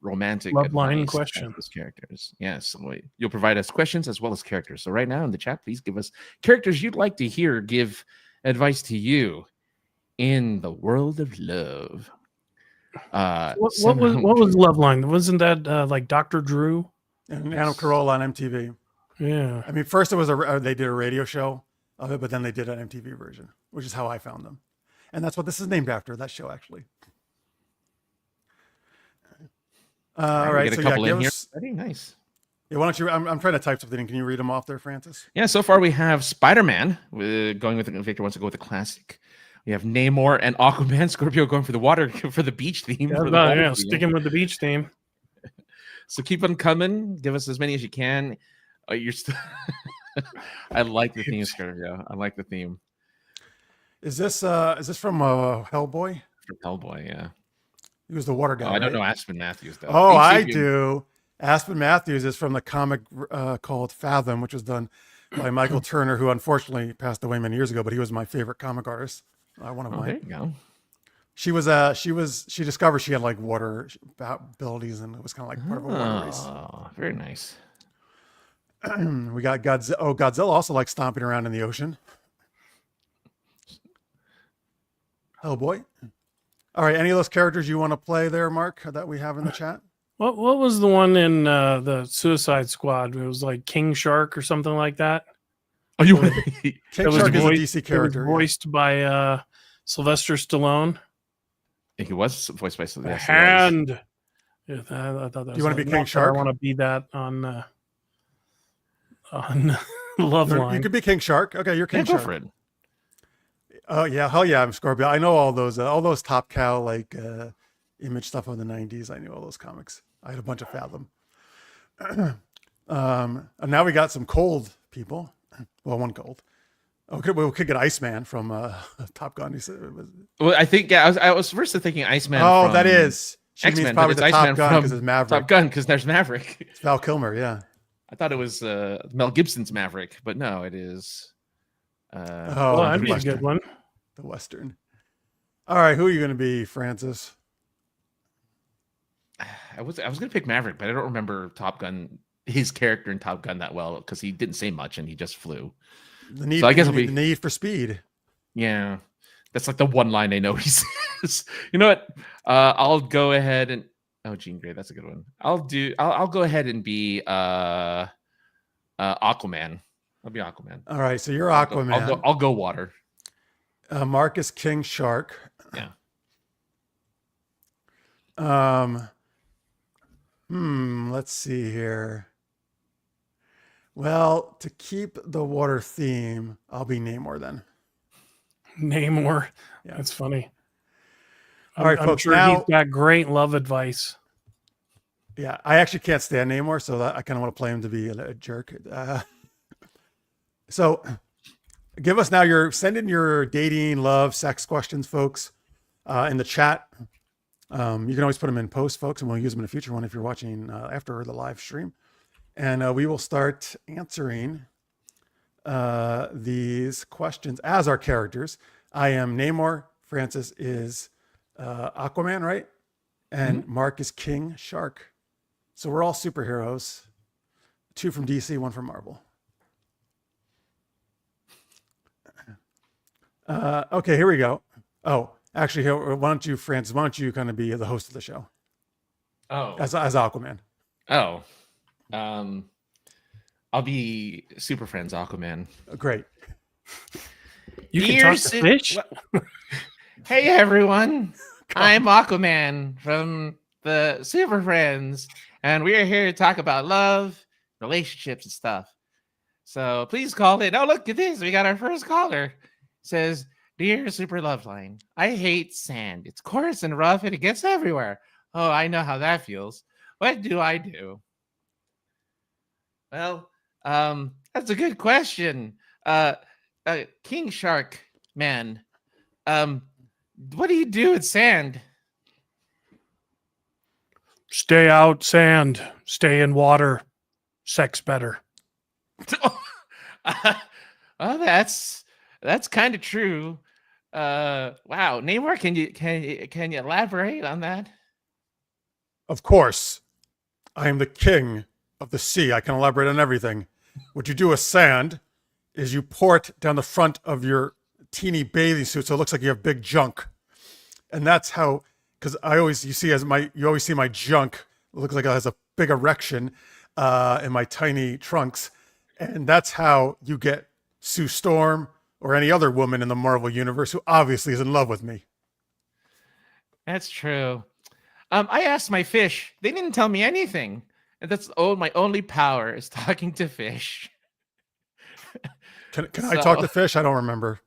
romantic Loveline question. Those characters. Yes, so you'll provide us questions as well as characters. So right now in the chat, please give us characters you'd like to hear give advice to you in the world of love. What was Loveline? Wasn't that like Dr. Drew and Adam Carolla on MTV? Yeah. I mean, first it was they did a radio show of it, but then they did an MTV version, which is how I found them. And that's what this is named after, that show, actually. All right, so yeah, give us... Very nice. Yeah, why don't you, I'm trying to type something. Can you read them off there, Francis? Yeah, so far we have Spider-Man, going with, Victor wants to go with the classic. We have Namor and Aquaman. Scorpio going for the water, for the beach theme. Yeah, sticking with the beach theme. So keep on coming. Give us as many as you can. You're still... I like the theme, Scorpio. I like the theme. Is this from Hellboy? From Hellboy, yeah. He was the water guy. I don't know Aspen Matthews though. Oh, I do. Aspen Matthews is from the comic called Fathom, which was done by Michael Turner, who unfortunately passed away many years ago, but he was my favorite comic artist. One of mine. There you go. She discovered she had like water abilities, and it was kind of like part of a water race. Oh, very nice. We got Godzilla. Oh, Godzilla also likes stomping around in the ocean. Hellboy. All right. Any of those characters you want to play there, Mark, that we have in the chat? What was the one in the Suicide Squad? It was like King Shark or something like that. Oh, you King Shark is a DC character. It was voiced by Sylvester Stallone. He was voiced by Sylvester. Hand. Yeah, I thought that. Do you want to be King Shark? I want to be that on Loveline. You could be King Shark. Okay, you're King Shark. Go for it. Oh yeah, hell yeah, I'm Scorpio. I know all those Top Cow like Image stuff of the '90s. I knew all those comics. I had a bunch of Fathom. And now we got some cold people. Well, one cold. Okay, we could get Iceman from Top Gun. He said it was... Well, I think I was first thinking Iceman. Oh, that is. She X-Men, means probably the Top Gun because it's Maverick. Top Gun because there's Maverick. It's Val Kilmer, yeah. I thought it was Mel Gibson's Maverick, but no, it is. That'd be a good one. The Western. All right, who are you going to be, Francis? I was going to pick Maverick, but I don't remember Top Gun, his character in Top Gun that well because he didn't say much and he just flew. The need, so I guess the need for speed. Yeah, that's like the one line I know he says. You know what? I'll go ahead and Jean Grey, that's a good one. I'll go ahead and be Aquaman. I'll be Aquaman. All right, so you're Aquaman. I'll go water. Mark is King Shark. Yeah. Let's see here. Well, to keep the water theme, I'll be Namor then. Namor. Yeah. That's funny. All right, I'm folks. sure now, he's got great love advice. Yeah, I actually can't stand Namor, so I kind of want to play him to be a jerk. So give us now send in your dating, love, sex questions, folks, in the chat. You can always put them in post, folks, and we'll use them in a future one if you're watching after the live stream. And we will start answering these questions as our characters. I am Namor. Francis is Aquaman, right? And Mark is King Shark. So we're all superheroes. 2 from DC, 1 from Marvel. Okay, here we go. Oh, actually, why don't you, Francis, kind of be the host of the show? Oh. as Aquaman. Oh. I'll be Super Friends Aquaman. Great. You can Dear talk to fish. Hey everyone, I'm Aquaman from the Super Friends, and we are here to talk about love, relationships, and stuff. So please call in. Oh, look at this. We got our first caller. It says, Dear Super Loveline, I hate sand. It's coarse and rough and it gets everywhere. Oh, I know how that feels. What do I do? Well, that's a good question. King Shark Man, what do you do with sand? Stay out, sand. Stay in water. Sex better. Well, that's kind of true. Wow, Namor, can you elaborate on that? Of course, I am the king of the sea. I can elaborate on everything. What you do with sand is you pour it down the front of your teeny bathing suit, so it looks like you have big junk. And that's how, because you always see my junk. It looks like it has a big erection in my tiny trunks. And that's how you get Sue Storm or any other woman in the Marvel universe who obviously is in love with me. That's true. I asked my fish. They didn't tell me anything. And that's my only power is talking to fish. Can I talk to fish? I don't remember.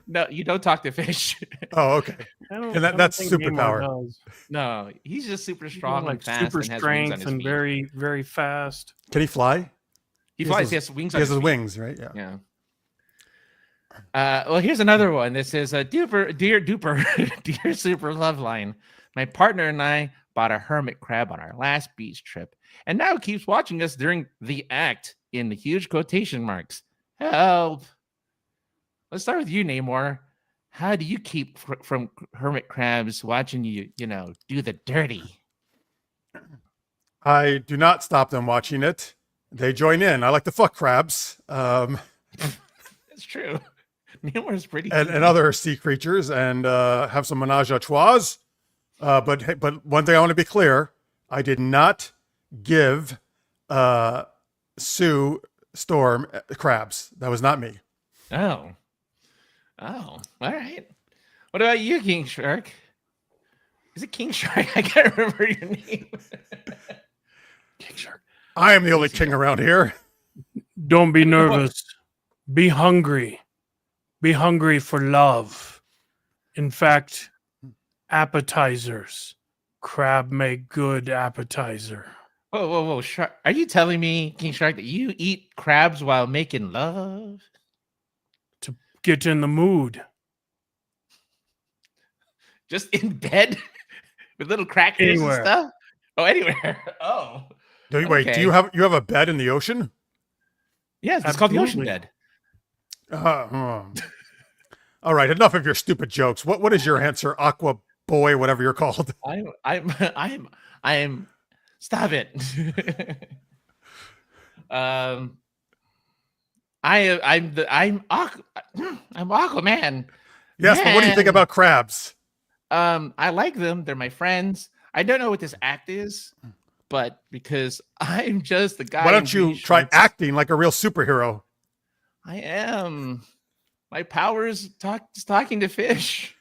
No, you don't talk to fish. Oh, okay. And that's superpower. No, he's just super strong and fast. Super and has strength wings on his and feet. very, very fast. Can he fly? He flies. He has wings on his his feet. wings, right? Yeah. Well, here's another one. This is a dear Super Loveline. My partner and I bought a hermit crab on our last beach trip, and now keeps watching us during the act in the huge quotation marks. Help! Let's start with you, Namor. How do you keep from hermit crabs watching you, do the dirty? I do not stop them watching it. They join in. I like to fuck crabs. That's true. Namor's pretty and other sea creatures, and have some menage a trois. But one thing I want to be clear: I did not give Sue Storm crabs. That was not me. Oh, all right. What about you, King Shark? Is it King Shark? I can't remember your name. King Shark. I am the only king around here. Don't be nervous. Be hungry. Be hungry for love. In fact, appetizers. Crab make good appetizer. Whoa, Shark. Are you telling me, King Shark, that you eat crabs while making love? To get in the mood. Just in bed? With little crackers Anywhere. and stuff? Oh, anywhere. Oh. Wait, Okay. do you have a bed in the ocean? Yes, it's called the ocean Absolutely. bed. All right, enough of your stupid jokes. What is your answer, Aqua Boy, whatever you're called? I'm stop it. I'm Aquaman. Yes, but what do you think Man. about crabs? I like them. They're my friends. I don't know what this act is, but because I'm just the guy. Why don't in you beach try shorts. acting like a real superhero? I am. My power is talking to fish.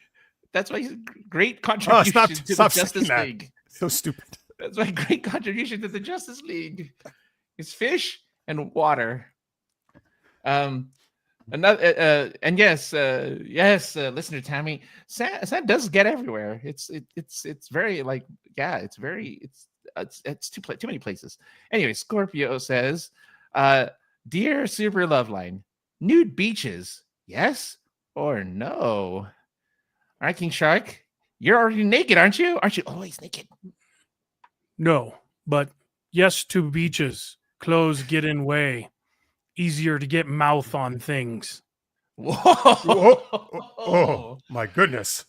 That's my great contribution to the stop Justice saying that. League. So stupid. That's my great contribution to the Justice League. It's fish and water. Another and yes, listener Tammy, sand does get everywhere. It's very it's too many places. Anyway, Scorpio says, "Dear Super Loveline, nude beaches, yes or no?" All right, King Shark, you're already naked, aren't you? Aren't you always naked? No, but yes to beaches. Clothes get in way. Easier to get mouth on things. Whoa! Oh, my goodness.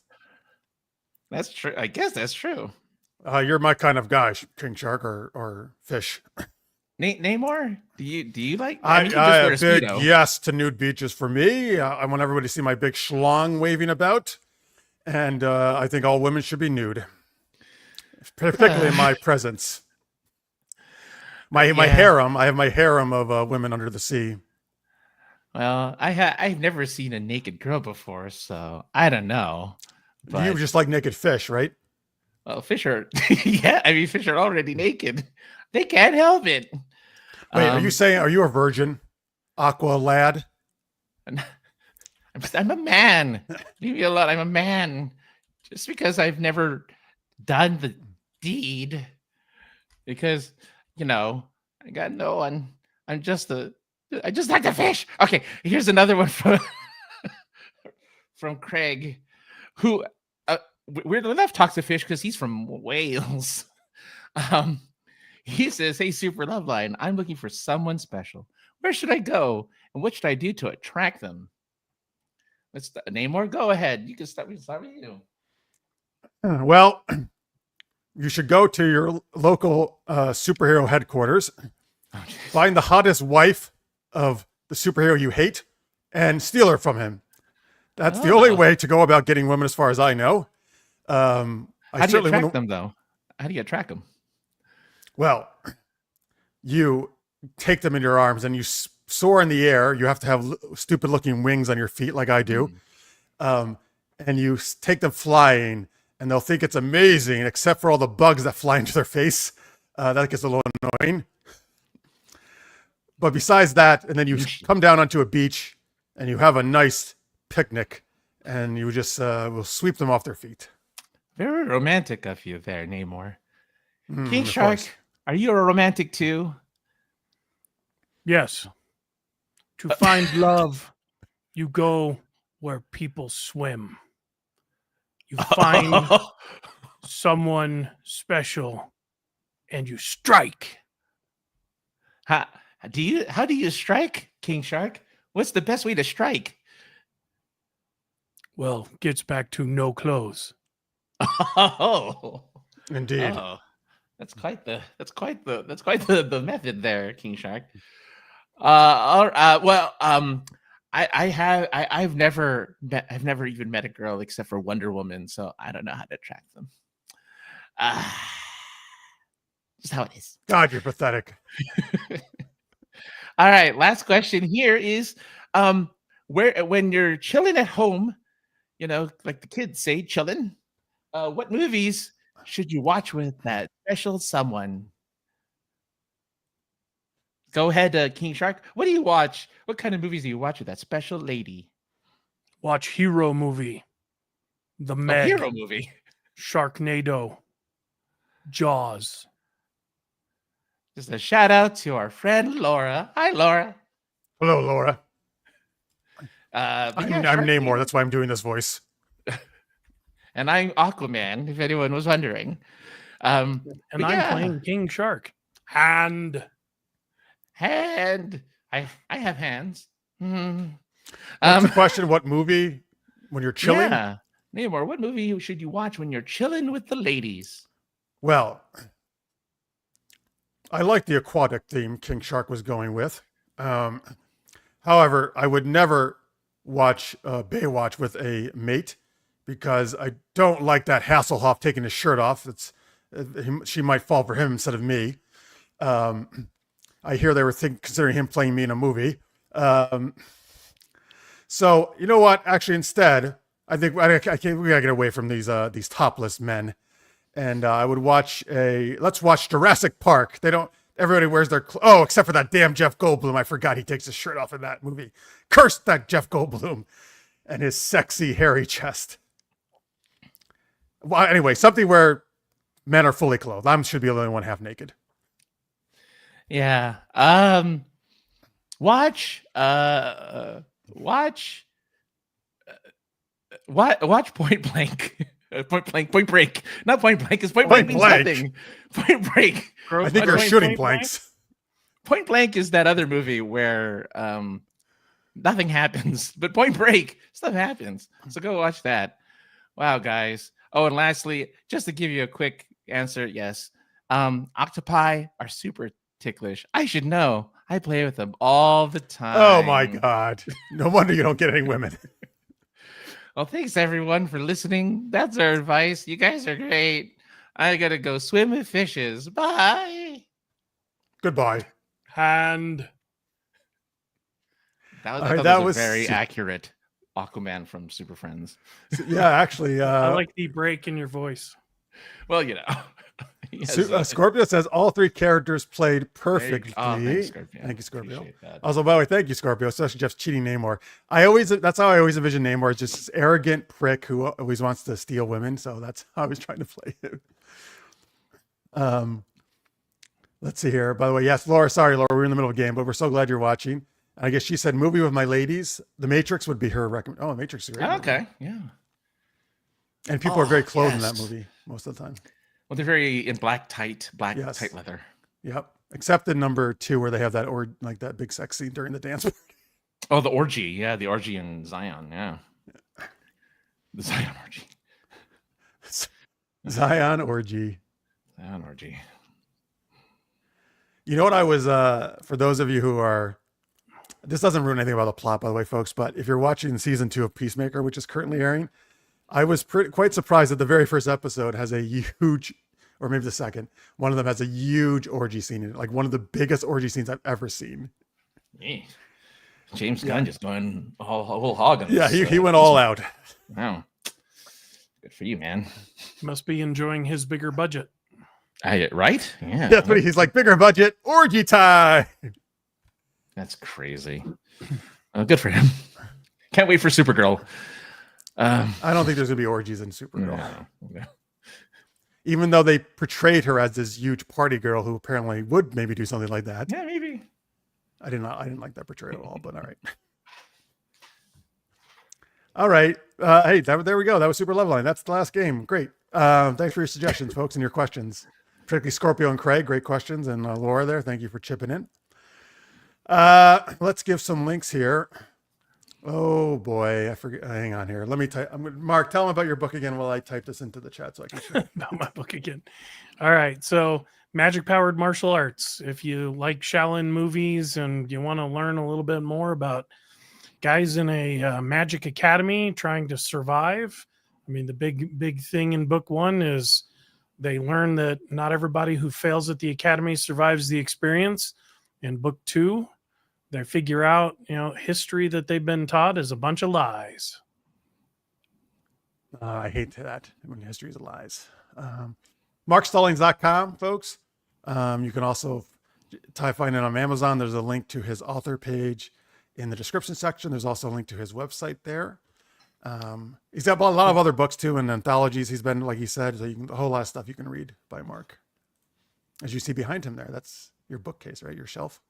That's true. I guess that's true. You're my kind of guy, King Shark or fish. Namor, do you like? I you just wear a big Speedo. yes to nude beaches for me. I want everybody to see my big schlong waving about, and I think all women should be nude. particularly in my presence. My Yeah. harem. I have my harem of women under the sea. Well, I've never seen a naked girl before, so I don't know. But You just like naked fish, right? well, fish are yeah, I mean fish are already naked. They can't help it. Wait, are you saying, are you a virgin? Aqua lad? I'm a man. Leave me alone. I'm a man. Just because I've never done the deed, because I got no one. I just like the fish. Okay, here's another one from Craig, who weirdly enough talks to fish because he's from Wales. He says, "Hey, Super Loveline, I'm looking for someone special. Where should I go, and what should I do to attract them?" Let's name more. Go ahead. You can start. We can start with you. Well, you should go to your local superhero headquarters, find the hottest wife of the superhero you hate, and steal her from him. That's the only way to go about getting women, as far as I know. How do you attract them, though? How do you attract them? Well, you take them in your arms and you soar in the air. You have to have stupid-looking wings on your feet, like I do, and you take them flying. And they'll think it's amazing, except for all the bugs that fly into their face. That gets a little annoying. But besides that, and then you come down onto a beach and you have a nice picnic and you just will sweep them off their feet. Very romantic of you there, Namor. King of Shark, course. are you a romantic too? Yes. To find love, you go where people swim. You find someone special and you strike. How do you strike, King Shark? What's the best way to strike? Well, gets back to no clothes. Oh, Indeed. oh, that's quite the method there, King Shark. I've never even met a girl except for Wonder Woman, so I don't know how to attract them. Just how it is. God, you're pathetic. All right, last question here is when you're chilling at home, like the kids say, chilling, what movies should you watch with that special someone? Go ahead, King Shark. What do you watch? What kind of movies do you watch with that special lady? Watch Hero movie. The Meg. Hero movie. Sharknado. Jaws. Just a shout out to our friend Laura. Hi, Laura. Hello, Laura. But I'm yeah, Namor. Sharknado. That's why I'm doing this voice. And I'm Aquaman, if anyone was wondering. And I'm playing King Shark. Hand. I have hands. That's the question. What movie when you're chilling? Yeah. Namor, what movie should you watch when you're chilling with the ladies? Well, I like the aquatic theme King Shark was going with. However, I would never watch Baywatch with a mate because I don't like that Hasselhoff taking his shirt off. She might fall for him instead of me. I hear they were considering him playing me in a movie. So you know what? Actually, instead, I think we gotta get away from these topless men. And I would let's watch Jurassic Park. Everybody wears their except for that damn Jeff Goldblum. I forgot he takes his shirt off in that movie. Curse that Jeff Goldblum and his sexy hairy chest. Well, anyway, something where men are fully clothed. I should be the only one half naked. Yeah. Watch Point Blank. Point Break. Not Point Blank, because Point Blank means nothing. Point Break. I think you're shooting blanks. Point Blank is that other movie where nothing happens, but Point Break, stuff happens. So go watch that. Wow, guys. Oh, and lastly, just to give you a quick answer, yes, octopi are super ticklish. I should know. I play with them all the time. Oh my God. No wonder you don't get any women. Well, thanks everyone for listening. That's our advice. You guys are great. I gotta go swim with fishes. Bye. Goodbye. And That was, All I right, thought that that was a was very su- accurate Aquaman from Super Friends. Yeah, actually, I like the break in your voice. Well, you know. He has, Scorpio says all three characters played perfectly. thanks, Scorpio. Thank you, Scorpio. Appreciate that. Also, by the way, thank you, Scorpio. Especially Jeff's cheating Namor. That's how I always envision Namor, just this arrogant prick who always wants to steal women. So that's how I was trying to play him. Let's see here. By the way, yes, Laura. Sorry, Laura, we're in the middle of a game, but we're so glad you're watching. I guess she said movie with my ladies. The Matrix would be her recommend. Oh, Matrix is a great. Okay, movie. yeah. And people are very clothed in that yes. movie most of the time. Well, they're very in black tight Yes. leather. Yep. Except in number 2 where they have that like that big sex scene during the dance. Oh, the orgy. Yeah, the orgy in Zion. Yeah. The Zion orgy. Zion orgy. Zion orgy. You know what I was, for those of you who are, this doesn't ruin anything about the plot, by the way, folks, but if you're watching season 2 of Peacemaker, which is currently airing, I was quite surprised that the very first episode has a huge, or maybe the second, one of them has a huge orgy scene in it, like one of the biggest orgy scenes I've ever seen. Yeah. James Gunn just going whole hog on Yeah, this. he went all out. Wow. Good for you, man. Must be enjoying his bigger budget. Right? Yeah. That's what he's like, bigger budget, orgy time. That's crazy. Good for him. Can't wait for Supergirl. I don't think there's going to be orgies in Supergirl. No. Even though they portrayed her as this huge party girl who apparently would maybe do something like that. Yeah, maybe. I didn't like that portrayal at all, but all right. All right. Hey, there we go. That was Super Loveline. That's the last game. Great. Thanks for your suggestions, folks, and your questions. Particularly Scorpio and Craig, great questions. And Laura there, thank you for chipping in. Let's give some links here. Oh boy, I forget. Hang on here. Let me type. Mark, tell them about your book again while I type this into the chat so I can share. About my book again. All right. So magic powered martial arts. If you like Shaolin movies and you want to learn a little bit more about guys in a magic academy trying to survive. I mean, the big thing in book 1 is they learn that not everybody who fails at the academy survives the experience. In book 2, they figure out, history that they've been taught is a bunch of lies. I hate that when history is lies. MarkStallings.com, folks. You can also find it on Amazon. There's a link to his author page in the description section. There's also a link to his website there. He's got a lot of other books too and anthologies. He's been, like he said, so a whole lot of stuff you can read by Mark. As you see behind him there, that's your bookcase, right? Your shelf.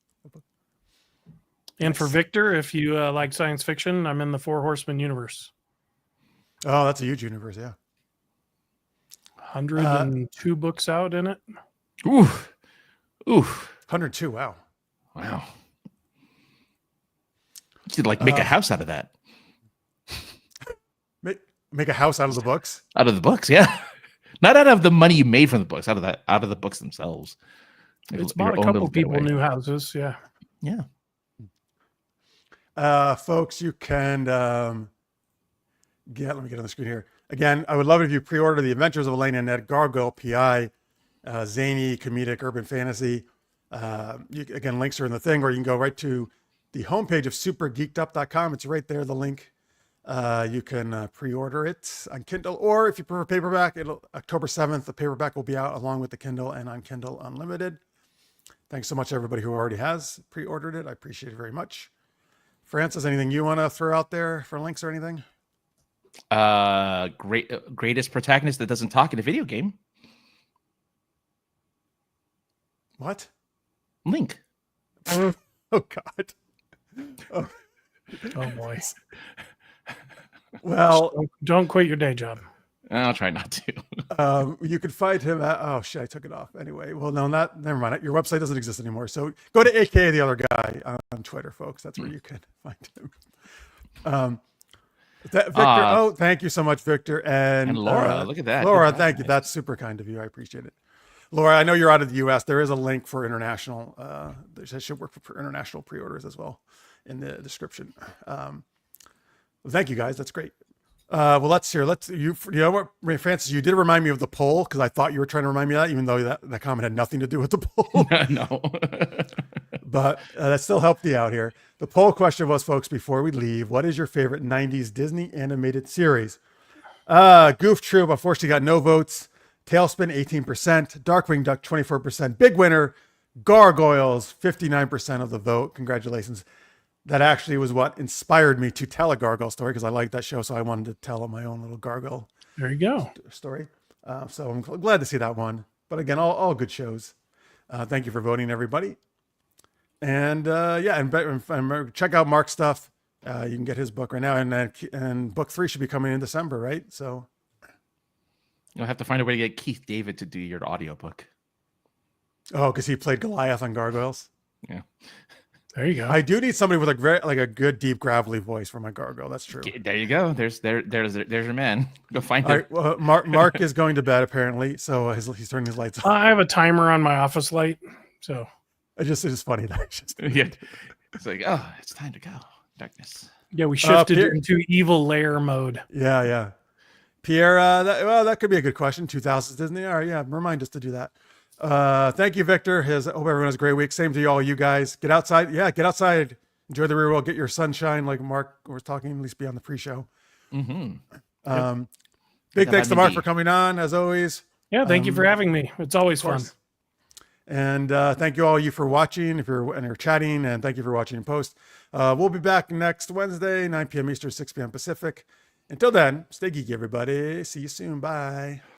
And for Victor, if you like science fiction, I'm in the 4 Horsemen universe. Oh, that's a huge universe, yeah. 102 books out in it. Ooh. 102, wow. Wow. You could make a house out of that. Make a house out of the books? Out of the books, yeah. Not out of the money you made from the books, out of the books themselves. It's bought a couple people new houses, yeah. Yeah. Folks, you can let me get on the screen here. Again, I would love it if you pre-order The Adventures of Elena and Ned, Gargoyle P.I, zany, comedic, urban fantasy. Again, links are in the thing, or you can go right to the homepage of supergeekedup.com. It's right there, the link. You can pre-order it on Kindle, or if you prefer paperback, October 7th, the paperback will be out along with the Kindle and on Kindle Unlimited. Thanks so much, everybody who already has pre-ordered it. I appreciate it very much. Francis, anything you want to throw out there for links or anything? Greatest protagonist that doesn't talk in a video game. What? Link. Oh God. Oh boy. Well, don't quit your day job. I'll try not to. You could find him at, oh shit, I took it off. Anyway, well, no, never mind. Your website doesn't exist anymore. So go to AKA the other guy on Twitter, folks. That's where you can find him. Victor, thank you so much, Victor. And Laura, look at that. Laura, thank you. That's super kind of you. I appreciate it. Laura, I know you're out of the US. There is a link for international. That should work for international pre-orders as well in the description. Thank you guys. That's great. Well, let's hear. You know what, Francis, you did remind me of the poll because I thought you were trying to remind me of that, even though that comment had nothing to do with the poll. No. But that still helped you out here. The poll question was, folks, before we leave, what is your favorite 90s Disney animated series? Goof Troop, unfortunately, got no votes. Tailspin, 18%. Darkwing Duck, 24%. Big winner, Gargoyles, 59% of the vote. Congratulations. That actually was what inspired me to tell a gargoyle story because I liked that show, so I wanted to tell my own little gargoyle There you go. story. So I'm glad to see that one. But again, all good shows. Thank you for voting, everybody. And and check out Mark's stuff. You can get his book right now, and book 3 should be coming in December, right? So You'll have to find a way to get Keith David to do your audiobook. oh, because he played Goliath on Gargoyles. Yeah. There you go. I do need somebody with a good, deep, gravelly voice for my gargoyle. That's true. There you go. There's your man. Go find All him. right, well, Mark is going to bed apparently, so he's turning his lights off. I have a timer on my office light, so It's just funny that it's just Yeah. It's like, oh, it's time to go. Darkness. yeah, we shifted Pierre- into evil layer mode. yeah. Pierre, that could be a good question. 2000s Disney. All right, yeah, remind us to do that. Thank you, Victor. Hope everyone has a great week. Same to you all, you guys. Get outside. Yeah, get outside. Enjoy the real world. Get your sunshine, like Mark was talking, at least be on the pre-show. Mm-hmm. Big thanks to Mark D. for coming on, as always. Yeah, thank you for having me. It's always fun. And thank you all for watching. If you're chatting, and thank you for watching in post. We'll be back next Wednesday, 9 p.m. Eastern, 6 p.m. Pacific. Until then, stay geeky, everybody. See you soon. Bye.